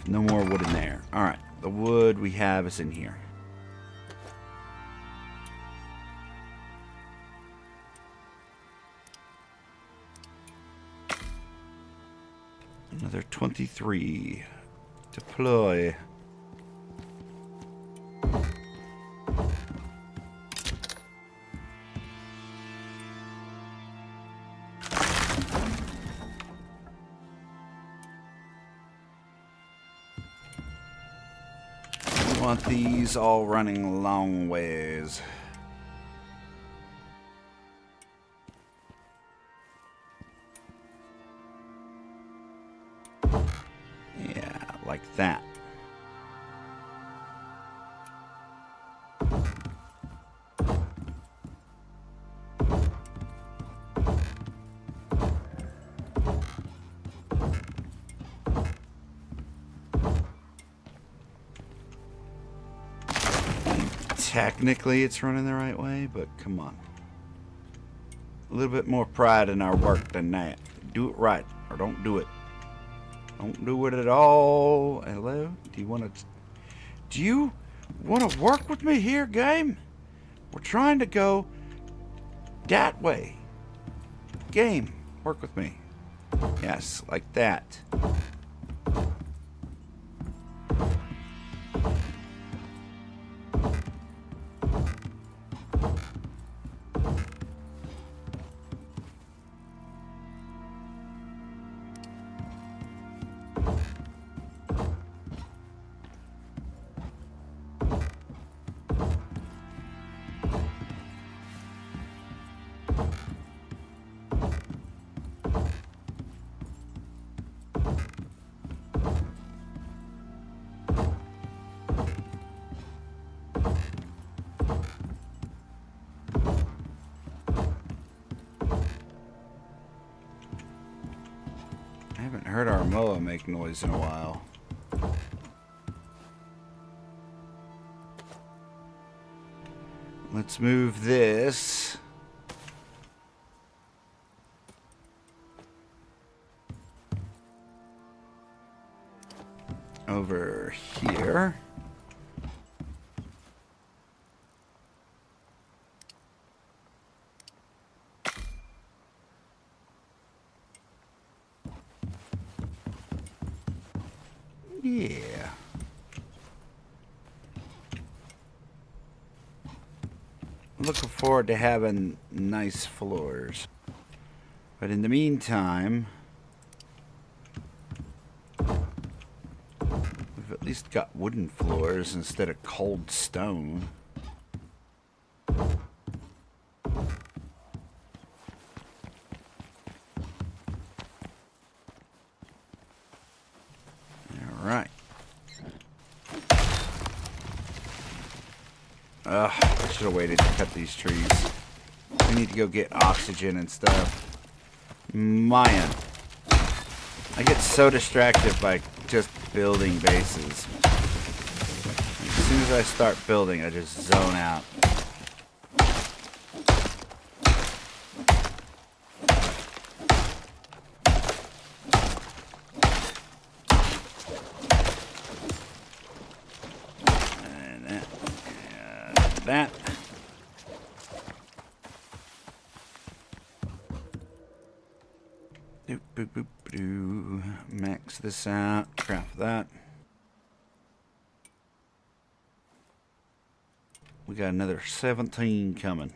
No more wood in there. Alright, the wood we have is in here. Another 23. Deploy. Want these all running long ways. Yeah, like that. Technically, it's running the right way, but come on. A little bit more pride in our work than that. Do it right, or don't do it. Don't do it at all. Hello? Do you want to work with me here, game? We're trying to go that way. Game, work with me. Yes, like that. I haven't heard our mower make noise in a while. Let's move this. Over here. Yeah. Looking forward to having nice floors. But in the meantime, least got wooden floors instead of cold stone. Alright. Ugh, I should have waited to cut these trees. We need to go get oxygen and stuff. Man. I get so distracted by just building bases. As soon as I start building, I just zone out. That. Doop, boop, boop, doo. Max this out. Craft that. We got another 17 coming.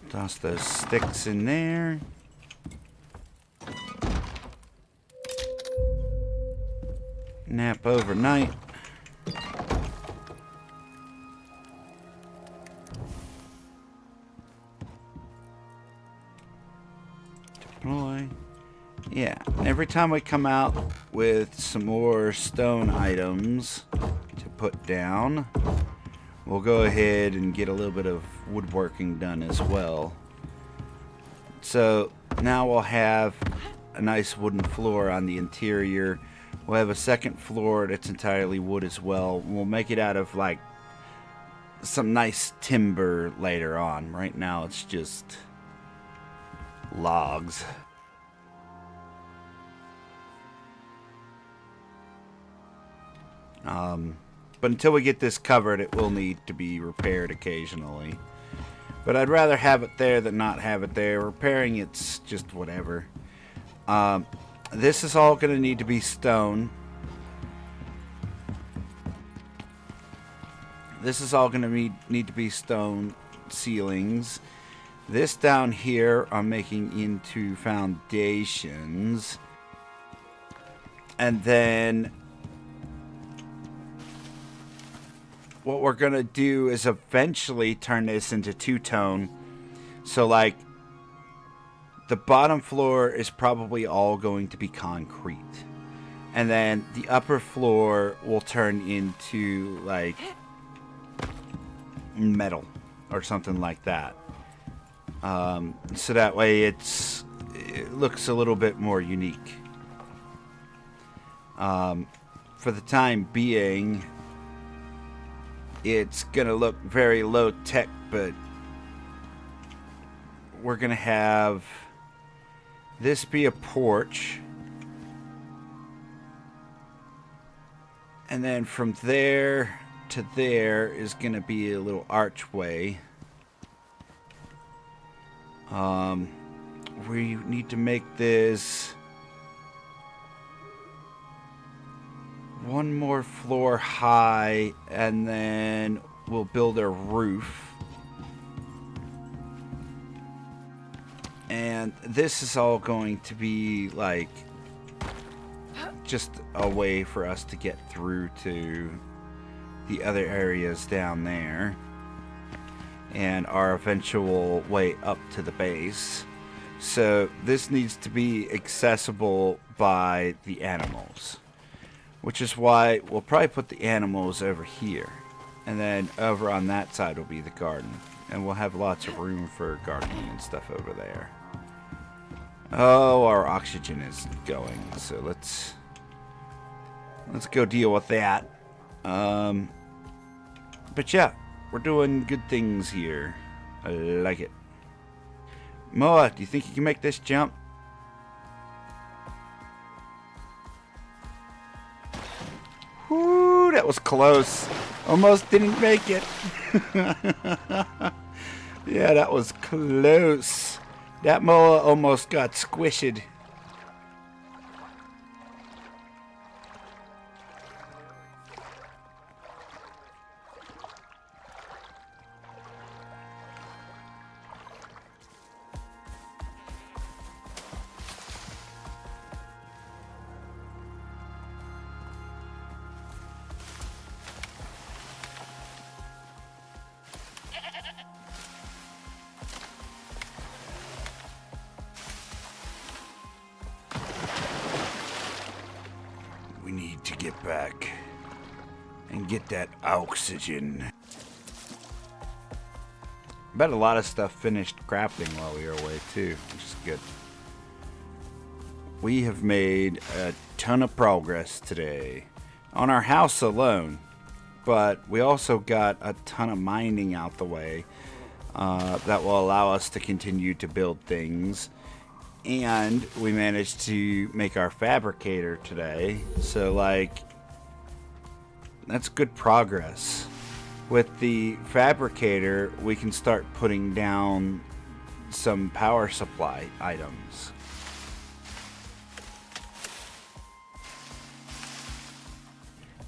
Toss those sticks in there. Nap overnight. Deploy. Yeah, and every time we come out with some more stone items to put down, we'll go ahead and get a little bit of woodworking done as well. So now we'll have a nice wooden floor on the interior. We'll have a second floor that's entirely wood as well. We'll make it out of like some nice timber later on. Right now it's just logs. But until we get this covered, it will need to be repaired occasionally. But I'd rather have it there than not have it there. Repairing it's just whatever. This is all going to need to be stone. This is all going to need to be stone ceilings. This down here I'm making into foundations. And then what we're going to do is eventually turn this into two-tone. So, like, the bottom floor is probably all going to be concrete. And then the upper floor will turn into, like, metal or something like that. So that way it looks a little bit more unique. For the time being, it's gonna look very low tech, but we're gonna have this be a porch, and then from there to there is gonna be a little archway. We need to make this one more floor high, and then we'll build a roof. And this is all going to be like just a way for us to get through to the other areas down there and our eventual way up to the base. So this needs to be accessible by the animals, which is why we'll probably put the animals over here, and then over on that side will be the garden, and we'll have lots of room for gardening and stuff over there. Oh, our oxygen is going, so let's go deal with that. But yeah, we're doing good things here. I like it. Moa, do you think you can make this jump? Whoo, That was close. Almost didn't make it. Yeah, that was close. That moa almost got squished. We need to get back and get that oxygen. Bet a lot of stuff finished crafting while we were away too, which is good. We have made a ton of progress today on our house alone, but we also got a ton of mining out the way that will allow us to continue to build things. And we managed to make our fabricator today. So, like, that's good progress. With the fabricator, we can start putting down some power supply items.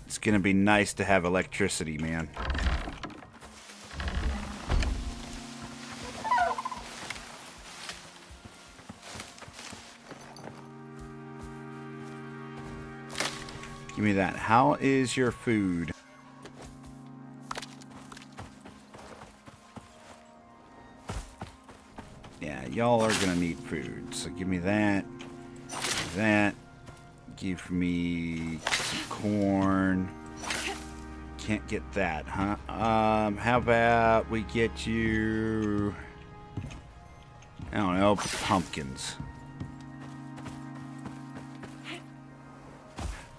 It's gonna be nice to have electricity, man. Give me that. How is your food? Yeah, y'all are gonna need food. So give me that. That. Give me some corn. Can't get that, huh? How about we get you... I don't know, pumpkins.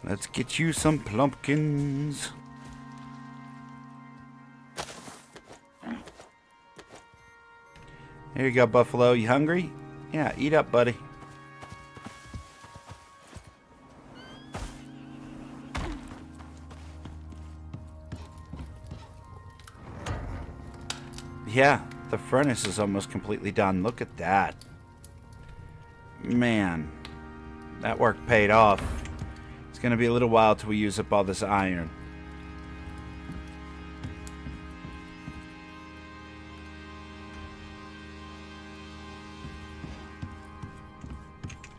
Let's get you some plumpkins. Here you go, Buffalo. You hungry? Yeah, eat up, buddy. Yeah, the furnace is almost completely done. Look at that. Man, that work paid off. It's going to be a little while till we use up all this iron.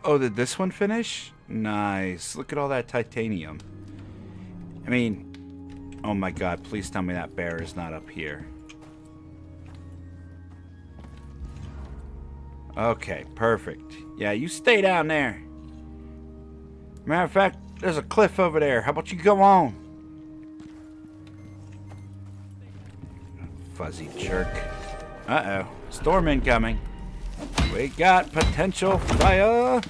Oh, did this one finish? Nice. Look at all that titanium. I mean, oh my god, please tell me that bear is not up here. Okay, perfect. Yeah, you stay down there. Matter of fact, there's a cliff over there. How about you go on? Fuzzy jerk. Uh-oh. Storm incoming. We got potential fire.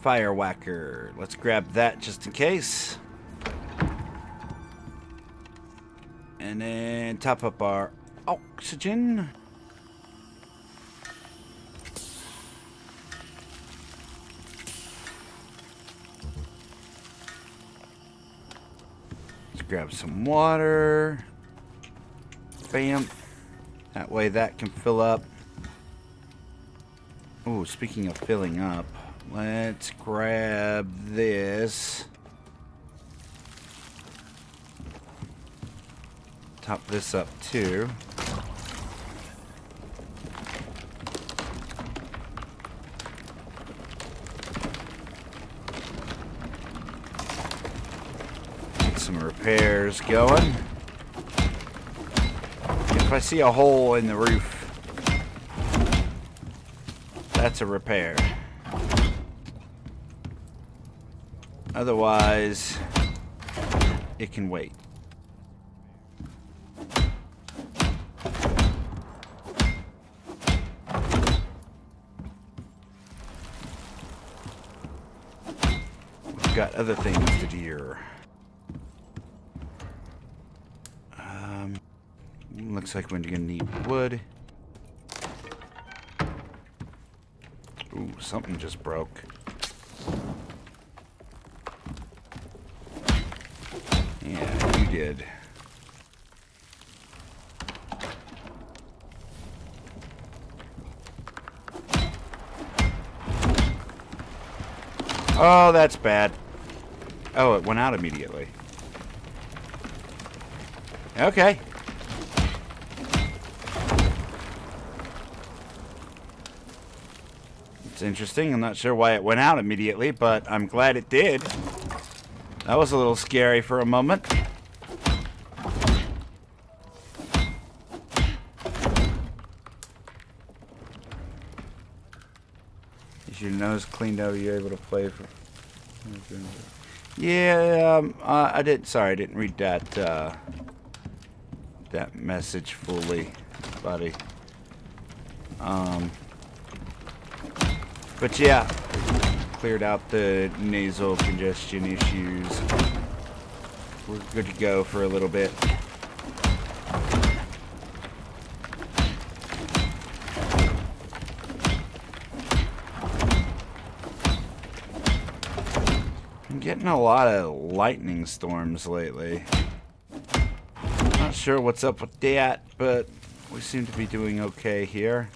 Fire whacker. Let's grab that just in case. And then top up our oxygen. Let's grab some water. Bam. That way that can fill up. Oh, speaking of filling up, let's grab this. Top this up too. Get some repairs going. If I see a hole in the roof, that's a repair. Otherwise, it can wait. We've got other things to do. Looks like we're gonna need wood. Ooh, something just broke. kid. Oh, that's bad. Oh, it went out immediately. Okay. It's interesting. I'm not sure why it went out immediately, but I'm glad it did. That was a little scary for a moment. Is your nose cleaned out? Are you able to play for... Yeah, I did. Sorry, I didn't read that that message fully, buddy. But yeah, cleared out the nasal congestion issues. We're good to go for a little bit. I'm getting a lot of lightning storms lately. Not sure what's up with that, but we seem to be doing okay here.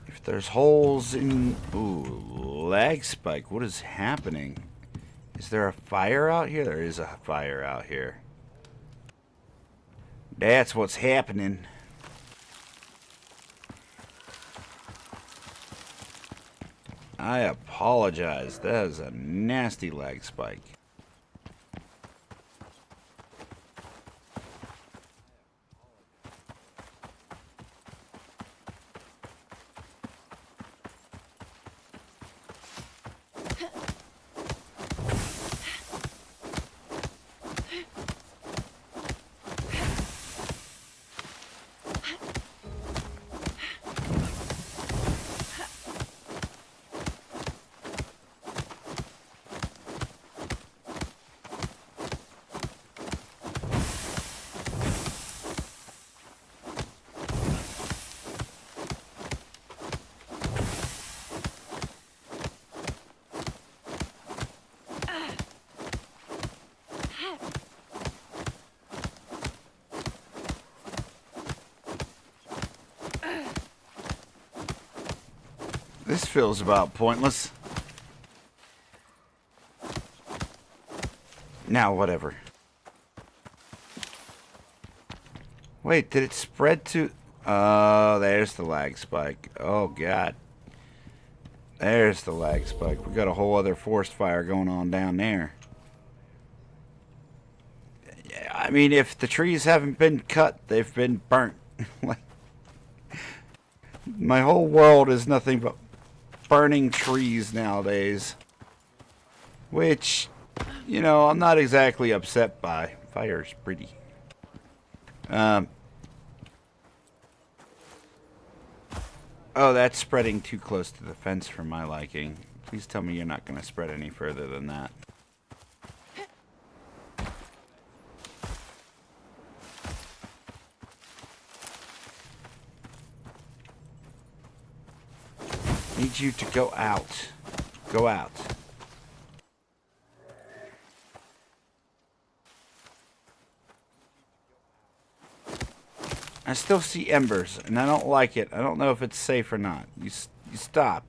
If there's holes in... Ooh, lag spike. What is happening? Is there a fire out here? There is a fire out here. That's what's happening. I apologize. That is a nasty lag spike. This feels about pointless. Now, whatever. Wait, did it spread to... Oh, there's the lag spike. Oh, God. There's the lag spike. We got a whole other forest fire going on down there. Yeah, I mean, if the trees haven't been cut, they've been burnt. Like, my whole world is nothing but burning trees nowadays. Which, you know, I'm not exactly upset by. Fire's pretty. Oh, that's spreading too close to the fence for my liking. Please tell me you're not going to spread any further than that. Need you to go out. Go out. I still see embers, and I don't like it. I don't know if it's safe or not. You stop.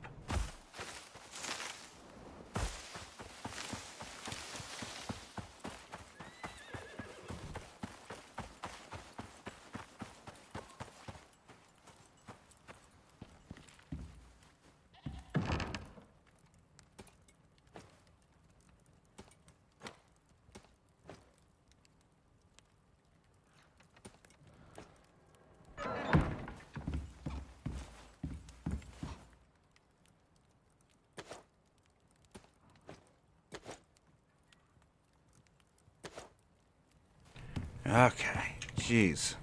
Okay, jeez.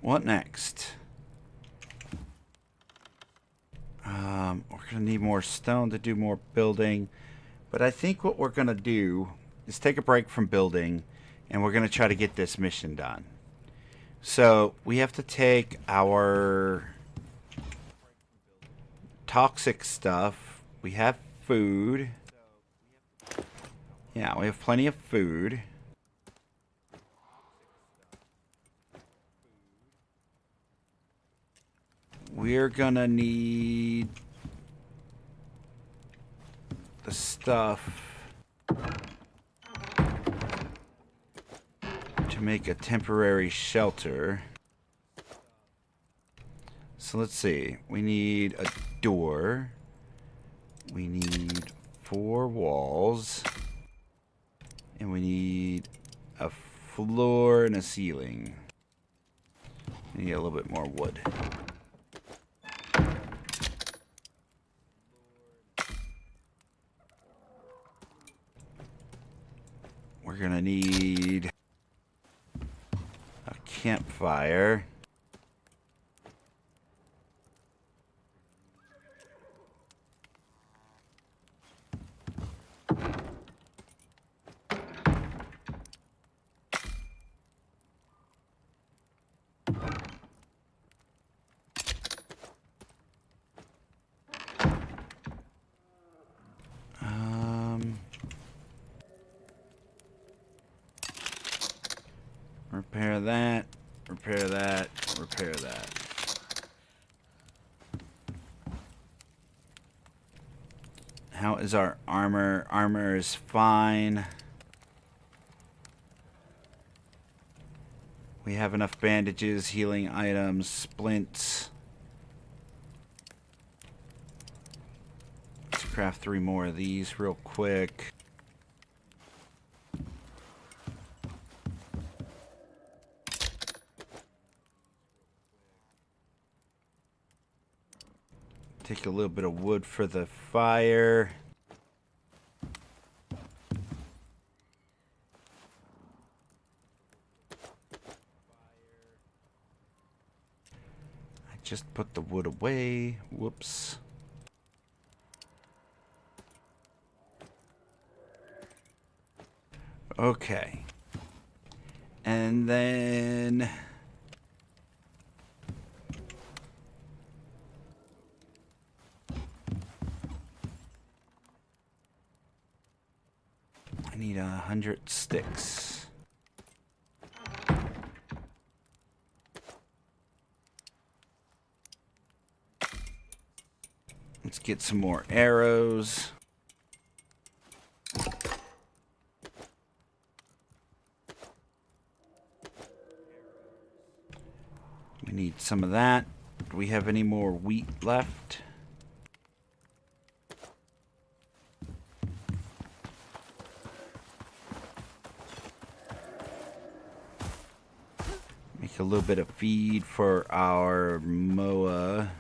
What next? We're gonna need more stone to do more building, but I think what we're gonna do is take a break from building, and we're gonna try to get this mission done. So we have to take our toxic stuff. We have food. Yeah, we have plenty of food. We're gonna need the stuff to make a temporary shelter. So let's see. We need a door. We need 4 walls. And we need a floor and a ceiling. We need a little bit more wood. We're gonna need a campfire. Repair that, repair that, repair that. How is our armor? Armor is fine. We have enough bandages, healing items, splints. Let's craft 3 more of these real quick. Take a little bit of wood for the fire. I just put the wood away. Whoops. Okay. And then I need 100 sticks. Let's get some more arrows. We need some of that. Do we have any more wheat left? Make a little bit of feed for our moa.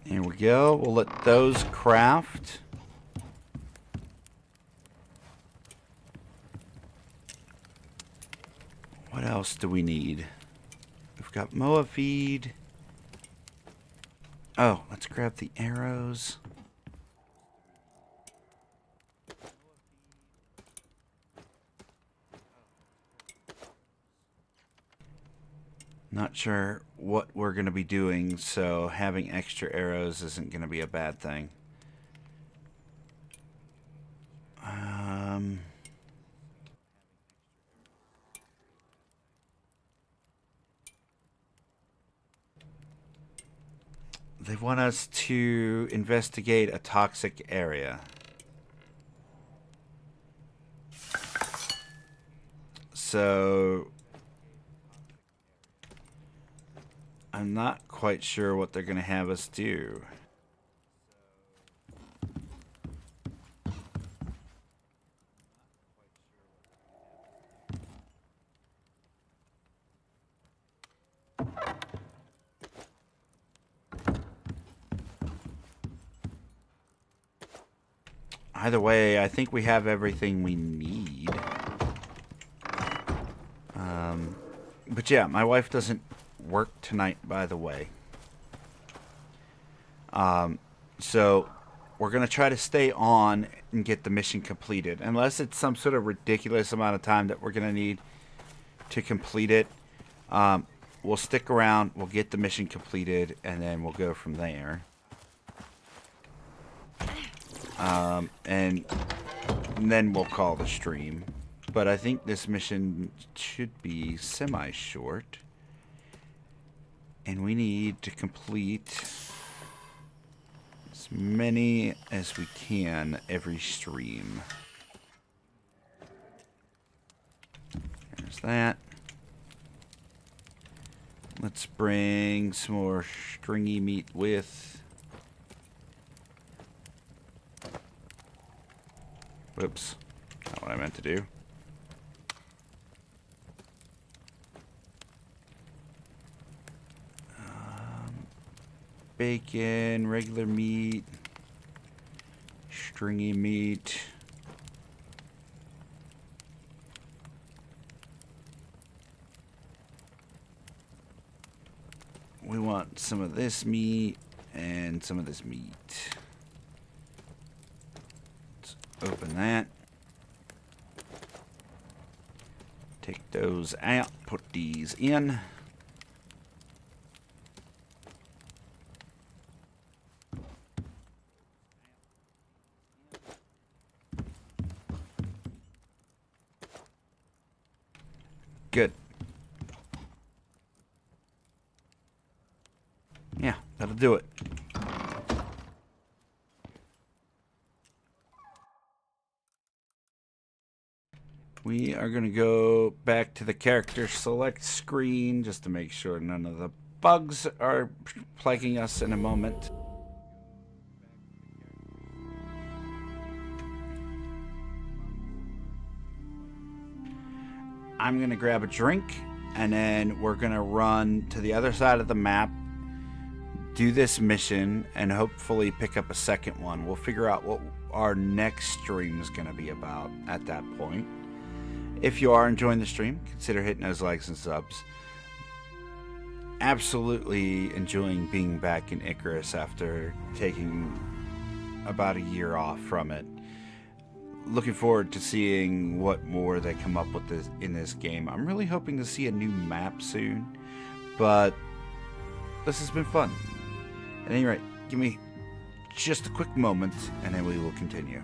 Here we go. We'll let those craft. What else do we need? We've got moa feed. Oh, let's grab the arrows. Not sure what we're going to be doing, so having extra arrows isn't going to be a bad thing. They want us to investigate a toxic area. So I'm not quite sure what they're going to have us do. Either way, I think we have everything we need. But yeah, my wife doesn't work tonight, by the way. So we're going to try to stay on and get the mission completed. Unless it's some sort of ridiculous amount of time that we're going to need to complete it. We'll stick around, we'll get the mission completed, and then we'll go from there. And then we'll call the stream. But I think this mission should be semi-short. And we need to complete as many as we can every stream. There's that. Let's bring some more stringy meat with. Whoops. Not what I meant to do. Bacon, regular meat, stringy meat. We want some of this meat and some of this meat. Let's open that. Take those out, put these in. Good. Yeah, that'll do it. We are going to go back to the character select screen just to make sure none of the bugs are plaguing us in a moment. I'm going to grab a drink, and then we're going to run to the other side of the map, do this mission, and hopefully pick up a second one. We'll figure out what our next stream is going to be about at that point. If you are enjoying the stream, consider hitting those likes and subs. Absolutely enjoying being back in Icarus after taking about a year off from it. Looking forward to seeing what more they come up with in this game. I'm really hoping to see a new map soon, but this has been fun. At any rate, give me just a quick moment, and then we will continue.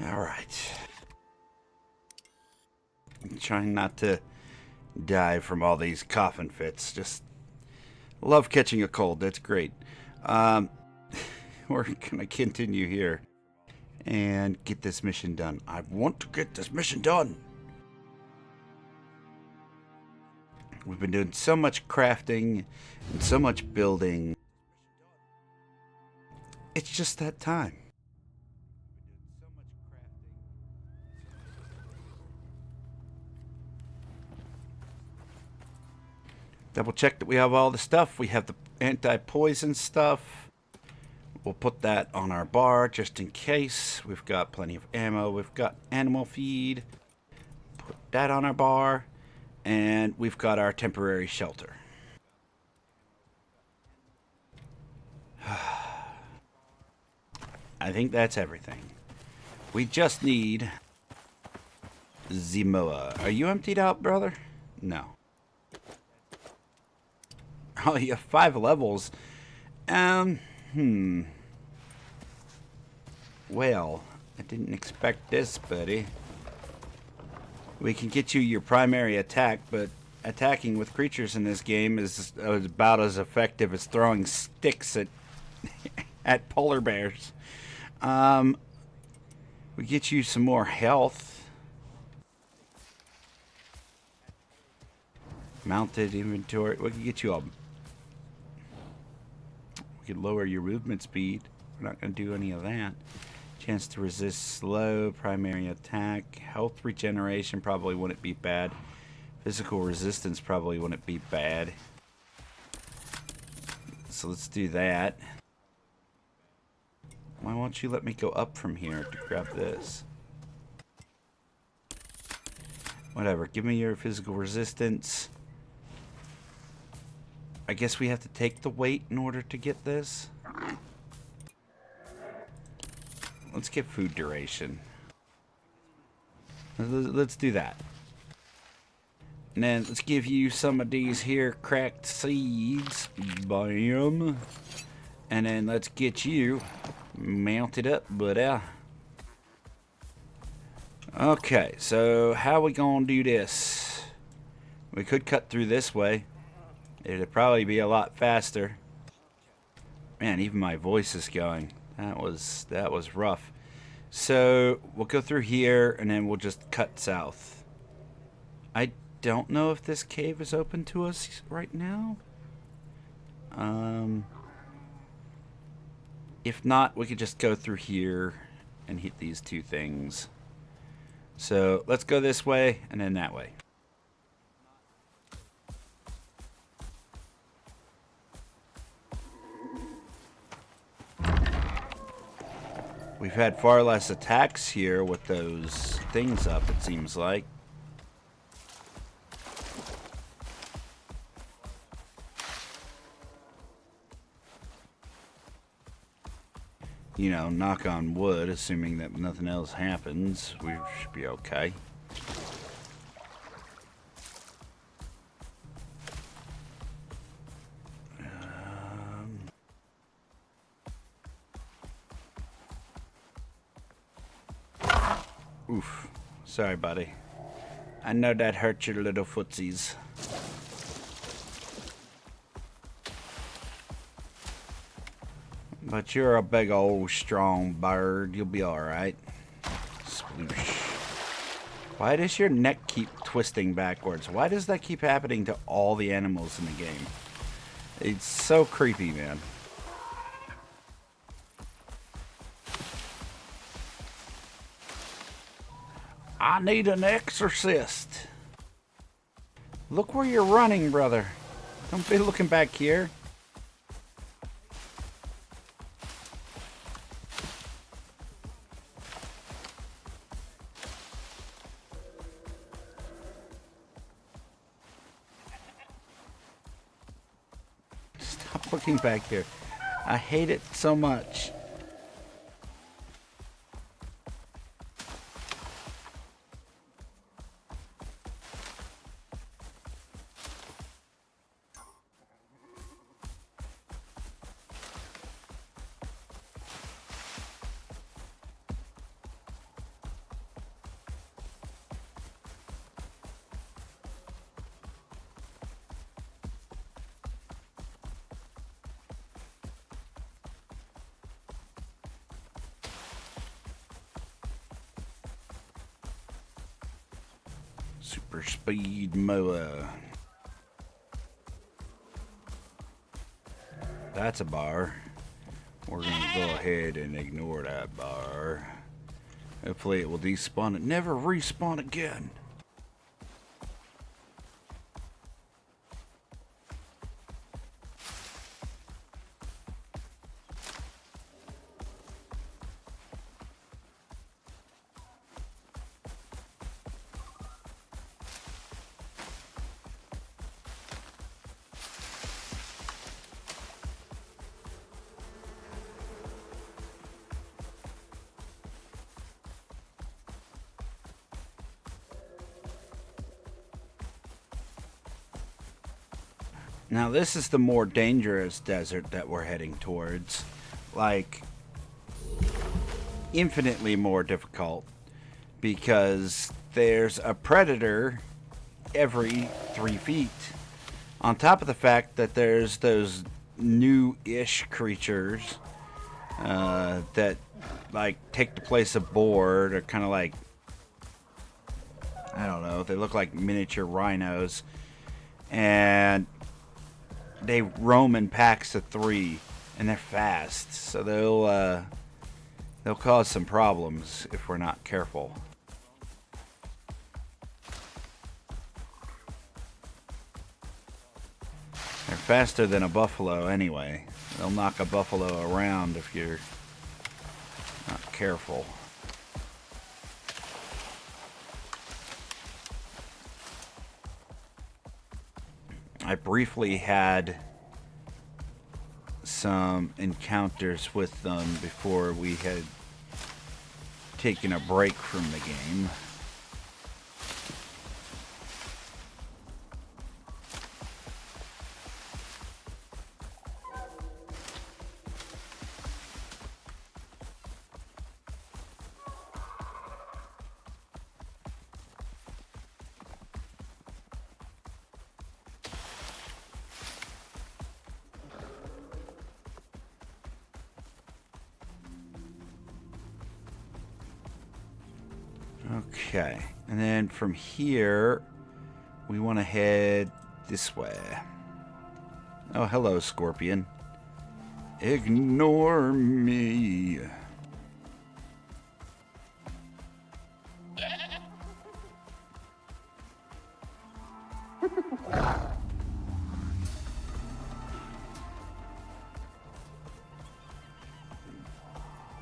Alright. I'm trying not to die from all these coughing fits. Just love catching a cold. That's great. We're gonna continue here and get this mission done. I want to get this mission done. We've been doing so much crafting and so much building. It's just that time. Double check that we have all the stuff. We have the anti-poison stuff. We'll put that on our bar just in case. We've got plenty of ammo. We've got animal feed. Put that on our bar. And we've got our temporary shelter. I think that's everything. We just need Zimoa. Are you emptied out, brother? No. Oh, you have 5 levels. Well, I didn't expect this, buddy. We can get you your primary attack, but attacking with creatures in this game is about as effective as throwing sticks at at polar bears. We get you some more health. Mounted inventory. We can get you all. We can lower your movement speed. We're not going to do any of that. Chance to resist slow, primary attack, health regeneration probably wouldn't be bad. Physical resistance probably wouldn't be bad. So let's do that. Why won't you let me go up from here to grab this? Whatever, give me your physical resistance. I guess we have to take the weight in order to get this. Let's get food duration. Let's do that. And then let's give you some of these here cracked seeds. Bam. And then let's get you mounted up, buddy. Okay, so how we gonna do this? We could cut through this way. It'd probably be a lot faster. Man, even my voice is going. That was rough. So we'll go through here and then we'll just cut south. I don't know if this cave is open to us right now. If not, we could just go through here and hit these 2 things. So let's go this way and then that way. We've had far less attacks here with those things up, it seems like. You know, knock on wood, assuming that nothing else happens, we should be okay. Oof. Sorry, buddy. I know that hurt your little footsies. But you're a big old strong bird. You'll be alright. Sploosh. Why does your neck keep twisting backwards? Why does that keep happening to all the animals in the game? It's so creepy, man. I need an exorcist. Look where you're running, brother. Don't be looking back here. Stop looking back here. I hate it so much. Super speed mower. That's a bar. We're gonna go ahead and ignore that bar. Hopefully it will despawn and never respawn again. Now this is the more dangerous desert that we're heading towards. Like, infinitely more difficult. Because there's a predator every 3 feet. On top of the fact that there's those new-ish creatures that, like, take the place of boar. They're kind of like, I don't know, they look like miniature rhinos. And they roam in packs of 3, and they're fast, so they'll cause some problems if we're not careful. They're faster than a buffalo anyway. They'll knock a buffalo around if you're not careful. I briefly had some encounters with them before we had taken a break from the game. Okay, and then from here, we want to head this way. Oh, hello, Scorpion. Ignore me.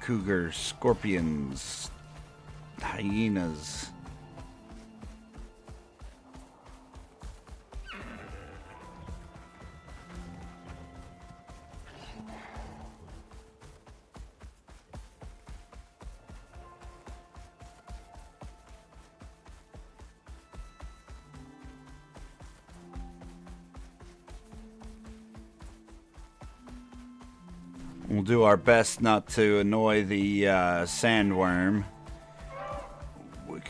Cougars, scorpions, hyenas. We'll do our best not to annoy the sandworm.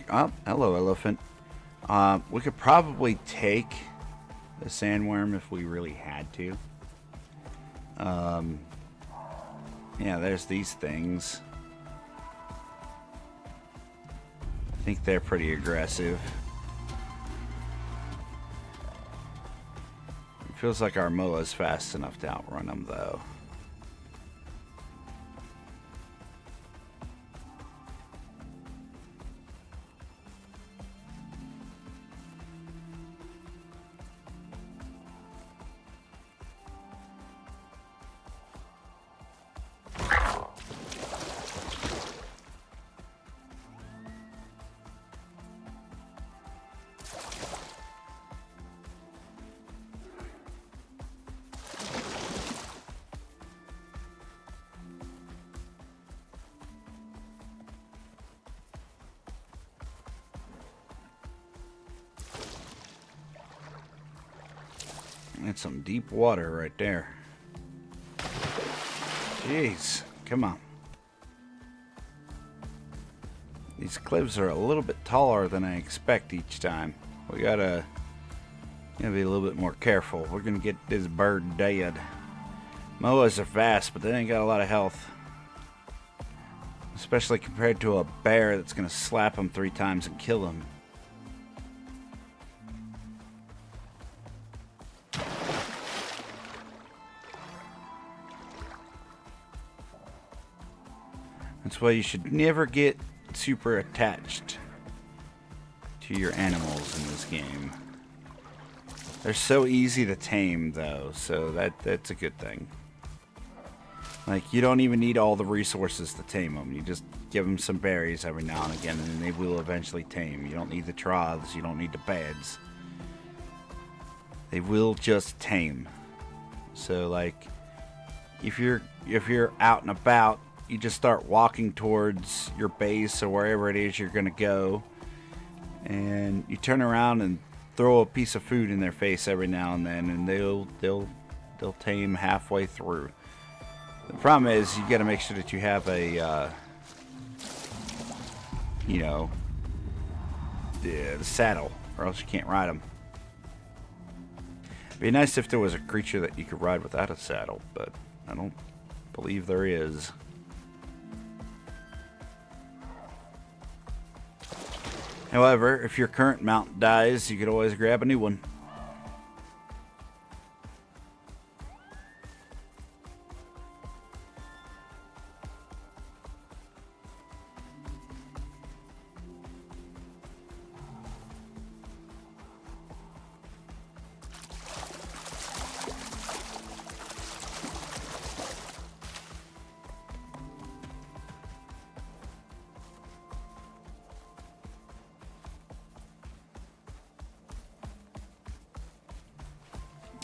Oh, hello, elephant. We could probably take the sandworm if we really had to. Yeah, there's these things. I think they're pretty aggressive. It feels like our Moa's fast enough to outrun them, though. That's some deep water right there. Jeez, come on. These cliffs are a little bit taller than I expect each time. We gotta be a little bit more careful. We're gonna get this bird dead. Moas are fast, but they ain't got a lot of health. Especially compared to a bear that's gonna slap them 3 times and kill them. That's why you should never get super attached to your animals in this game. They're so easy to tame, though, so that's a good thing. Like, you don't even need all the resources to tame them. You just give them some berries every now and again, and they will eventually tame. You don't need the troughs. You don't need the beds. They will just tame. So, like, if you're out and about, you just start walking towards your base or wherever it is you're gonna go, and you turn around and throw a piece of food in their face every now and then, and they'll tame halfway through. The problem is you got to make sure that you have a the saddle, or else you can't ride them. It'd be nice if there was a creature that you could ride without a saddle, but I don't believe there is. However, if your current mount dies, you could always grab a new one.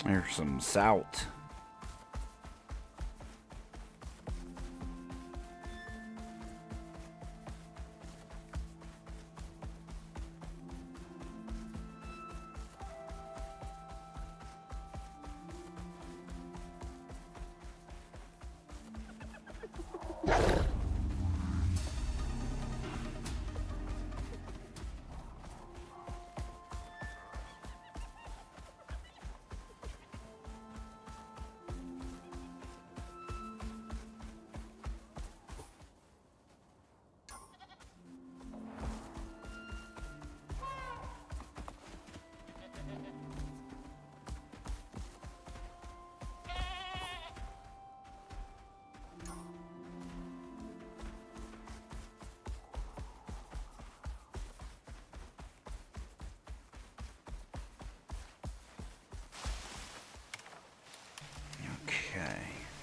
There's some salt.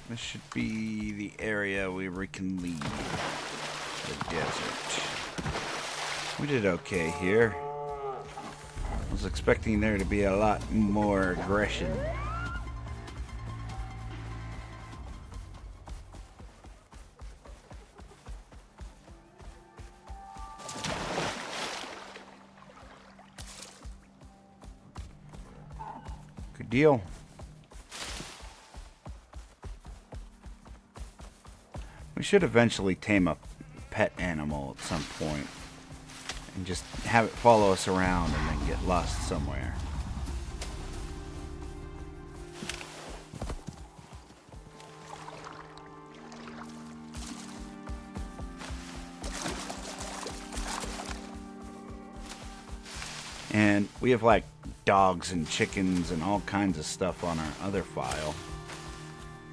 This should be the area where we can leave the desert. We did okay here. I was expecting there to be a lot more aggression. Good deal. We should eventually tame a pet animal at some point and just have it follow us around and then get lost somewhere. And we have like dogs and chickens and all kinds of stuff on our other file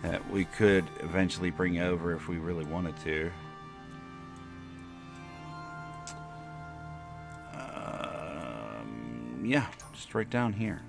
that we could eventually bring over if we really wanted to. Yeah, just right down here.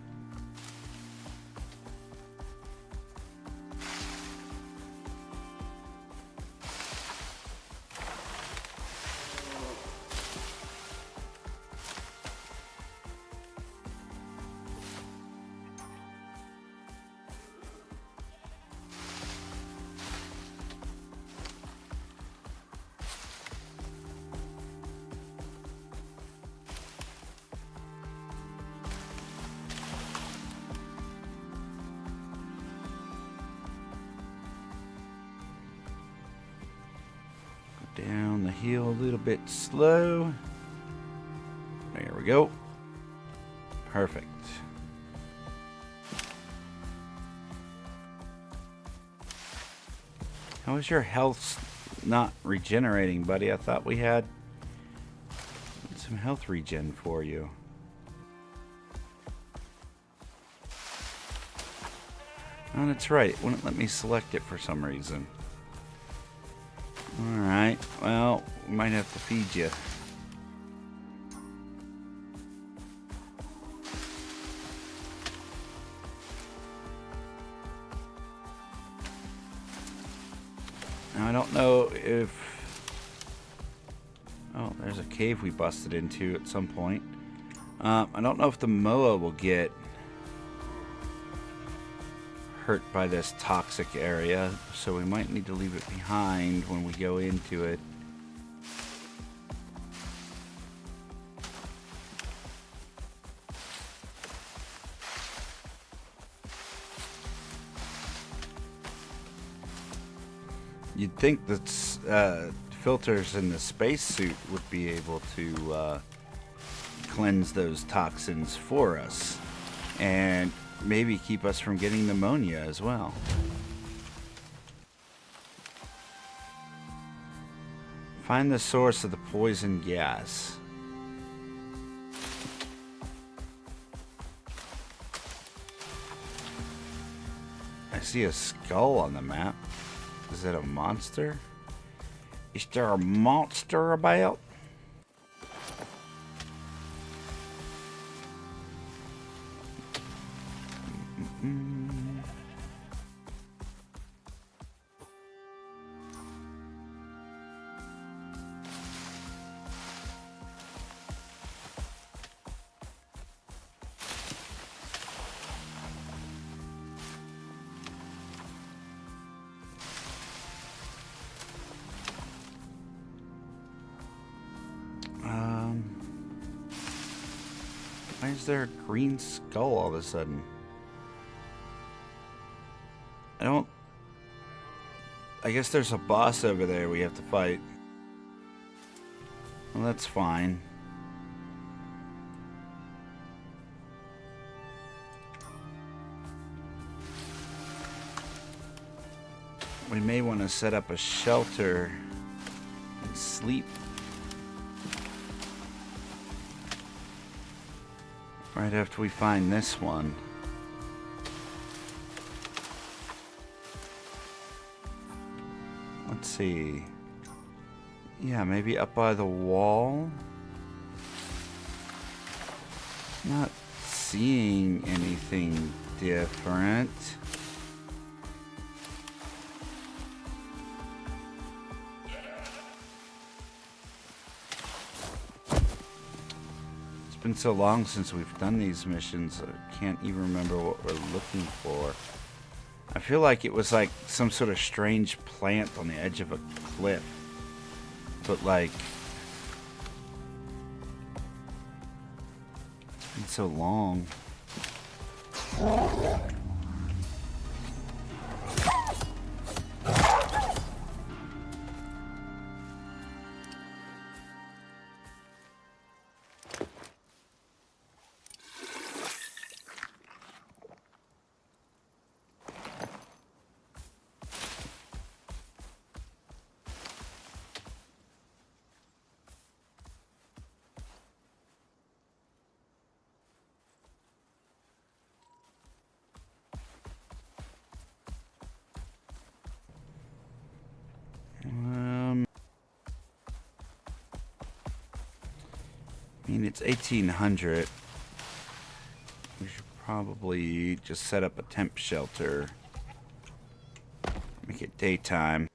Down the hill a little bit slow. There we go. Perfect. How is your health not regenerating, buddy? I thought we had some health regen for you. Oh, that's right. It wouldn't let me select it for some reason. Alright, well, we might have to feed you. Now, I don't know if... Oh, there's a cave we busted into at some point. I don't know if the Moa will get hurt by this toxic area, so we might need to leave it behind when we go into it. You'd think that filters in the spacesuit would be able to cleanse those toxins for us, and maybe keep us from getting pneumonia as well. Find the source of the poison gas. I see a skull on the map. Is that a monster? Is there a monster about? Why is there a green skull all of a sudden? I guess there's a boss over there we have to fight. Well, that's fine. We may want to set up a shelter and sleep. Right after we find this one. Let's see. Yeah, maybe up by the wall. Not seeing anything different. It's been so long since we've done these missions, I can't even remember what we're looking for. I feel like it was like some sort of strange plant on the edge of a cliff. But like... It's been so long. I mean, it's 1800. We should probably just set up a temp shelter. Make it daytime.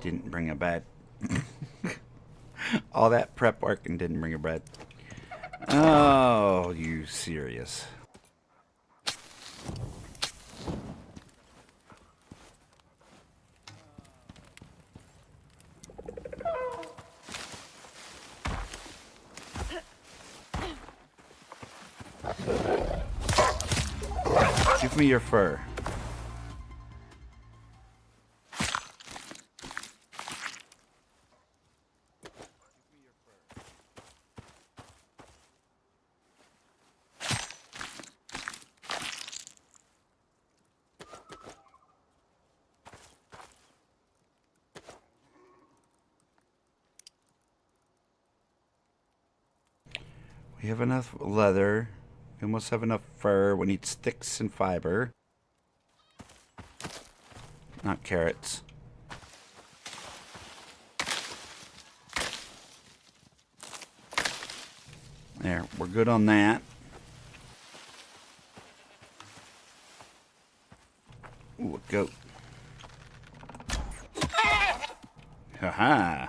Didn't bring a bed. All that prep work and didn't bring a bed. Oh, you serious? Give me your fur. We have enough leather. We almost have enough fur. We need sticks and fiber. Not carrots. There, we're good on that. Ooh, a goat. Haha.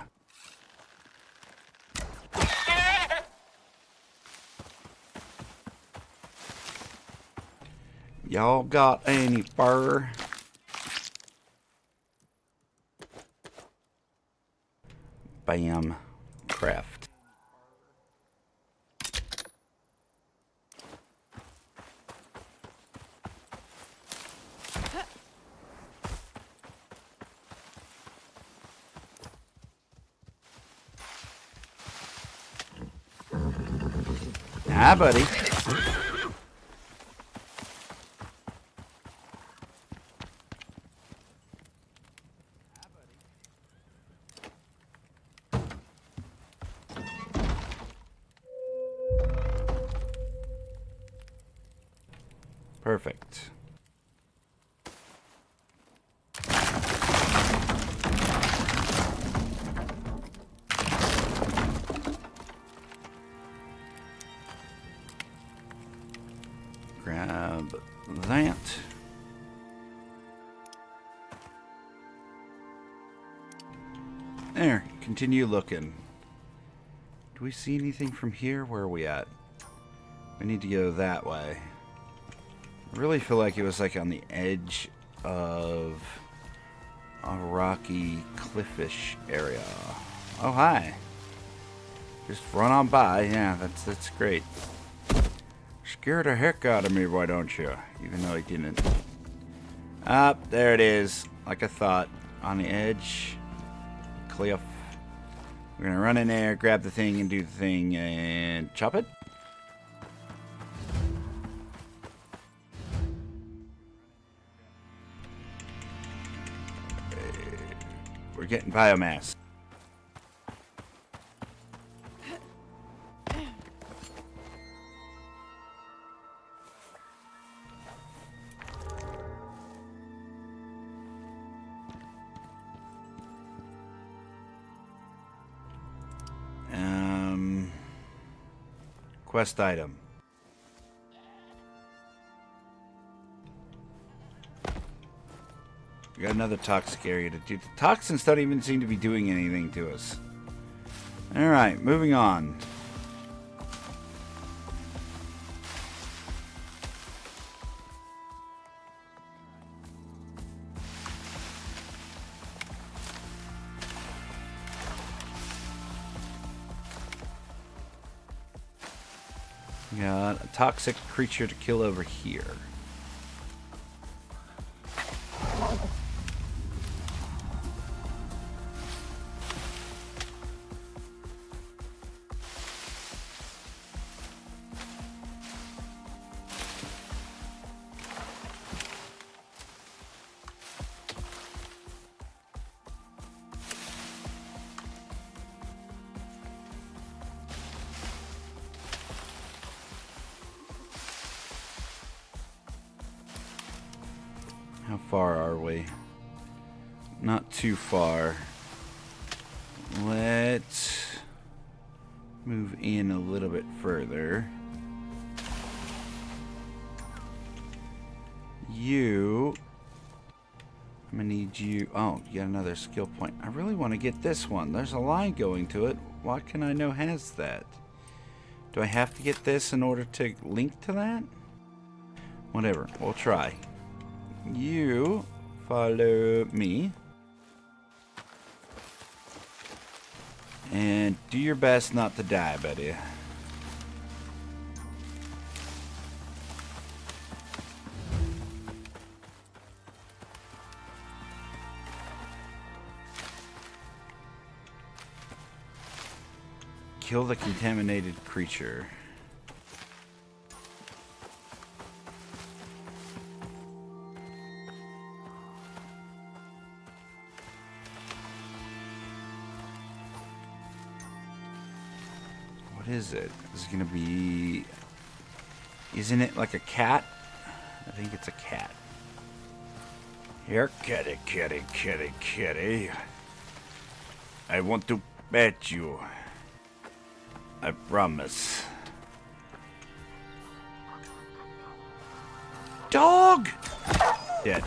Y'all got any fur? Bam. Craft. Ah, buddy. Perfect. Grab that. There, continue looking. Do we see anything from here? Where are we at? We need to go that way. I really feel like it was like on the edge of a rocky, cliffish area. Oh, hi. Just run on by. Yeah, that's great. Scared the heck out of me, why don't you? Even though he didn't. Up, there it is. Like I thought. On the edge. Cliff. We're gonna run in there, grab the thing, and do the thing, and chop it. We're getting biomass. Quest item. We got another toxic area to do. The toxins don't even seem to be doing anything to us. Alright, moving on. We got a toxic creature to kill over here. How far are we? Not too far. Let's move in a little bit further. I'm gonna need you. Oh, you got another skill point. I really want to get this one. There's a line going to it. What can I know has that? Do I have to get this in order to link to that? Whatever, we'll try. You follow me and do your best not to die, buddy. Kill the contaminated creature. is it? Is it gonna be... Isn't it like a cat? I think it's a cat. Here, kitty, kitty, kitty, kitty. I want to pet you. I promise. Dog! Dead.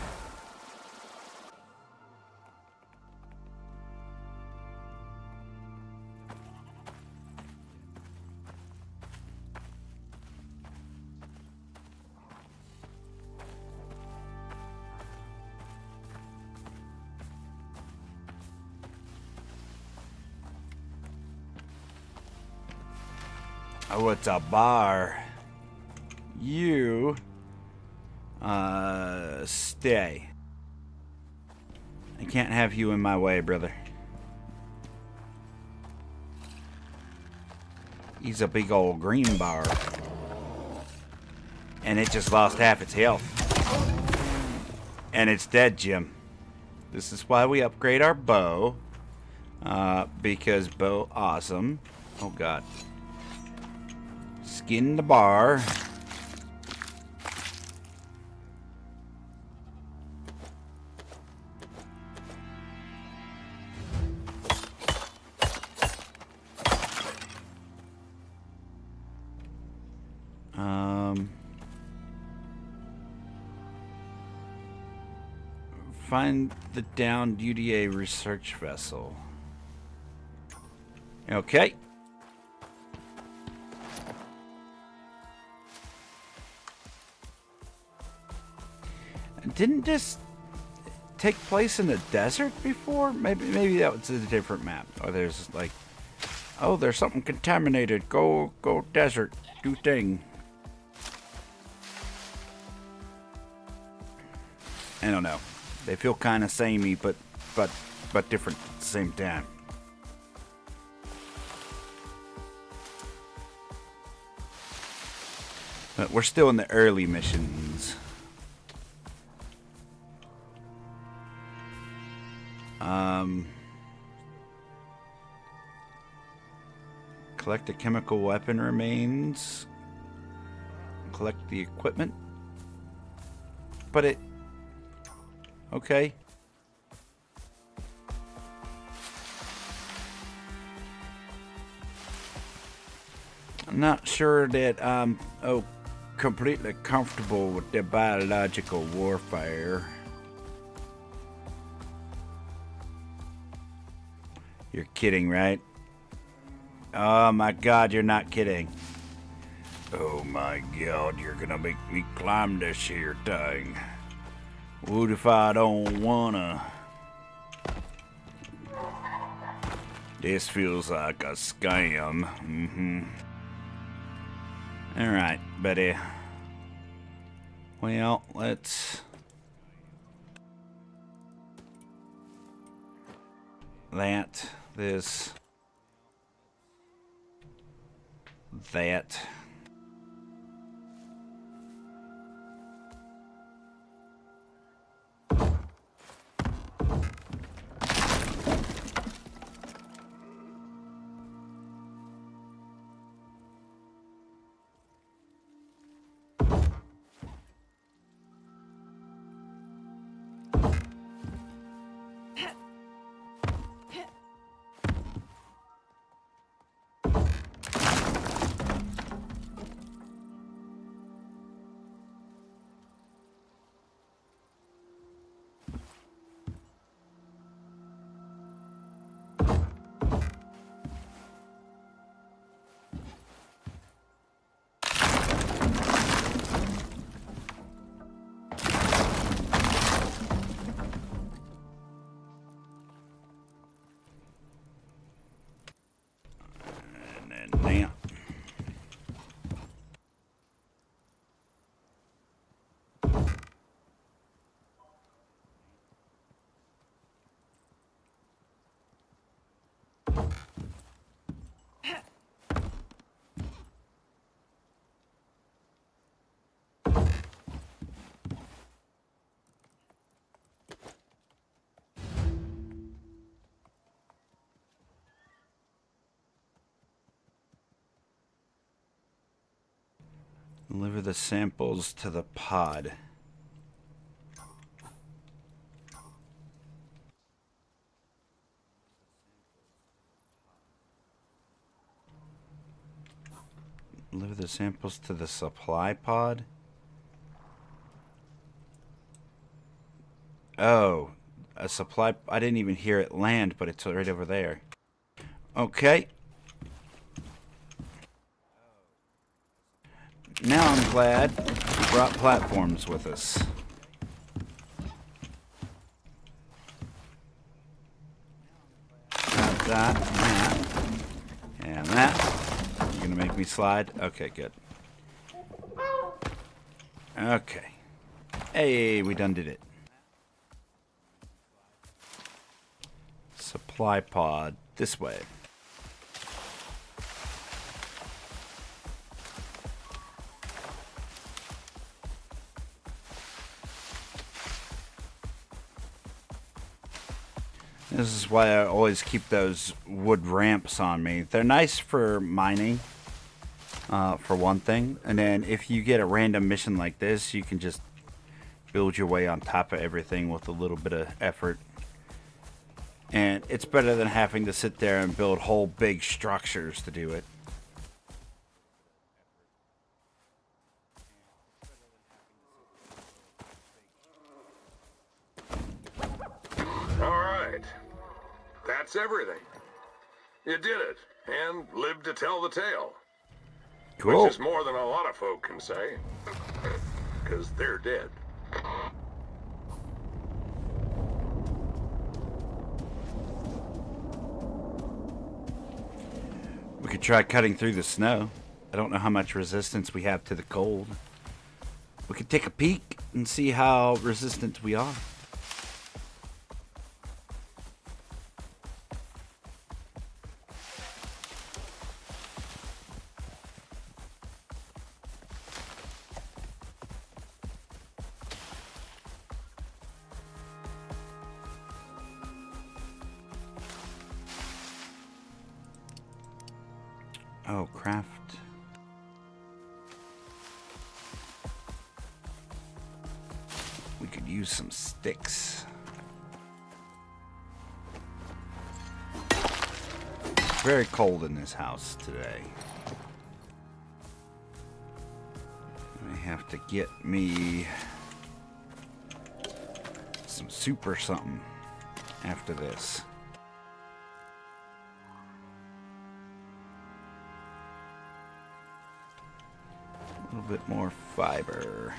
Oh, it's a bar. You... stay. I can't have you in my way, brother. He's a big old green bar. And it just lost half its health. And it's dead, Jim. This is why we upgrade our bow. Because bow awesome. Oh, God. Skin the bar. Find the downed UDA research vessel. Okay. Didn't this take place in the desert before? Maybe that was a different map. Or there's like, oh, there's something contaminated. Go desert. Do thing. I don't know. They feel kind of samey, but different at the same time. But we're still in the early missions. Collect the chemical weapon remains. Collect the equipment. But it... Okay. I'm not sure that I'm completely comfortable with the biological warfare. You're kidding, right? Oh my God, you're not kidding. Oh my God, you're gonna make me climb this here thing. What if I don't wanna? This feels like a scam. Alright, buddy. Well, let's... That. Deliver the samples to the pod. Deliver the samples to the supply pod? Oh, a supply... I didn't even hear it land, but it's right over there. Okay. Now I'm glad we brought platforms with us. Got that, and that. You're gonna make me slide? Okay, good. Okay. Hey, we done did it. Supply pod this way. This is why I always keep those wood ramps on me. They're nice for mining, for one thing. And then if you get a random mission like this, you can just build your way on top of everything with a little bit of effort. And it's better than having to sit there and build whole big structures to do it. Alright. That's everything. You did it, and lived to tell the tale. Cool. Which is more than a lot of folk can say. Because they're dead. We could try cutting through the snow. I don't know how much resistance we have to the cold. We could take a peek and see how resistant we are. Oh, craft. We could use some sticks. It's very cold in this house today. I have to get me some soup or something after this. A little bit more fiber.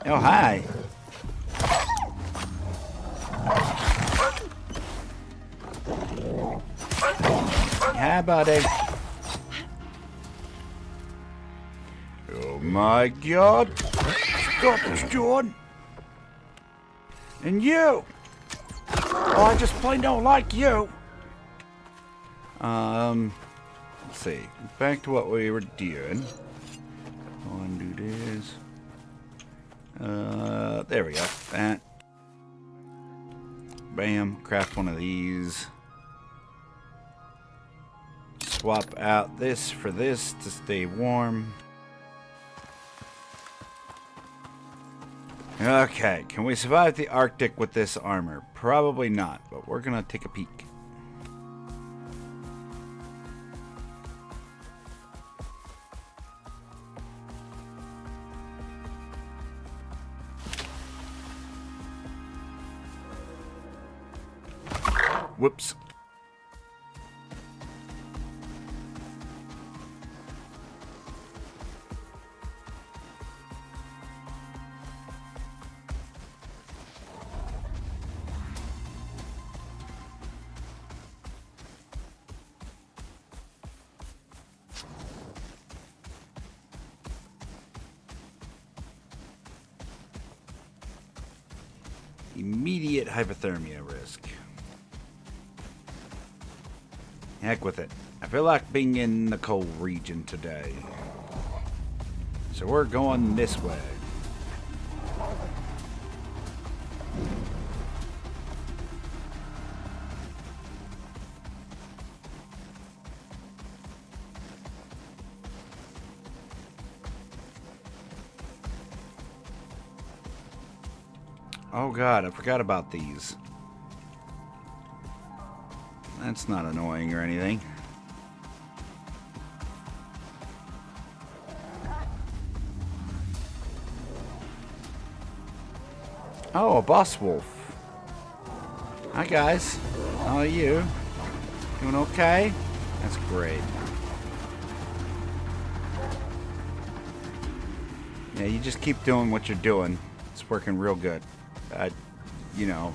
Oh, hi. Hi, buddy. Oh my God. Stop this, John. And you! Oh, I just plain don't like you! Let's see. Back to what we were doing. Undo this. There we go. That. Bam. Craft one of these. Swap out this for this to stay warm. Okay, can we survive the Arctic with this armor? Probably not, but we're gonna take a peek. Whoops. Immediate hypothermia risk. Heck with it. I feel like being in the cold region today. So we're going this way. Oh god, I forgot about these. That's not annoying or anything. Oh, a boss wolf. Hi guys. How are you? Doing okay? That's great. Yeah, you just keep doing what you're doing. It's working real good. You know.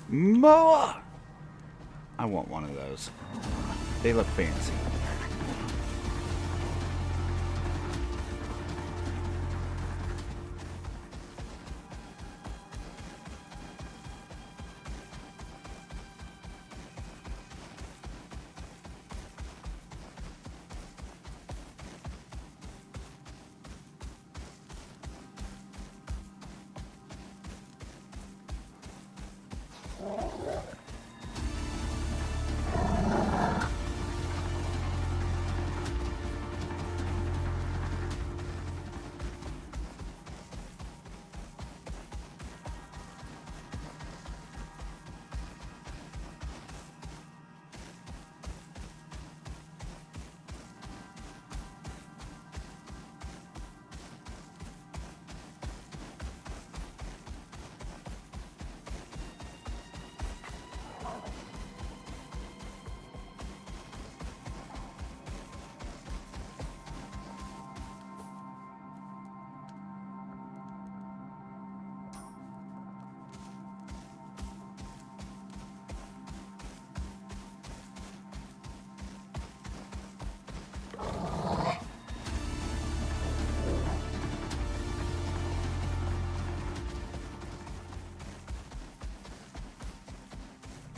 Moa! I want one of those. They look fancy.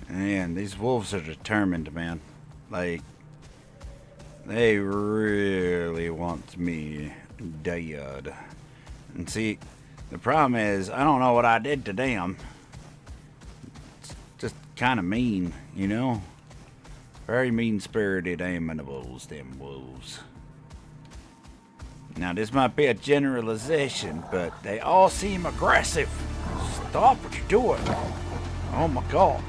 Man, these wolves are determined, man. Like, they really want me dead. And see, the problem is, I don't know what I did to them. It's just kind of mean, you know? Very mean-spirited animals, them wolves. Now, this might be a generalization, but they all seem aggressive. Stop what you're doing. Oh my god.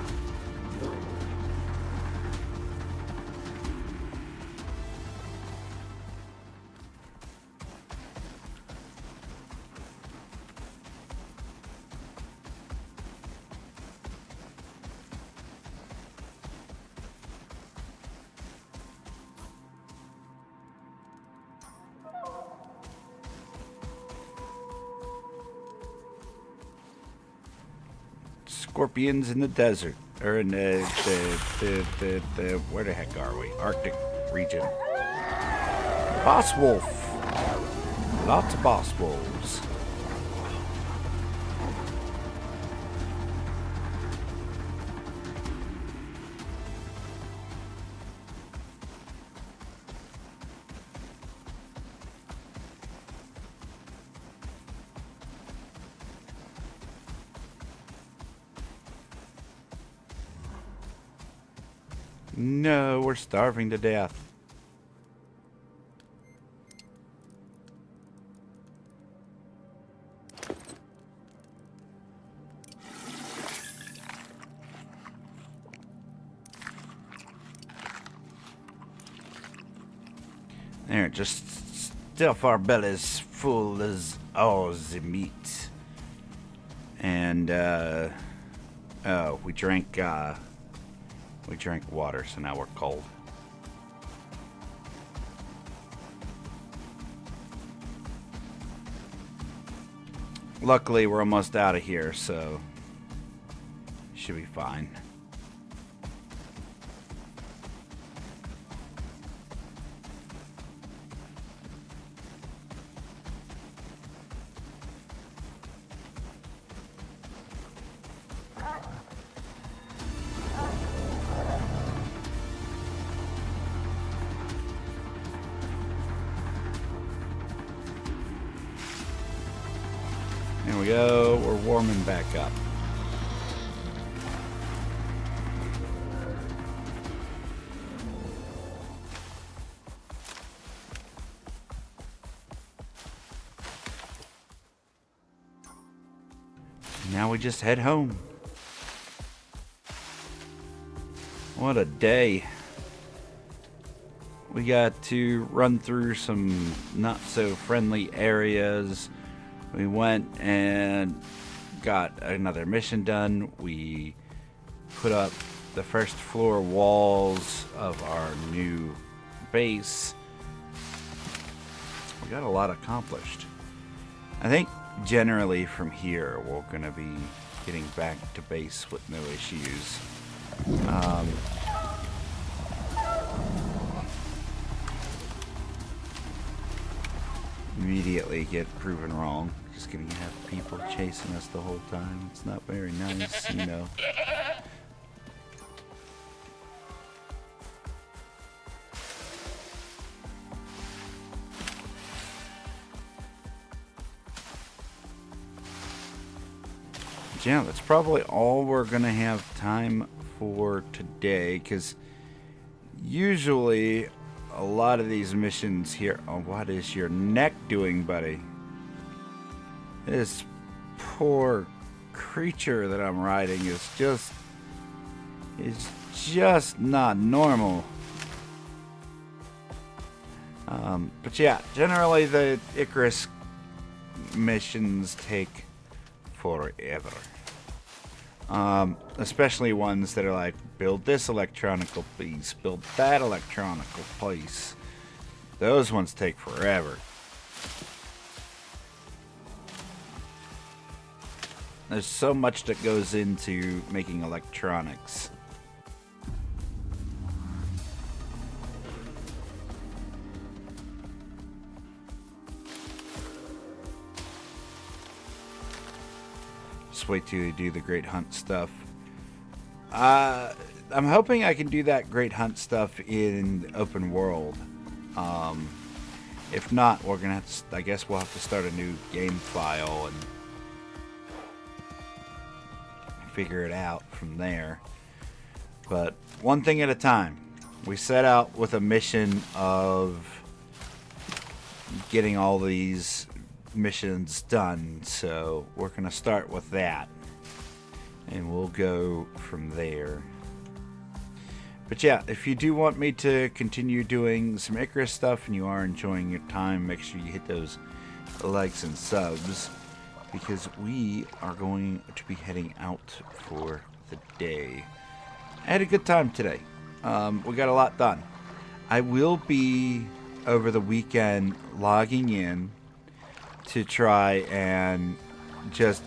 Scorpions in the desert, or in the where the heck are we? Arctic region. Boss wolf. Lots of boss wolves. No, we're starving to death. There, just stuff our bellies full as all the meat. And, oh, we drank water, so now we're cold. Luckily, we're almost out of here, so should be fine. There we go, we're warming back up. Now we just head home. What a day. We got to run through some not so friendly areas. We went and got another mission done. We put up the first floor walls of our new base. We got a lot accomplished. I think generally from here we're going to be getting back to base with no issues. Immediately get proven wrong. Just gonna have people chasing us the whole time. It's not very nice, you know. Yeah, that's probably all we're gonna have time for today, because usually a lot of these missions here. Oh, what is your neck doing, buddy? This poor creature that I'm riding is just not normal. But yeah, generally the Icarus missions take forever. Especially ones that are like, build this electronical piece, build that electronical piece. Those ones take forever. There's so much that goes into making electronics. Just wait till you do the Great Hunt stuff. I'm hoping I can do that Great Hunt stuff in open world. If not, we're gonna have to, I guess we'll have to start a new game file and figure it out from there. But one thing at a time. We set out with a mission of getting all these missions done, so we're gonna start with that and we'll go from there. But yeah, if you do want me to continue doing some Icarus stuff and you are enjoying your time, make sure you hit those likes and subs, because we are going to be heading out for the day. I had a good time today. We got a lot done. I will be, over the weekend, logging in to try and just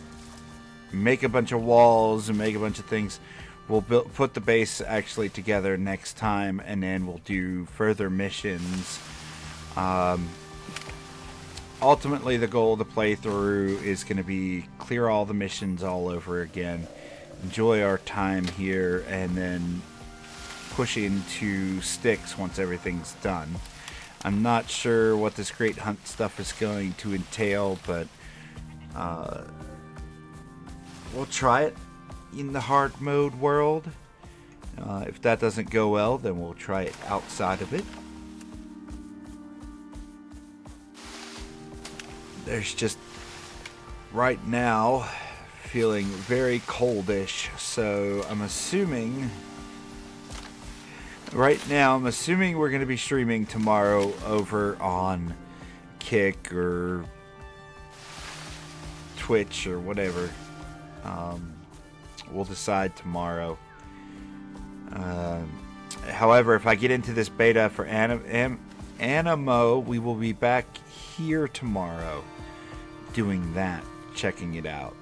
make a bunch of walls and make a bunch of things. We'll put the base actually together next time, and then we'll do further missions. Ultimately, the goal of the playthrough is going to be clear all the missions all over again, enjoy our time here, and then push into Styx once everything's done. I'm not sure what this Great Hunt stuff is going to entail, but we'll try it in the hard mode world. If that doesn't go well, then we'll try it outside of it. There's just, right now, feeling very coldish, so I'm assuming, right now, I'm assuming we're going to be streaming tomorrow over on Kick or Twitch or whatever. We'll decide tomorrow. However, if I get into this beta for Animo, we will be back here tomorrow doing that, checking it out.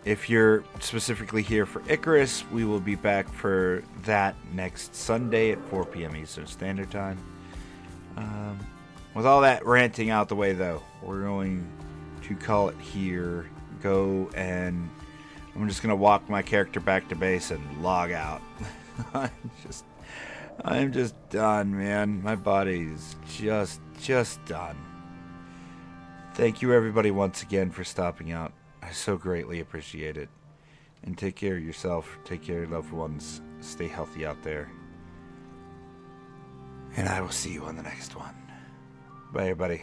If you're specifically here for Icarus, we will be back for that next Sunday at 4 p.m. Eastern Standard Time. With all that ranting out the way, though, we're going to call it here. Go and I'm just gonna walk my character back to base and log out. I'm just done, man. My body's just done. Thank you, everybody, once again for stopping out. I so greatly appreciate it. And take care of yourself. Take care of your loved ones. Stay healthy out there. And I will see you on the next one. Bye, everybody.